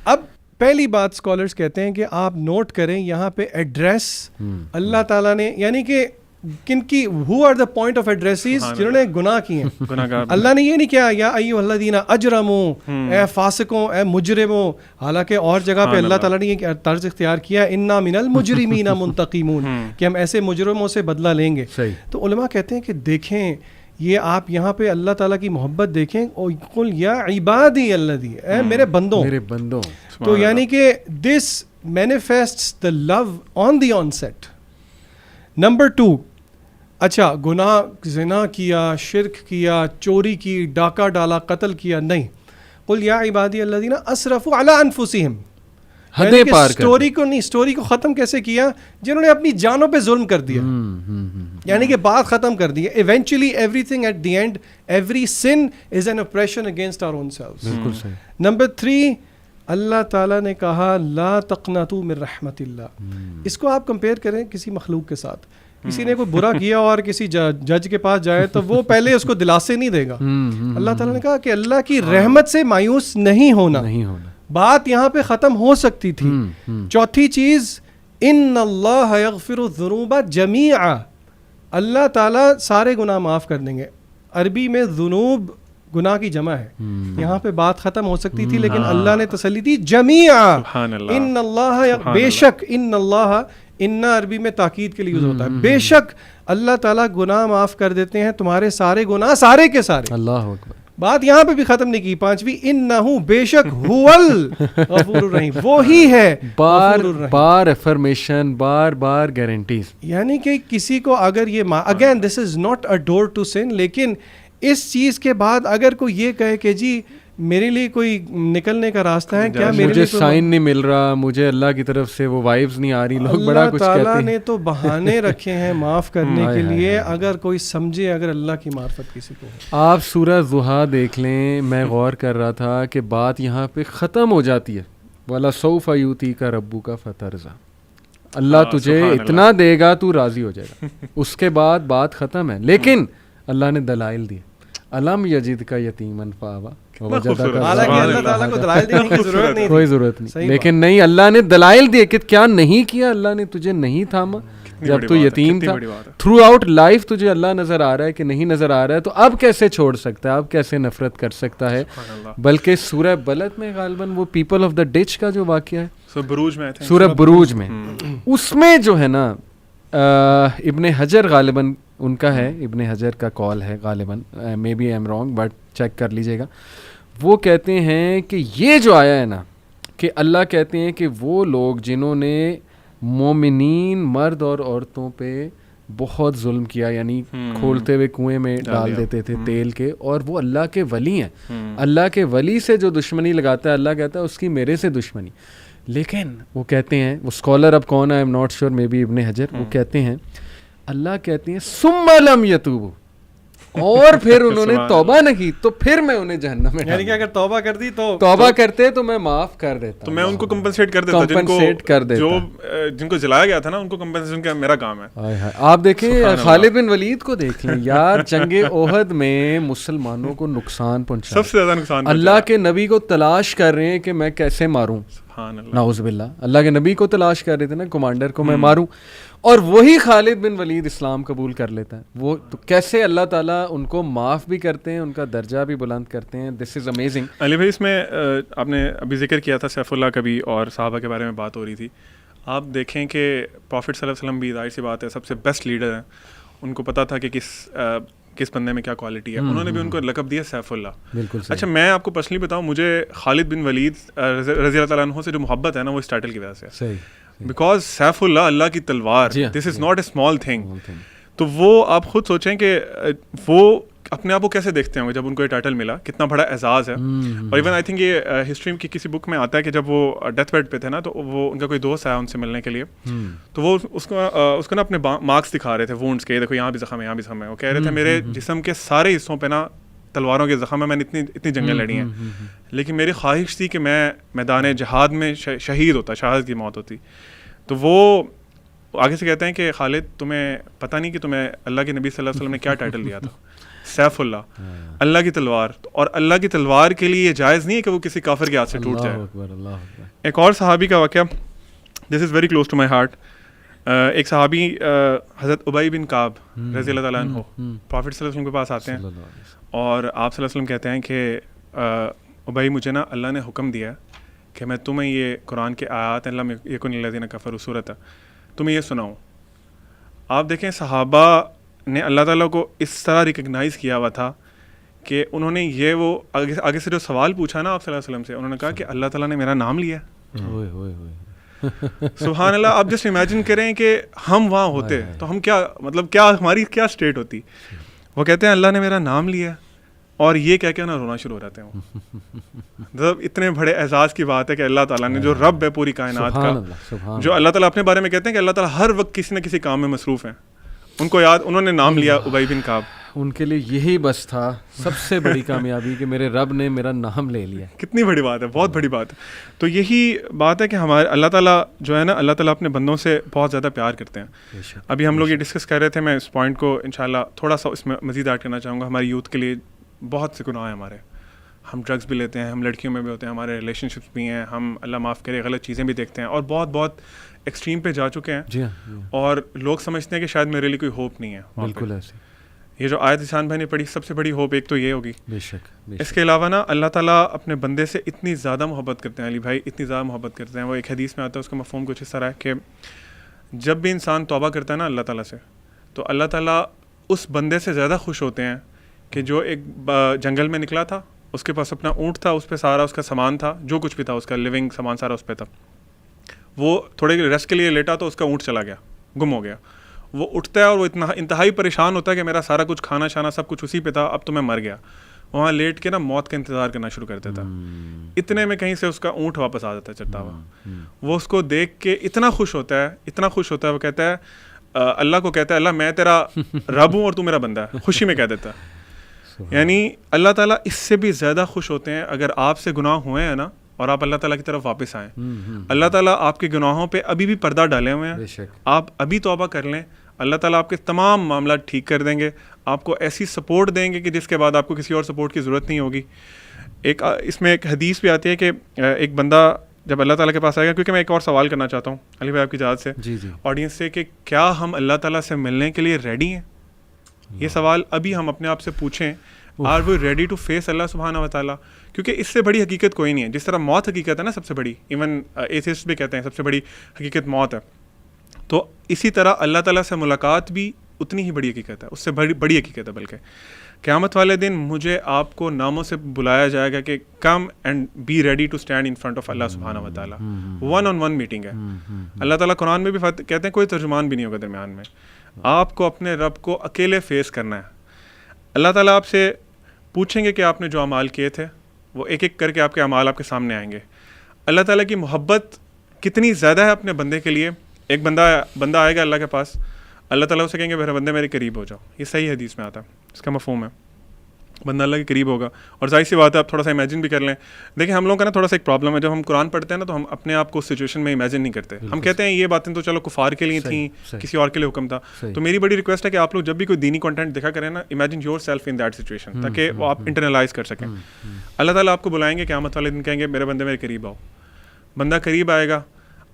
اب پہلی بات اسکالرس کہتے ہیں کہ آپ نوٹ کریں یہاں پہ ایڈریس اللہ تعالیٰ نے, یعنی کہ کن کی, who are the point of addresses, جنہوں نے گناہ کیے ہیں. اللہ نے یہ نہیں کیا یا ایھا الذین اجرموا, اے فاسقوں, اے مجرموں, حالانکہ اور جگہ پہ اللہ تعالیٰ نے یہ طرز اختیار کیا انا من المجرمین منتقمون, کہ ہم ایسے مجرموں سے بدلہ لیں گے. تو علماء کہتے ہیں کہ دیکھیں یہ آپ یہاں پہ اللہ تعالیٰ کی محبت دیکھیں, قل یا عبادی الذین, اے میرے بندوں. تو یعنی کہ دس مینیفیسٹس دا لو آن دی آن سیٹ. نمبر 2, اچھا گناہ, زنا کیا, شرک کیا, چوری کی, ڈاکہ ڈالا, قتل کیا, نہیں. قل یا عبادی الذین اسرفوا علی انفسہم,
حدیں پار کر,
اسٹوری کو ختم کیسے کیا؟ جنہوں نے اپنی جانوں پہ ظلم کر دیا, یعنی کہ بات ختم کر دی. Eventually everything at the end, every sin is an oppression against our own selves.
بالکل صحیح.
نمبر 3, اللہ تعالیٰ نے کہا لا تقنطوا من رحمت اللہ. اس کو آپ کمپیئر کریں کسی مخلوق کے ساتھ. کسی نے کوئی برا کیا اور کسی جج کے پاس جائے تو وہ پہلے اس کو دلاسے نہیں دے گا. اللہ تعالیٰ نے کہا کہ اللہ کی رحمت سے مایوس نہیں ہونا. بات یہاں پہ ختم ہو سکتی تھی. چوتھی چیز, ان اللہ یغفر الذنوب جمیعا, اللہ تعالیٰ سارے گناہ معاف کر دیں گے. عربی میں ذنوب گناہ کی جمع ہے, یہاں پہ بات ختم ہو سکتی تھی لیکن اللہ نے تسلی دی جمیعا. ان اللہ, بے شک, ان اللہ, ان عربی میں تاکید کے لیے یوز ہوتا ہے, بے شک اللہ تعالیٰ گناہ معاف کر دیتے ہیں تمہارے سارے گناہ, سارے کے سارے. اللہ اکبر. بات یہاں پہ بھی ختم نہیں کی. 5ویں, انہ, بے شک, هو الغفور الرحیم, وہی ہے. بار افرمیشن, بار گارنٹیز, یعنی کہ کسی کو اگر یہ, again this is not a door to sin, لیکن اس چیز کے بعد اگر کوئی یہ کہے کہ جی میرے لیے کوئی نکلنے کا راستہ ہے کیا, مجھے
سائن نہیں مل رہا, مجھے اللہ کی طرف سے وہ وائبز نہیں آ رہی, لوگ بڑا کچھ کہتے ہیں.
اللہ نے تو بہانے رکھے ہیں معاف کرنے کے لیے, اگر کوئی سمجھے, اگر اللہ کی معرفت کسی کو.
آپ سورہ ضحیٰ دیکھ لیں, میں غور کر رہا تھا کہ بات یہاں پہ ختم ہو جاتی ہے, وَلَسَوْفَ يُؤْتِيكَ رَبُّكَ فَتَرْضَىٰ, اللہ تجھے اتنا دے گا تو راضی ہو جائے گا. اس کے بعد بات ختم ہے, لیکن اللہ نے دلائل دیے. الم یجدک یتیما فآویٰ, کوئی ضرورت نہیں, لیکن نہیں, اللہ نے دلائل دیے کہ کیا نہیں کیا, اللہ نے تجھے نہیں تھاما جب تو یتیم تھا. تھرو آؤٹ لائف تجھے اللہ نظر آ رہا ہے کہ نہیں نظر آ رہا ہے, تو اب کیسے چھوڑ سکتا ہے, اب کیسے نفرت کر سکتا ہے. بلکہ سورہ بلد میں غالباً وہ پیپل آف دا ڈچ کا جو واقعہ ہے, سورہ بروج میں, اس میں جو ہے نا ابن حجر غالباً ان کا ہے, ابن حجر کا کال ہے غالباً, maybe I am wrong but check کر لیجیے گا. وہ کہتے ہیں کہ یہ جو آیا ہے نا, کہ اللہ کہتے ہیں کہ وہ لوگ جنہوں نے مومنین مرد اور عورتوں پہ بہت ظلم کیا, یعنی کھولتے ہوئے کنویں میں ڈال دیتے تھے تیل کے, اور وہ اللہ کے ولی ہیں, اللہ کے ولی سے جو دشمنی لگاتا ہے اللہ کہتا ہے اس کی میرے سے دشمنی. لیکن وہ کہتے ہیں, وہ اسکالر اب کون ہے, I am not sure, maybe Ibn Hajar, وہ کہتے ہیں, اللہ کہتے ہیں ثم لم یتوبوا, اور پھر انہوں نے توبہ نہ کی تو پھر میں انہیں جہنم میں,
یعنی کہ اگر توبہ کر دی تو
توبہ کرتے تو میں معاف کر دیتا,
تو میں ان کو کمپنسیٹ کر دیتا, جو جن کو جلایا گیا تھا نا ان کو کمپنسیشن کا میرا کام ہے.
آپ دیکھیں خالد بن ولید کو دیکھ لیں یار, جنگ احد میں مسلمانوں کو نقصان پہنچا,
سب سے زیادہ نقصان,
اللہ کے نبی کو تلاش کر رہے ہیں کہ میں کیسے ماروں,
سبحان اللہ.
نعوذ باللہ. اللہ کے نبی کو تلاش کر رہے تھے نا, کمانڈر کو میں ماروں, اور وہی خالد بن ولید اسلام قبول کر لیتا ہے. وہ تو کیسے اللہ تعالیٰ ان کو معاف بھی کرتے ہیں, ان کا درجہ بھی بلند کرتے ہیں. This is amazing.
علی بھائی, اس میں آپ نے ابھی ذکر کیا تھا سیف اللہ کا بھی, اور صحابہ کے بارے میں بات ہو رہی تھی. آپ دیکھیں کہ پروفٹ صلی اللہ علیہ وسلم بھی ظاہر سی بات ہے سب سے بیسٹ لیڈر ہیں, ان کو پتہ تھا کہ کس بندے میں کیا کوالٹی ہے. انہوں نے بھی ان کو لقب دیا سیف اللہ.
بالکل.
اچھا, میں آپ کو پرسنلی بتاؤں, مجھے خالد بن ولید رضی اللہ تعالیٰ عنہ سے جو محبت ہے نا, وہ اس ٹائٹل کی وجہ سے.
صحیح.
بیکاز سیف اللہ, اللہ کی تلوار, this is not a small thing. تو وہ آپ خود سوچیں کہ وہ اپنے آپ کو کیسے دیکھتے ہیں جب ان کو یہ ٹائٹل ملا, کتنا بڑا اعزاز ہے. اور ایون آئی تھنک یہ ہسٹری کی کسی بک میں آتا ہے کہ جب وہ ڈیتھ بیڈ پہ تھے نا, تو وہ ان کا کوئی دوست آیا ان سے ملنے کے لیے, تو وہ اس کو نا اپنے مارکس دکھا رہے تھے وونڈس کے, دیکھو یہاں بھی زخم ہے, یہاں بھی زخم ہے. وہ کہہ رہے تھے میرے جسم کے سارے حصوں پہ نا تلواروں کے زخم ہے, میں نے اتنی جنگیں لڑی ہیں, لیکن میری خواہش تھی کہ میں میدان جہاد میں شہید ہوتا, شہادت کی موت ہوتی. تو وہ آگے سے کہتے ہیں کہ خالد, تمہیں پتہ نہیں کہ تمہیں اللہ کے نبی صلی اللہ علیہ وسلم نے کیا ٹائٹل دیا تھا, سیف اللہ, اللہ کی تلوار. اور اللہ کی تلوار کے لیے یہ جائز نہیں ہے کہ وہ کسی کافر کے ہاتھ سے ٹوٹ جائے. ایک اور صحابی کا واقعہ, this is very close to my heart. ایک صحابی حضرت ابی بن کعب رضی اللہ تعالیٰ عنہ پروفٹ صلی اللہ علیہ وسلم کے پاس آتے ہیں, اور آپ صلی اللہ علیہ وسلم کہتے ہیں کہ ابی, مجھے نا اللہ نے حکم دیا کہ میں تمہیں یہ قرآن کے آیات اللہ میں یکن الذین کفروا سورۃ ہے, تمہیں یہ سناؤں. آپ دیکھیں صحابہ نے اللہ تعالیٰ کو اس طرح ریکگنائز کیا ہوا تھا کہ انہوں نے یہ وہ آگے سے جو سوال پوچھا نا آپ صلی اللہ علیہ وسلم سے, انہوں نے کہا کہ اللہ تعالیٰ نے میرا نام لیا. سبحان اللہ. آپ جسٹ امیجن کریں کہ ہم وہاں ہوتے تو ہم کیا, مطلب کیا ہماری کیا اسٹیٹ ہوتی. وہ کہتے ہیں اللہ نے میرا نام لیا, اور یہ کہہ کے نا رونا شروع ہو جاتے ہیں. مطلب اتنے بڑے اعزاز کی بات ہے کہ اللہ تعالیٰ نے, جو رب ہے پوری کائنات کا, جو اللہ تعالیٰ اپنے بارے میں کہتے ہیں کہ اللہ تعالیٰ ہر وقت کسی نہ کسی کام میں مصروف ہیں, ان کو یاد, انہوں نے نام لیا ابی بن کعب.
ان کے لیے یہی بس تھا سب سے بڑی کامیابی کہ میرے رب نے میرا نام لے لیا.
کتنی بڑی بات ہے, بہت بڑی بات ہے. تو یہی بات ہے کہ ہمارے اللہ تعالیٰ جو ہے نا, اللہ تعالیٰ اپنے بندوں سے بہت زیادہ پیار کرتے ہیں. ابھی ہم لوگ یہ ڈسکس کر رہے تھے, میں اس پوائنٹ کو انشاءاللہ تھوڑا سا اس میں مزید ایڈ کرنا چاہوں گا. ہماری یوتھ کے لیے بہت سے گناہ ہیں ہمارے, ہم ڈرگس بھی لیتے ہیں, ہم لڑکیوں میں بھی ہوتے ہیں, ہمارے ریلیشن شپس بھی ہیں, ہم اللہ معاف کرے غلط چیزیں بھی دیکھتے ہیں, اور بہت ایکسٹریم پہ جا چکے ہیں. اور لوگ سمجھتے ہیں کہ شاید میرے لیے کوئی ہوپ نہیں ہے.
بالکل ایسے.
یہ جو آیت احسان بھائی نے پڑھی, سب سے بڑی ہوپ ایک تو یہ ہوگی.
بے شک.
اس کے علاوہ نا اللہ تعالیٰ اپنے بندے سے اتنی زیادہ محبت کرتے ہیں, علی بھائی اتنی زیادہ محبت کرتے ہیں. وہ ایک حدیث میں آتا ہے, اس کا مفہوم کچھ اس طرح ہے کہ جب بھی انسان توبہ کرتا ہے نا اللہ تعالیٰ سے, تو اللہ تعالیٰ اس بندے سے زیادہ خوش ہوتے ہیں کہ جو ایک جنگل میں نکلا تھا, اس کے پاس اپنا اونٹ تھا, اس پہ سارا اس کا سامان تھا, جو کچھ بھی تھا اس کا لیونگ سامان سارا اس پہ تھا. وہ تھوڑے ریسٹ کے لیے لیٹا تو اس کا اونٹ چلا گیا, گم ہو گیا. وہ اٹھتا ہے اور وہ اتنا انتہائی پریشان ہوتا ہے کہ میرا سارا کچھ کھانا شانا سب کچھ اسی پہ تھا, اب تو میں مر گیا. وہاں لیٹ کے نا موت کا انتظار کرنا شروع کر دیتا. اتنے میں کہیں سے اس کا اونٹ واپس آ جاتا ہے چلتا ہوا. وہ اس کو دیکھ کے اتنا خوش ہوتا ہے, وہ کہتا ہے اللہ کو کہتا ہے, اللہ میں تیرا رب ہوں اور تو میرا بندہ ہے, خوشی میں کہہ دیتا ہے. یعنی اللہ تعالیٰ اس سے بھی زیادہ خوش ہوتے ہیں اگر آپ سے گناہ ہوئے ہیں نا, اور آپ اللہ تعالیٰ کی طرف واپس آئیں. اللہ تعالیٰ آپ کے گناہوں پہ ابھی بھی پردہ ڈالے ہوئے ہیں, آپ ابھی توبہ کر لیں, اللہ تعالیٰ آپ کے تمام معاملات ٹھیک کر دیں گے, آپ کو ایسی سپورٹ دیں گے کہ جس کے بعد آپ کو کسی اور سپورٹ کی ضرورت نہیں ہوگی. اس میں ایک حدیث بھی آتی ہے کہ ایک بندہ جب اللہ تعالیٰ کے پاس آئے گا, کیونکہ میں ایک اور سوال کرنا چاہتا ہوں علی بھائی آپ کی اجازت سے آڈینس سے, کہ کیا ہم اللہ تعالیٰ سے ملنے کے لیے ریڈی ہیں؟ یہ سوال ابھی ہم اپنے آپ سے پوچھیں, are we ready to face Allah سبحانہ و تعالیٰ؟ کیونکہ اس سے بڑی حقیقت کوئی نہیں ہے. جس طرح موت حقیقت ہے نا سب سے بڑی, ایون ایتھیسٹ بھی کہتے ہیں سب سے بڑی حقیقت موت ہے, تو اسی طرح اللہ تعالیٰ سے ملاقات بھی اتنی ہی بڑی حقیقت ہے, اس سے بڑی حقیقت ہے. بلکہ قیامت والے دن مجھے آپ کو ناموں سے بلایا جائے گا کہ come and be ready to stand in front of Allah سبحانہ و تعالیٰ. 1-on-1 میٹنگ ہے. اللہ تعالیٰ قرآن میں بھی کہتے ہیں کوئی ترجمان بھی نہیں ہوگا درمیان میں, آپ کو اپنے رب کو اکیلے فیس کرنا ہے. اللہ تعالیٰ آپ سے پوچھیں گے کہ آپ نے جو اعمال کیے تھے, وہ ایک ایک کر کے آپ کے اعمال آپ کے سامنے آئیں گے. اللہ تعالیٰ کی محبت کتنی زیادہ ہے اپنے بندے کے لیے. ایک بندہ آئے گا اللہ کے پاس, اللہ تعالیٰ اسے کہیں گے میرے بندے میرے قریب ہو جاؤ. یہ صحیح حدیث میں آتا ہے, اس کا مفہوم ہے بندہ اللہ کے قریب ہوگا. اور ظاہر سی بات ہے, آپ تھوڑا سا امیجن بھی کر لیں. دیکھیں ہم لوگوں کا نا تھوڑا سا ایک پرابلم ہے, جب ہم قرآن پڑھتے ہیں نا تو ہم اپنے آپ کو اس سچویشن میں امیجن نہیں کرتے. ہم کہتے ہیں یہ باتیں تو چلو کفار کے لیے تھیں, کسی اور کے لیے حکم تھا. تو میری بڑی ریکویسٹ ہے کہ آپ لوگ جب بھی کوئی دینی کنٹینٹ دیکھا کریں نا, imagine your self in that situation, تاکہ وہ آپ انٹرنلائز کر سکیں. اللہ تعالیٰ آپ کو بلائیں گے قیامت والے دن, کہیں گے میرے بندے میرے قریب آؤ. بندہ قریب آئے گا,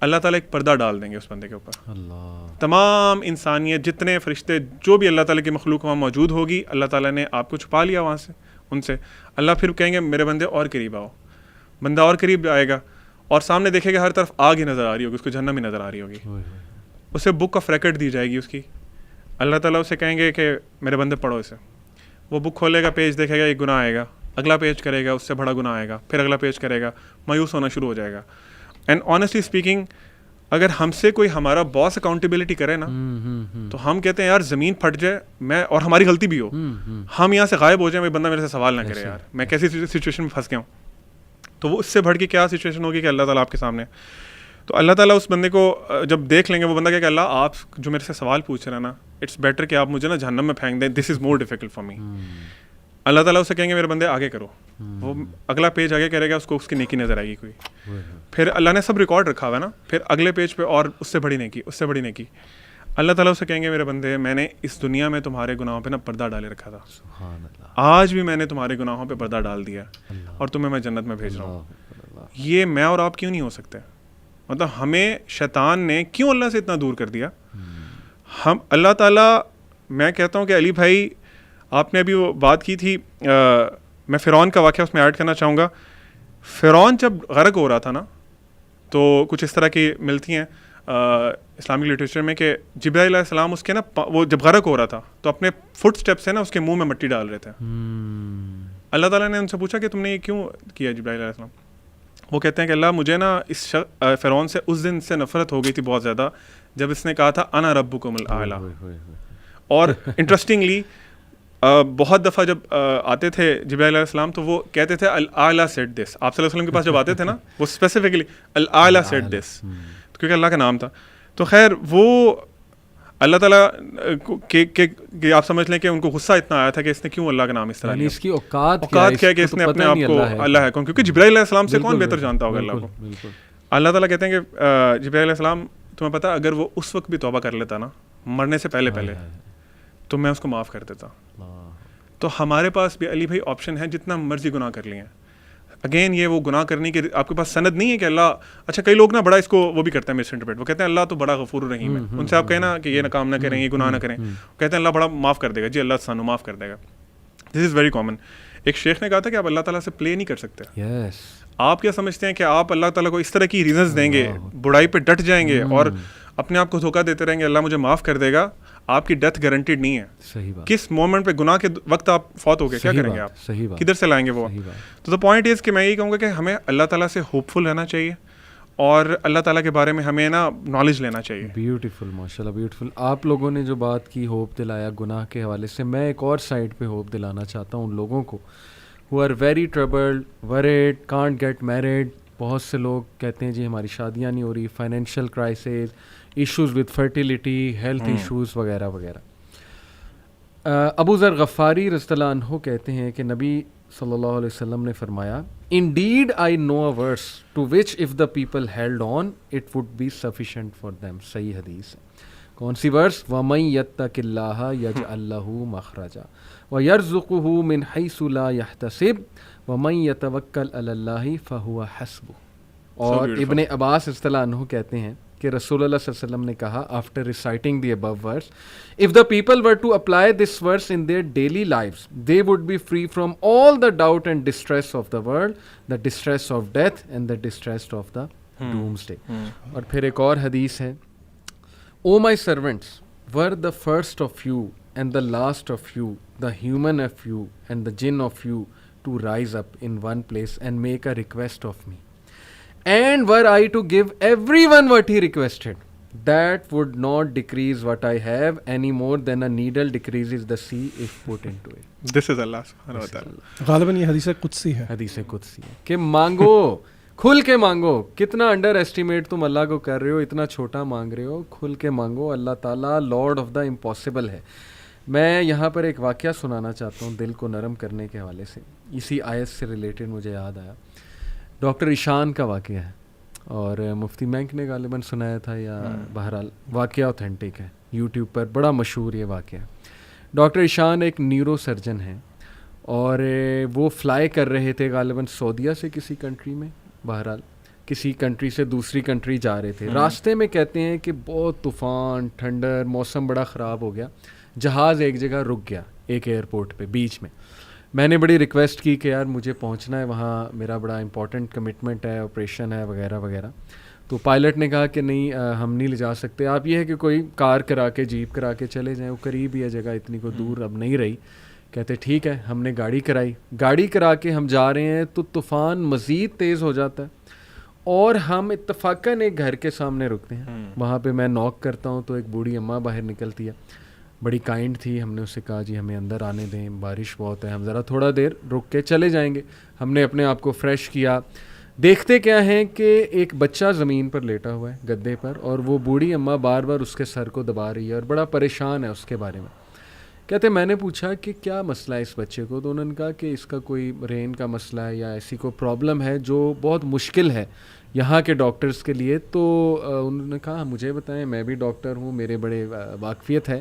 اللہ تعالیٰ ایک پردہ ڈال دیں گے اس بندے کے اوپر.
اللہ,
تمام انسانیت, جتنے فرشتے, جو بھی اللہ تعالیٰ کی مخلوق وہاں موجود ہوگی, اللہ تعالیٰ نے آپ کو چھپا لیا وہاں سے, ان سے. اللہ پھر کہیں گے میرے بندے اور قریب آؤ. بندہ اور قریب آئے گا اور سامنے دیکھے گا ہر طرف آگ ہی نظر آ رہی ہوگی, اس کو جہنم ہی نظر آ رہی ہوگی. اسے بک آف ریکارڈ دی جائے گی اس کی. اللہ تعالیٰ اسے کہیں گے کہ میرے بندے پڑھو اسے. وہ بک کھولے گا, پیج دیکھے گا, ایک گناہ آئے گا, اگلا پیج کرے گا, اس سے بڑا گناہ آئے گا, پھر اگلا پیج کرے گا, مایوس ہونا شروع ہو جائے گا. اینڈ آنیسٹلی اسپیکنگ, اگر ہم سے کوئی ہمارا باس اکاؤنٹیبلٹی کرے نا, تو ہم کہتے ہیں یار زمین پھٹ جائے, میں اور ہماری غلطی بھی ہو, ہم یہاں سے غائب ہو جائیں, بھائی بندہ میرے سے سوال نہ کرے, یار میں کیسی سچویشن میں پھنس گیا ہوں. تو وہ اس سے بڑھ کے کیا سچویشن ہوگی کہ اللہ تعالیٰ آپ کے سامنے. تو اللہ تعالیٰ اس بندے کو جب دیکھ لیں گے, وہ بندہ کہ اللہ آپ جو میرے سے سوال پوچھ رہے ہیں نا, اٹس بیٹر کہ آپ مجھے نا جہنم میں پھینک دیں, دس از مور ڈیفیکلٹ فار می. اللہ تعالیٰ اسے کہیں گے میرے بندے آگے کرو. وہ اگلا پیج آگے کرے گا, اس کو اس کی نیکی نظر آئے گی کوئی. پھر اللہ نے سب ریکارڈ رکھا ہوا ہے نا, پھر اگلے پیج پہ اور اس سے بڑی نیکی, اس سے بڑی نیکی. اللہ تعالیٰ اسے کہیں گے میرے بندے, میں نے اس دنیا میں تمہارے گناہوں پہ نا پردہ ڈالے رکھا تھا, آج بھی میں نے تمہارے گناہوں پہ پردہ ڈال دیا اور تمہیں میں جنت میں بھیج رہا ہوں. یہ میں اور آپ کیوں نہیں ہو سکتے؟ مطلب ہمیں شیطان نے کیوں اللہ سے اتنا دور کر دیا؟ ہم اللہ تعالیٰ, میں کہتا ہوں کہ علی بھائی آپ نے ابھی وہ بات کی تھی, میں فرعون کا واقعہ اس میں ایڈ کرنا چاہوں گا. فرعون جب غرق ہو رہا تھا نا, تو کچھ اس طرح کی ملتی ہیں اسلامک لٹریچر میں کہ جبرائیل علیہ السلام اس کے نا, وہ جب غرق ہو رہا تھا تو اپنے فٹ اسٹیپ سے نا اس کے منہ میں مٹی ڈال رہے تھے. اللہ تعالیٰ نے ان سے پوچھا کہ تم نے یہ کیوں کیا جبرائیل علیہ السلام؟ وہ کہتے ہیں کہ اللہ مجھے نا اس فرعون سے اس دن سے نفرت ہو گئی تھی بہت زیادہ, جب اس نے کہا تھا انا ربکم الاعلی. اور انٹرسٹنگلی بہت دفعہ جب آتے تھے جبرائیل علیہ السلام تو وہ کہتے تھے الاعلی سیڈ دس. آپ صلی اللہ علیہ وسلم کے پاس جب آتے تھے نا, وہ اسپیسیفکلی الاعلی سیڈ دس, کیونکہ اللہ کا نام تھا. تو خیر وہ اللہ تعالیٰ کہ آپ سمجھ لیں کہ ان کو غصہ اتنا آیا تھا کہ اس نے کیوں اللہ کا نام اس طرح لیا,
اس کی اوقات
کیا ہے کہ اس نے اپنے آپ کو اللہ ہے کون, کیونکہ جبرائیل علیہ السلام سے کون بہتر جانتا ہوگا اللہ کو. اللہ تعالیٰ کہتے ہیں کہ جبرائیل علیہ السلام, تمہیں پتہ اگر وہ اس وقت بھی توبہ کر لیتا نا, مرنے سے پہلے تو میں اس کو معاف کر دیتا. تو ہمارے پاس بھی علی بھائی آپشن ہے, جتنا مرضی گناہ کر لیں. اگین یہ وہ گناہ کرنے کے آپ کے پاس سند نہیں ہے کہ اللہ, اچھا کئی لوگ نا بڑا اس کو وہ بھی کرتے ہیں مس انٹرپریٹ, وہ کہتے ہیں اللہ تو بڑا غفور الرحیم ہے. ان سے آپ کہیں نا کہ یہ کام نہ کریں, یہ گناہ نہ کریں, کہتے ہیں اللہ بڑا معاف کر دے گا. جی اللہ سانو معاف کر دے گا. دس از ویری کامن. ایک شیخ نے کہا تھا کہ آپ اللہ تعالیٰ سے پلے نہیں کر سکتے. آپ کیا سمجھتے ہیں کہ آپ اللہ تعالیٰ کو اس طرح کی ریزنز دیں گے, برائی پہ ڈٹ جائیں گے اور اپنے آپ کو دھوکہ دیتے رہیں گے اللہ مجھے معاف کر دے گا؟ آپ کی ڈیتھ گارنٹیڈ نہیں ہے.
صحیح بات.
کس مومنٹ پہ گناہ کے وقت آپ فوت ہو گئے, کیا کریں گے آپ؟
صحیح بات.
کدھر سے لائیں گے وہ؟ تو دا پوائنٹ از کہ میں یہی کہوں گا کہ ہمیں اللہ تعالیٰ سے ہوپ فل رہنا چاہیے اور اللہ تعالیٰ کے بارے میں ہمیں نا نالج لینا چاہیے.
بیوٹیفل, ماشاء اللہ بیوٹیفل. آپ لوگوں نے جو بات کی ہوپ دلایا گناہ کے حوالے سے, میں ایک اور سائڈ پہ ہوپ دلانا چاہتا ہوں ان لوگوں کو who are very troubled, worried, can't get married. بہت سے لوگ کہتے ہیں جی ہماری شادیاں نہیں ہو رہی, financial crisis, issues with fertility, health issues وغیرہ وغیرہ. ابو ذر غفاری رضی اللہ عنہ کہتے ہیں کہ نبی صلی اللہ علیہ وسلم نے فرمایا, Indeed I know a verse to which if the people held on it would be sufficient for them. صحیح حدیث ہے. کون سی ورس؟ وَمَن يَتَّقِ اللَّهَ يَجْعَل لَّهُ مَخْرَجًا وَيَرْزُقْهُ مِنْ حَيْثُ لَا يَحْتَسِبُ وَمَن يَتَوَكَّلْ عَلَى اللَّهِ فَهُوَ حَسْبُهُ. اور ابن عباس رضی اللہ عنہ کہتے ہیں کہ رسول اللہ صلی اللہ علیہ وسلم نے کہا after reciting the above verse, if the people were to apply this verse in their daily lives, they would be free from all the doubt and distress of the world, the distress of death and the distress of the doomsday. اور پھر ایک اور حدیث ہے, O my servants, were the first of you and the last of you, the human of you and the jinn of you, to rise up in one place and make a request of me. And were I to give everyone what he requested, that would not decrease what I have any more than a needle decreases the sea if put into it.
This is Allah subhanahu wa ta'ala.
غالباً یہ حدیث قدسی ہے.
حدیث قدسی ہے کہ مانگو, کھل کے مانگو. کتنا انڈر ایسٹیمیٹ تم اللہ کو کر رہے ہو, اتنا چھوٹا مانگ رہے ہو. کھل کے مانگو. اللہ تعالیٰ لارڈ آف دا امپاسبل ہے. میں یہاں پر ایک واقعہ سنانا چاہتا ہوں دل کو نرم کرنے کے حوالے سے. اسی آیت سے ریلیٹڈ مجھے یاد آیا. ڈاکٹر ایشان کا واقعہ ہے اور مفتی مینک نے غالباً سنایا تھا, یا بہرحال واقعہ اوتھینٹک ہے, یوٹیوب پر بڑا مشہور یہ واقعہ. ڈاکٹر ایشان ایک نیورو سرجن ہیں اور وہ فلائی کر رہے تھے غالباً سعودیہ سے کسی کنٹری میں, بہرحال کسی کنٹری سے دوسری کنٹری جا رہے تھے. راستے میں کہتے ہیں کہ بہت طوفان, ٹھنڈر, موسم بڑا خراب ہو گیا, جہاز ایک جگہ رک گیا ایک ایئرپورٹ پہ بیچ میں. میں نے بڑی ریکویسٹ کی کہ یار مجھے پہنچنا ہے وہاں, میرا بڑا امپورٹنٹ کمٹمنٹ ہے, آپریشن ہے وغیرہ وغیرہ. تو پائلٹ نے کہا کہ نہیں ہم نہیں لے جا سکتے, آپ یہ ہے کہ کوئی کار کرا کے, جیپ کرا کے چلے جائیں, وہ قریب ہی ہے جگہ, اتنی کوئی دور اب نہیں رہی. کہتے ٹھیک ہے. ہم نے گاڑی کرائی, گاڑی کرا کے ہم جا رہے ہیں تو طوفان مزید تیز ہو جاتا ہے اور ہم اتفاقاً ایک گھر کے سامنے رکتے ہیں. وہاں پہ میں نوک کرتا ہوں تو ایک بوڑھی اماں باہر نکلتی ہے, بڑی کائنڈ تھی. ہم نے اس سے کہا جی ہمیں اندر آنے دیں, بارش بہت ہے, ہم ذرا تھوڑا دیر رک کے چلے جائیں گے. ہم نے اپنے آپ کو فریش کیا. دیکھتے کیا ہیں کہ ایک بچہ زمین پر لیٹا ہوا ہے گدے پر, اور وہ بوڑھی اماں بار بار اس کے سر کو دبا رہی ہے اور بڑا پریشان ہے اس کے بارے میں. کہتے میں نے پوچھا کہ کیا مسئلہ ہے اس بچے کو, تو انہوں نے کہا کہ اس کا کوئی برین کا مسئلہ ہے یا ایسی کوئی پرابلم ہے جو بہت مشکل ہے یہاں کے ڈاکٹرز کے لیے. تو انہوں نے کہا مجھے بتائیں, میں بھی ڈاکٹر ہوں, میرے بڑے واقفیت ہے.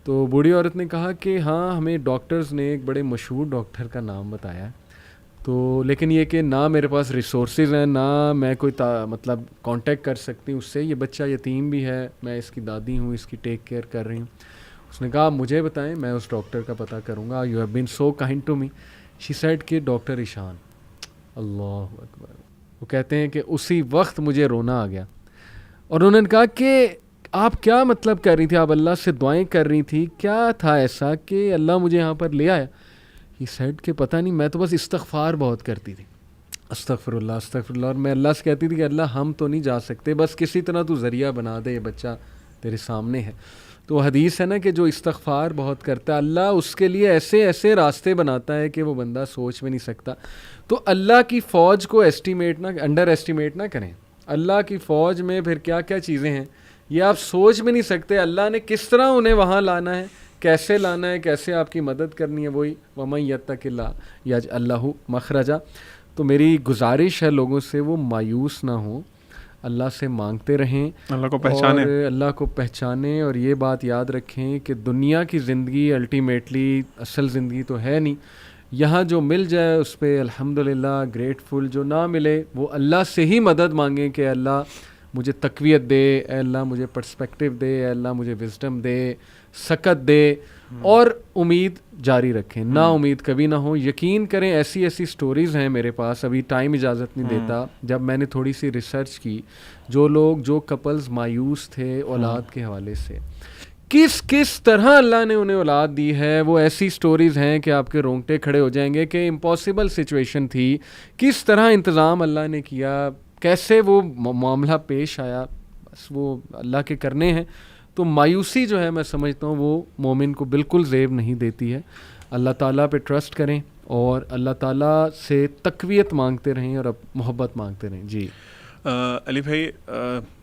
تو بوڑھی عورت نے کہا کہ ہاں ہمیں ڈاکٹرز نے ایک بڑے مشہور ڈاکٹر کا نام بتایا ہے, تو لیکن یہ کہ نہ میرے پاس ریسورسز ہیں, نہ میں کوئی مطلب کانٹیکٹ کر سکتی ہوں اس سے. یہ بچہ یتیم بھی ہے, میں اس کی دادی ہوں, اس کی ٹیک کیئر کر رہی ہوں. اس نے کہا مجھے بتائیں, میں اس ڈاکٹر کا پتہ کروں گا. You have been so kind to me. She said کہ ڈاکٹر ایشان. اللہ اکبر. وہ کہتے ہیں کہ اسی وقت مجھے رونا آ گیا. اور انہوں نے کہا کہ آپ کیا مطلب کر رہی تھی, آپ اللہ سے دعائیں کر رہی تھی, کیا تھا ایسا کہ اللہ مجھے یہاں پر لے آیا؟ ہی سیڈ کہ پتہ نہیں, میں تو بس استغفار بہت کرتی تھی, استغفر اللہ استغفر اللہ. اور میں اللہ سے کہتی تھی کہ اللہ ہم تو نہیں جا سکتے, بس کسی طرح تو ذریعہ بنا دے, یہ بچہ تیرے سامنے ہے. تو حدیث ہے نا کہ جو استغفار بہت کرتا ہے اللہ اس کے لیے ایسے ایسے راستے بناتا ہے کہ وہ بندہ سوچ بھی نہیں سکتا. تو اللہ کی فوج کو انڈر ایسٹیمیٹ نہ کریں. اللہ کی فوج میں پھر کیا کیا چیزیں ہیں یہ آپ سوچ بھی نہیں سکتے. اللہ نے کس طرح انہیں وہاں لانا ہے, کیسے لانا ہے, کیسے آپ کی مدد کرنی ہے. وہی وَمَن یتق اللہ یجعل لہ مخرجا. تو میری گزارش ہے لوگوں سے وہ مایوس نہ ہوں, اللہ سے مانگتے رہیں,
اللہ کو پہچانیں,
اور اللہ کو پہچانیں. اور یہ بات یاد رکھیں کہ دنیا کی زندگی الٹیمیٹلی اصل زندگی تو ہے نہیں. یہاں جو مل جائے اس پہ الحمدللہ گریٹفل, جو نہ ملے وہ اللہ سے ہی مدد مانگیں کہ اللہ مجھے تقویت دے, اے اللہ مجھے پرسپیکٹیو دے, اے اللہ مجھے وزڈم دے, سکت دے, اور امید جاری رکھیں, نا امید کبھی نہ ہو. یقین کریں ایسی ایسی سٹوریز ہیں میرے پاس, ابھی ٹائم اجازت نہیں دیتا. جب میں نے تھوڑی سی ریسرچ کی, جو کپلز مایوس تھے اولاد کے حوالے سے, کس طرح اللہ نے انہیں اولاد دی ہے, وہ ایسی سٹوریز ہیں کہ آپ کے رونگٹے کھڑے ہو جائیں گے کہ امپاسبل سچویشن تھی, کس طرح انتظام اللہ نے کیا, کیسے وہ معاملہ پیش آیا. بس وہ اللہ کے کرنے ہیں. تو مایوسی جو ہے میں سمجھتا ہوں وہ مومن کو بالکل زیب نہیں دیتی ہے. اللہ تعالیٰ پہ ٹرسٹ کریں اور اللہ تعالیٰ سے تقویت مانگتے رہیں اور اب محبت مانگتے رہیں. جی
علی بھائی,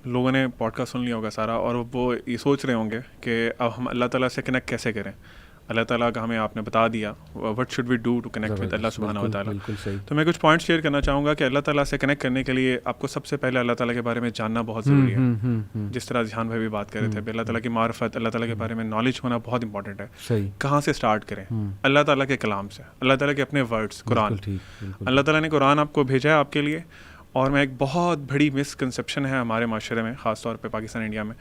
لوگوں نے پوڈ کاسٹ سن لیا ہوگا سارا, اور وہ یہ سوچ رہے ہوں گے کہ اب ہم اللہ تعالیٰ سے کنیکٹ کیسے کریں. اللہ تعالیٰ کا ہمیں آپ نے بتا دیا, what should we do to connect with Allah سبحانہ و تعالیٰ. تو میں کچھ پوائنٹس شیئر کرنا چاہوں گا کہ اللہ تعالیٰ سے کنیکٹ کرنے کے لیے آپ کو سب سے پہلے اللہ تعالیٰ کے بارے میں جاننا بہت ضروری ہے. جس طرح ذہان بھائی بھی بات کر رہے تھے, اللہ تعالیٰ کی معرفت, اللہ تعالیٰ کے بارے میں نالج ہونا بہت امپورٹنٹ ہے. کہاں سے اسٹارٹ کریں؟ اللہ تعالیٰ کے کلام سے, اللہ تعالیٰ کے اپنے ورڈس, قرآن. اللہ تعالیٰ نے قرآن آپ کو بھیجا ہے آپ کے لیے. اور میں ایک بہت بڑی مسکنسیپشن ہے ہمارے معاشرے میں, خاص طور پہ پاکستان انڈیا میں,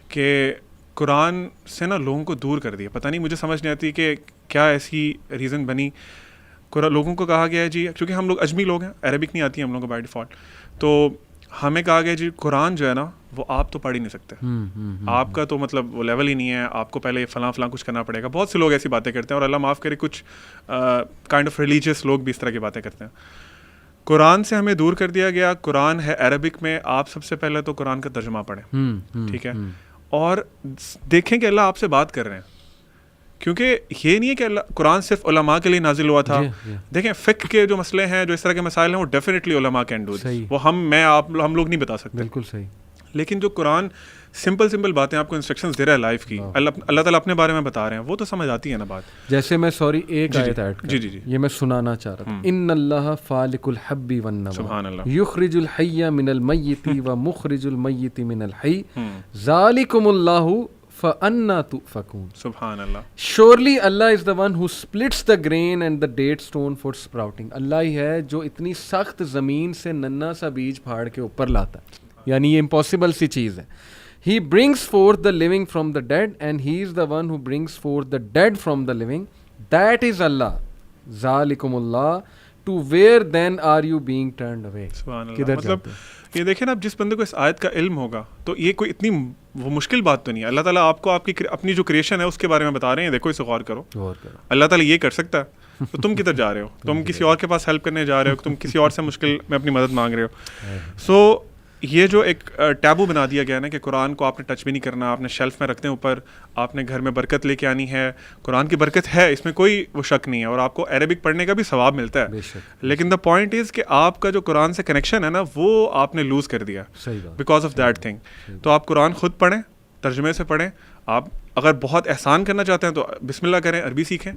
کہ قرآن سے نا لوگوں کو دور کر دیا. پتہ نہیں, مجھے سمجھ نہیں آتی کہ کیا ایسی ریزن بنی. لوگوں کو کہا گیا ہے جی, کیونکہ ہم لوگ اجمی لوگ ہیں, عربک نہیں آتی ہے ہم لوگوں کو بائی ڈیفالٹ, تو ہمیں کہا گیا جی قرآن جو ہے نا وہ آپ تو پڑھ ہی نہیں سکتے, آپ کا تو مطلب وہ لیول ہی نہیں ہے, آپ کو پہلے فلاں کچھ کرنا پڑے گا. بہت سے لوگ ایسی باتیں کرتے ہیں, اور اللہ معاف کرے کچھ کائنڈ آف ریلیجیس لوگ بھی اس طرح کی باتیں کرتے ہیں. قرآن سے ہمیں دور کر دیا گیا. قرآن ہے عربک میں, آپ سب سے پہلے تو قرآن کا ترجمہ پڑھیں, ٹھیک ہے, اور دیکھیں کہ اللہ آپ سے بات کر رہے ہیں. کیونکہ یہ نہیں ہے کہ اللہ قرآن صرف علماء کے لیے نازل ہوا تھا. دیکھیں فقہ کے جو مسئلے ہیں, جو اس طرح کے مسائل ہیں, وہ ڈیفینیٹلی علماء کین ڈو دس, وہ ہم لوگ نہیں بتا سکتے. بالکل صحیح. لیکن جو قرآن سمپل باتیں آپ کو انسٹرکشنز دے رہا ہے لائف کی, اللہ تعالیٰ اپنے بارے میں بتا رہے ہیں, وہ تو سمجھ آتی ہے نا بات.
جیسے میں ایک آیت ایڈ کر, جی یہ میں سنانا چاہ رہا تھا. ان اللہ فالق الحب والنوى, سبحان اللہ, یخرج الحی من المیت ومخرج المیت من الحی, ذالکم اللہ فَأَنَّا تُؤْفَكُونَ.
سبحان اللہ.
Surely Allah is the one who splits the grain and the date stone for sprouting. اللہ ہی ہے جو اتنی سخت زمین سے ننا سا بیج پھاڑ کے اوپر لاتا ہے. یعنی یہ امپاسبل سی چیز ہے. He brings forth the living from the dead and he is the one who brings forth the dead from the living. That is Allah. ذَلِكُمُ اللَّهُ. To where then are you being turned away.
سبحان اللہ.
کدھر
مطلب
جاتے ہیں؟
یہ دیکھیں نا, اب جس بندے کو اس آیت کا علم ہوگا تو یہ کوئی اتنی وہ مشکل بات تو نہیں ہے. اللہ تعالیٰ آپ کو آپ کی اپنی جو کریشن ہے اس کے بارے میں بتا رہے ہیں, دیکھو اسے غور کرو. اللہ تعالیٰ یہ کر سکتا ہے تو تم کدھر جا رہے ہو؟ تم کسی اور کے پاس ہیلپ کرنے جا رہے ہو, تم کسی اور سے مشکل میں اپنی مدد مانگ رہے ہو. سو یہ جو ایک ٹیبو بنا دیا گیا نا کہ قرآن کو آپ نے ٹچ بھی نہیں کرنا, آپ نے شیلف میں رکھتے ہیں اوپر, آپ نے گھر میں برکت لے کے آنی ہے. قرآن کی برکت ہے, اس میں کوئی وہ شک نہیں ہے, اور آپ کو عربک پڑھنے کا بھی ثواب ملتا ہے. لیکن دا پوائنٹ از کہ آپ کا جو قرآن سے کنیکشن ہے نا وہ آپ نے لوز کر دیا بیکاز آف دیٹ تھنگ. تو آپ قرآن خود پڑھیں, ترجمے سے پڑھیں. آپ اگر بہت احسان کرنا چاہتے ہیں تو بسم اللہ کریں, عربی سیکھیں.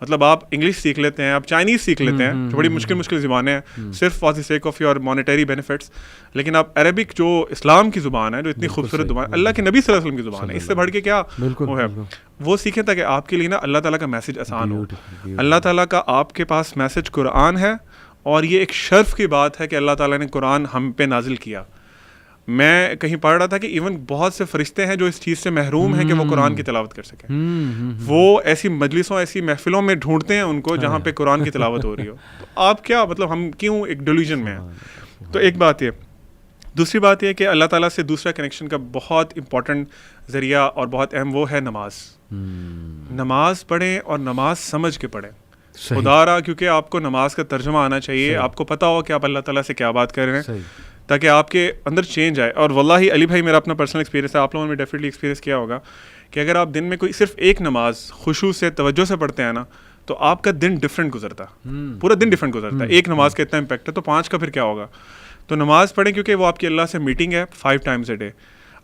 مطلب آپ انگلش سیکھ لیتے ہیں, آپ چائنیز سیکھ لیتے ہیں, جو بڑی مشکل زبانیں ہیں صرف for the sake of your monetary benefits. لیکن آپ عربک جو اسلام کی زبان ہے, جو اتنی خوبصورت زبان, اللہ کے نبی صلی اللہ علیہ وسلم کی زبان ہے, اس سے بڑھ کے کیا وہ ہے, وہ سیکھیں تاکہ آپ کے لیے نا اللہ تعالیٰ کا میسج آسان ہو. اللہ تعالیٰ کا آپ کے پاس میسج قرآن ہے, اور یہ ایک شرف کی بات ہے کہ اللہ تعالیٰ نے قرآن ہم پہ نازل کیا. میں کہیں پڑھ رہا تھا کہ ایون بہت سے فرشتے ہیں جو اس چیز سے محروم ہیں کہ وہ قرآن کی تلاوت کر سکیں. وہ ایسی مجلسوں, ایسی محفلوں میں ڈھونڈتے ہیں ان کو جہاں پہ قرآن کی تلاوت ہو رہی ہو. تو آپ کیا مطلب ہم کیوں ایک ڈیلیوژن میں ہیں. تو ایک بات یہ. دوسری بات یہ کہ اللہ تعالیٰ سے دوسرا کنیکشن کا بہت امپورٹنٹ ذریعہ اور بہت اہم وہ ہے نماز. نماز پڑھیں اور نماز سمجھ کے پڑھیں. خدا رہا کیونکہ آپ کو نماز کا ترجمہ آنا چاہیے, آپ کو پتہ ہو کہ آپ اللہ تعالیٰ سے کیا بات کر رہے ہیں, تاکہ آپ کے اندر چینج آئے. اور واللہ علی بھائی میرا اپنا پرسنل ایکسپیرینس ہے, آپ لوگوں نے ڈیفینیٹلی ایکسپیرینس کیا ہوگا کہ اگر آپ دن میں کوئی صرف ایک نماز خشوع سے توجہ سے پڑھتے ہیں نا تو آپ کا دن ڈفرینٹ گزرتا ہے, پورا دن ڈفرینٹ گزرتا ہے. ایک نماز کا اتنا امپیکٹ ہے, تو 5 کا پھر کیا ہوگا. تو نماز پڑھیں کیونکہ وہ آپ کی اللہ سے میٹنگ ہے 5 times a day.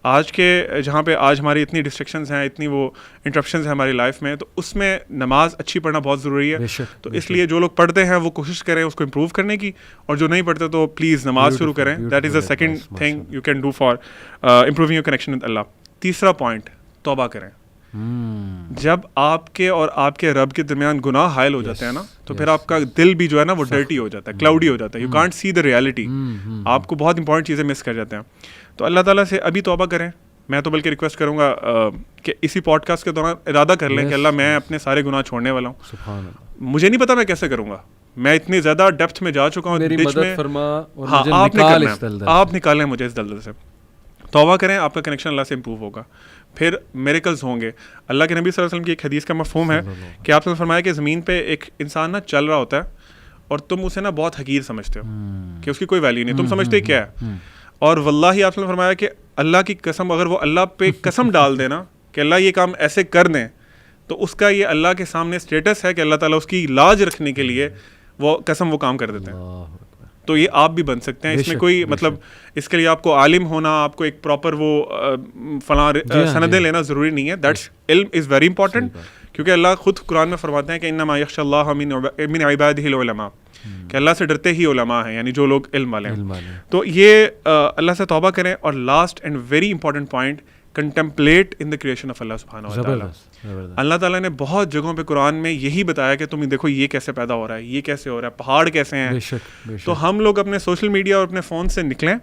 آج کے جہاں پہ آج ہماری اتنی ڈسٹریکشنز ہیں, اتنی وہ انٹرپشنز ہیں ہماری لائف میں, تو اس میں نماز اچھی پڑھنا بہت ضروری ہے. تو اس لیے جو لوگ پڑھتے ہیں وہ کوشش کریں اس کو امپروو کرنے کی, اور جو نہیں پڑھتے تو پلیز نماز شروع کریں. That is the second thing you can do for improving your connection with Allah. تیسرا پوائنٹ, توبہ کریں. جب آپ کے اور آپ کے رب کے درمیان گناہ حائل ہو جاتے ہیں نا تو پھر آپ کا دل بھی جو ہے نا وہ ڈرٹی ہو جاتا ہے, کلاؤڈی ہو جاتا ہے. You can't see the reality, آپ کو بہت امپورٹنٹ چیزیں مس کر جاتے ہیں. تو اللہ تعالیٰ سے ابھی توبہ کریں. میں تو بلکہ ریکویسٹ کروں گا کہ اسی پوڈ کاسٹ کے دوران ارادہ کر لیں کہ اللہ میں اپنے سارے گناہ چھوڑنے والا ہوں. مجھے نہیں پتا میں کیسے کروں گا, میں اتنی زیادہ ڈیپتھ میں جا چکا ہوں ڈچ میں. ہاں آپ نکالیں مجھے اس دلدل سے. توبہ کریں, آپ کا کنیکشن اللہ سے امپروو ہوگا, پھر میریکلز ہوں گے. اللہ کے نبی صلی اللہ علیہ وسلم کی ایک حدیث کا مفہوم ہے کہ آپ نے فرمایا کہ زمین پہ ایک انسان نا چل رہا ہوتا ہے اور تم اسے نا بہت حقیر سمجھتے ہو کہ اس کی کوئی ویلیو نہیں, تم سمجھتے کیا ہے. اور واللہ آپ نے فرمایا کہ اللہ کی قسم, اگر وہ اللہ پہ قسم ڈال دے نا کہ اللہ یہ کام ایسے کر دیں, تو اس کا یہ اللہ کے سامنے اسٹیٹس ہے کہ اللہ تعالیٰ اس کی لاج رکھنے کے لیے وہ قسم وہ کام کر دیتے ہیں. تو یہ آپ بھی بن سکتے ہیں. اس میں کوئی مطلب اس کے لیے آپ کو عالم ہونا, آپ کو ایک پراپر وہ فلاں سندیں لینا ضروری نہیں ہے. دیٹس علم از ویری امپورٹنٹ, کیونکہ اللہ خود قرآن میں فرماتے ہیں کہ انما یخشى اللہ من عباده العلماء, کہ اللہ سے ڈرتے ہی علماء ہیں, یعنی جو لوگ علم والے ہیں. تو یہ اللہ سے توبہ کریں. اور last and very important point, contemplate in the creation of Allah سبحانہ و تعالیٰ. اللہ تعالیٰ نے بہت جگہوں پہ قرآن میں یہی بتایا کہ تم دیکھو یہ کیسے پیدا ہو رہا ہے, یہ کیسے ہو رہا ہے, پہاڑ کیسے ہیں. تو ہم لوگ اپنے سوشل میڈیا اور اپنے فون سے نکلیں,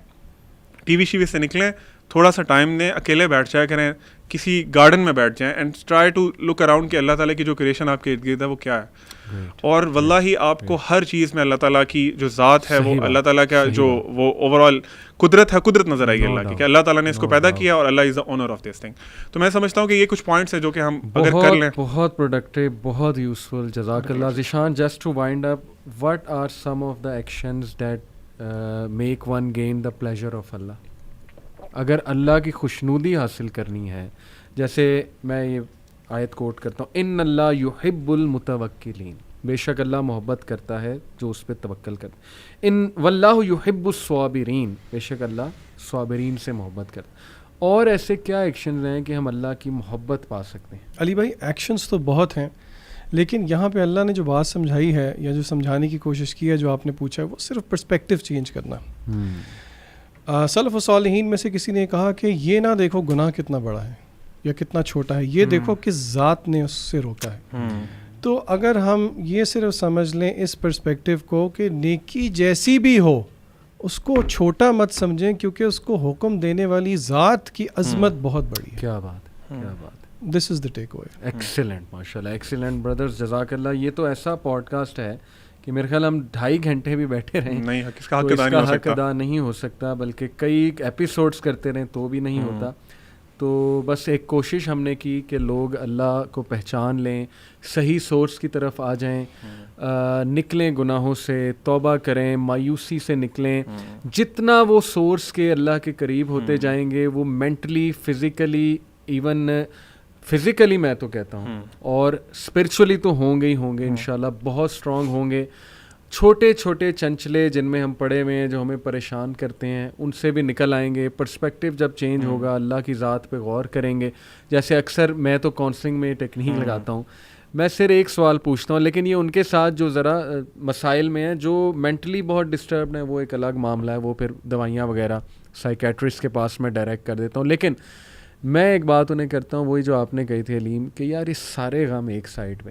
ٹی وی شیوی سے نکلیں, تھوڑا سا ٹائم دیں, اکیلے بیٹھ جایا کریں, کسی گارڈن میں بیٹھ جائیں and try to look around کہ اللہ تعالیٰ کی جو کریشن آپ کے ارد گرد ہے وہ کیا ہے. اور واللہ آپ کو ہر چیز میں اللہ تعالیٰ کی جو ذات ہے, وہ اللہ تعالیٰ کا جو وہ اوور آل قدرت ہے, قدرت نظر آئی اللہ کی, کہ اللہ تعالیٰ نے اس کو پیدا کیا اور Allah is the owner of this thing. تو میں سمجھتا ہوں کہ یہ کچھ پوائنٹس ہیں جو کہ ہم اگر کر لیں.
بہت پروڈکٹیو, بہت یوزفل. جزاک Allah. Zeeshan, just to wind up, what are some of the actions that make one gain the pleasure of Allah. اگر اللہ کی خوشنودی حاصل کرنی ہے, جیسے میں یہ آیت کوٹ کرتا ہوں, ان اللہ یحب المتوکلین, بے شک اللہ محبت کرتا ہے جو اس پہ توکل کرتا ہے. ان واللہ یحب الصابرین, بے شک اللہ صابرین سے محبت کرتا ہے. اور ایسے کیا ایکشنز ہیں کہ ہم اللہ کی محبت پا سکتے ہیں؟
علی بھائی ایکشنز تو بہت ہیں, لیکن یہاں پہ اللہ نے جو بات سمجھائی ہے یا جو سمجھانے کی کوشش کی ہے, جو آپ نے پوچھا ہے, وہ صرف پرسپیکٹیو چینج کرنا. سلف و صالحین میں سے کسی نے کہا کہ یہ نہ دیکھو گناہ کتنا بڑا ہے, یا کتنا چھوٹا ہے, یہ دیکھو کس ذات نے اس سے روکا ہے. تو اگر ہم یہ صرف سمجھ لیں اس پرسپیکٹیو کو کہ نیکی جیسی بھی ہو اس کو چھوٹا مت سمجھیں, کیونکہ اس کو حکم دینے والی ذات کی عظمت بہت بڑی ہے.
کیا بات ہے, کیا بات ہے.
دس is the take away.
Excellent, ماشاء اللہ, ایکسیلنٹ برادرز, جزاک اللہ. یہ تو ایسا پوڈ کاسٹ ہے کہ میرے خیال ہم 2.5 گھنٹے بھی بیٹھے رہیں
نہیں,
اس کا حق ادا نہیں ہو سکتا, بلکہ کئی ایپیسوڈس کرتے رہیں تو بھی نہیں ہوتا. تو بس ایک کوشش ہم نے کی کہ لوگ اللہ کو پہچان لیں, صحیح سورس کی طرف آ جائیں, نکلیں گناہوں سے, توبہ کریں, مایوسی سے نکلیں. جتنا وہ سورس کے اللہ کے قریب ہوتے جائیں گے وہ مینٹلی, فزیکلی, ایون فزیکلی میں تو کہتا ہوں, اور اسپرچولی تو ہوں گے انشاءاللہ, بہت اسٹرانگ ہوں گے. چھوٹے چھوٹے چنچلے جن میں ہم پڑے ہوئے ہیں جو ہمیں پریشان کرتے ہیں ان سے بھی نکل آئیں گے. پرسپیکٹیو جب چینج ہوگا, اللہ کی ذات پہ غور کریں گے. جیسے اکثر میں تو کاؤنسلنگ میں ٹیکنیک لگاتا ہوں, میں صرف ایک سوال پوچھتا ہوں, لیکن یہ ان کے ساتھ جو ذرا مسائل میں ہیں, جو مینٹلی بہت ڈسٹربڈ ہیں, وہ ایک الگ معاملہ ہے, وہ پھر دوائیاں وغیرہ سائیکیٹرسٹ کے پاس میں ڈائریکٹ کر دیتا ہوں. لیکن میں ایک بات انہیں کرتا ہوں, وہی جو آپ نے کہی تھی علیم, کہ یار یہ سارے غم ایک سائڈ پہ,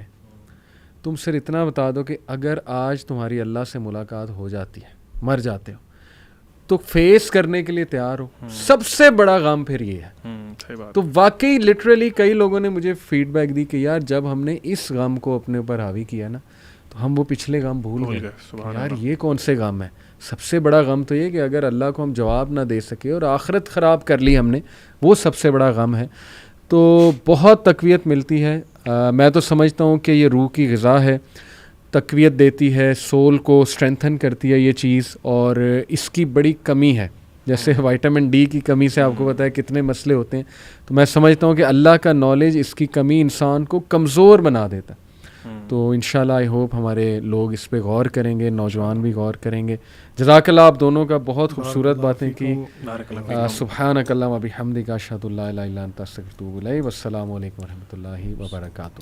تم صرف اتنا بتا دو کہ اگر آج تمہاری اللہ سے ملاقات ہو جاتی ہے, مر جاتے ہو, تو فیس کرنے کے لیے تیار ہو. سب سے بڑا غم پھر یہ ہے. تو واقعی لٹرلی کئی لوگوں نے مجھے فیڈ بیک دی کہ یار جب ہم نے اس غم کو اپنے اوپر حاوی کیا نا, تو ہم وہ پچھلے غم بھول گئے. یار یہ کون سے غم ہیں؟ سب سے بڑا غم تو یہ کہ اگر اللہ کو ہم جواب نہ دے سکے اور آخرت خراب کر لی ہم نے, وہ سب سے بڑا غم ہے. تو بہت تقویت ملتی ہے. میں تو سمجھتا ہوں کہ یہ روح کی غذا ہے, تقویت دیتی ہے, سول کو اسٹرینتھن کرتی ہے یہ چیز, اور اس کی بڑی کمی ہے. جیسے وائٹامن ڈی کی کمی سے آپ کو پتہ ہے کتنے مسئلے ہوتے ہیں, تو میں سمجھتا ہوں کہ اللہ کا نالج, اس کی کمی انسان کو کمزور بنا دیتا. تو انشاءاللہ آئی ہوپ ہمارے لوگ اس پہ غور کریں گے, نوجوان بھی غور کریں گے. جزاک اللہ آپ دونوں کا, بہت خوبصورت باتیں کی. سبحانک اللہم و بحمدک, اشہد ان لا الہ الا انت استغفرک و اتوب الیک. والسلام علیکم و رحمۃ اللہ وبرکاتہ.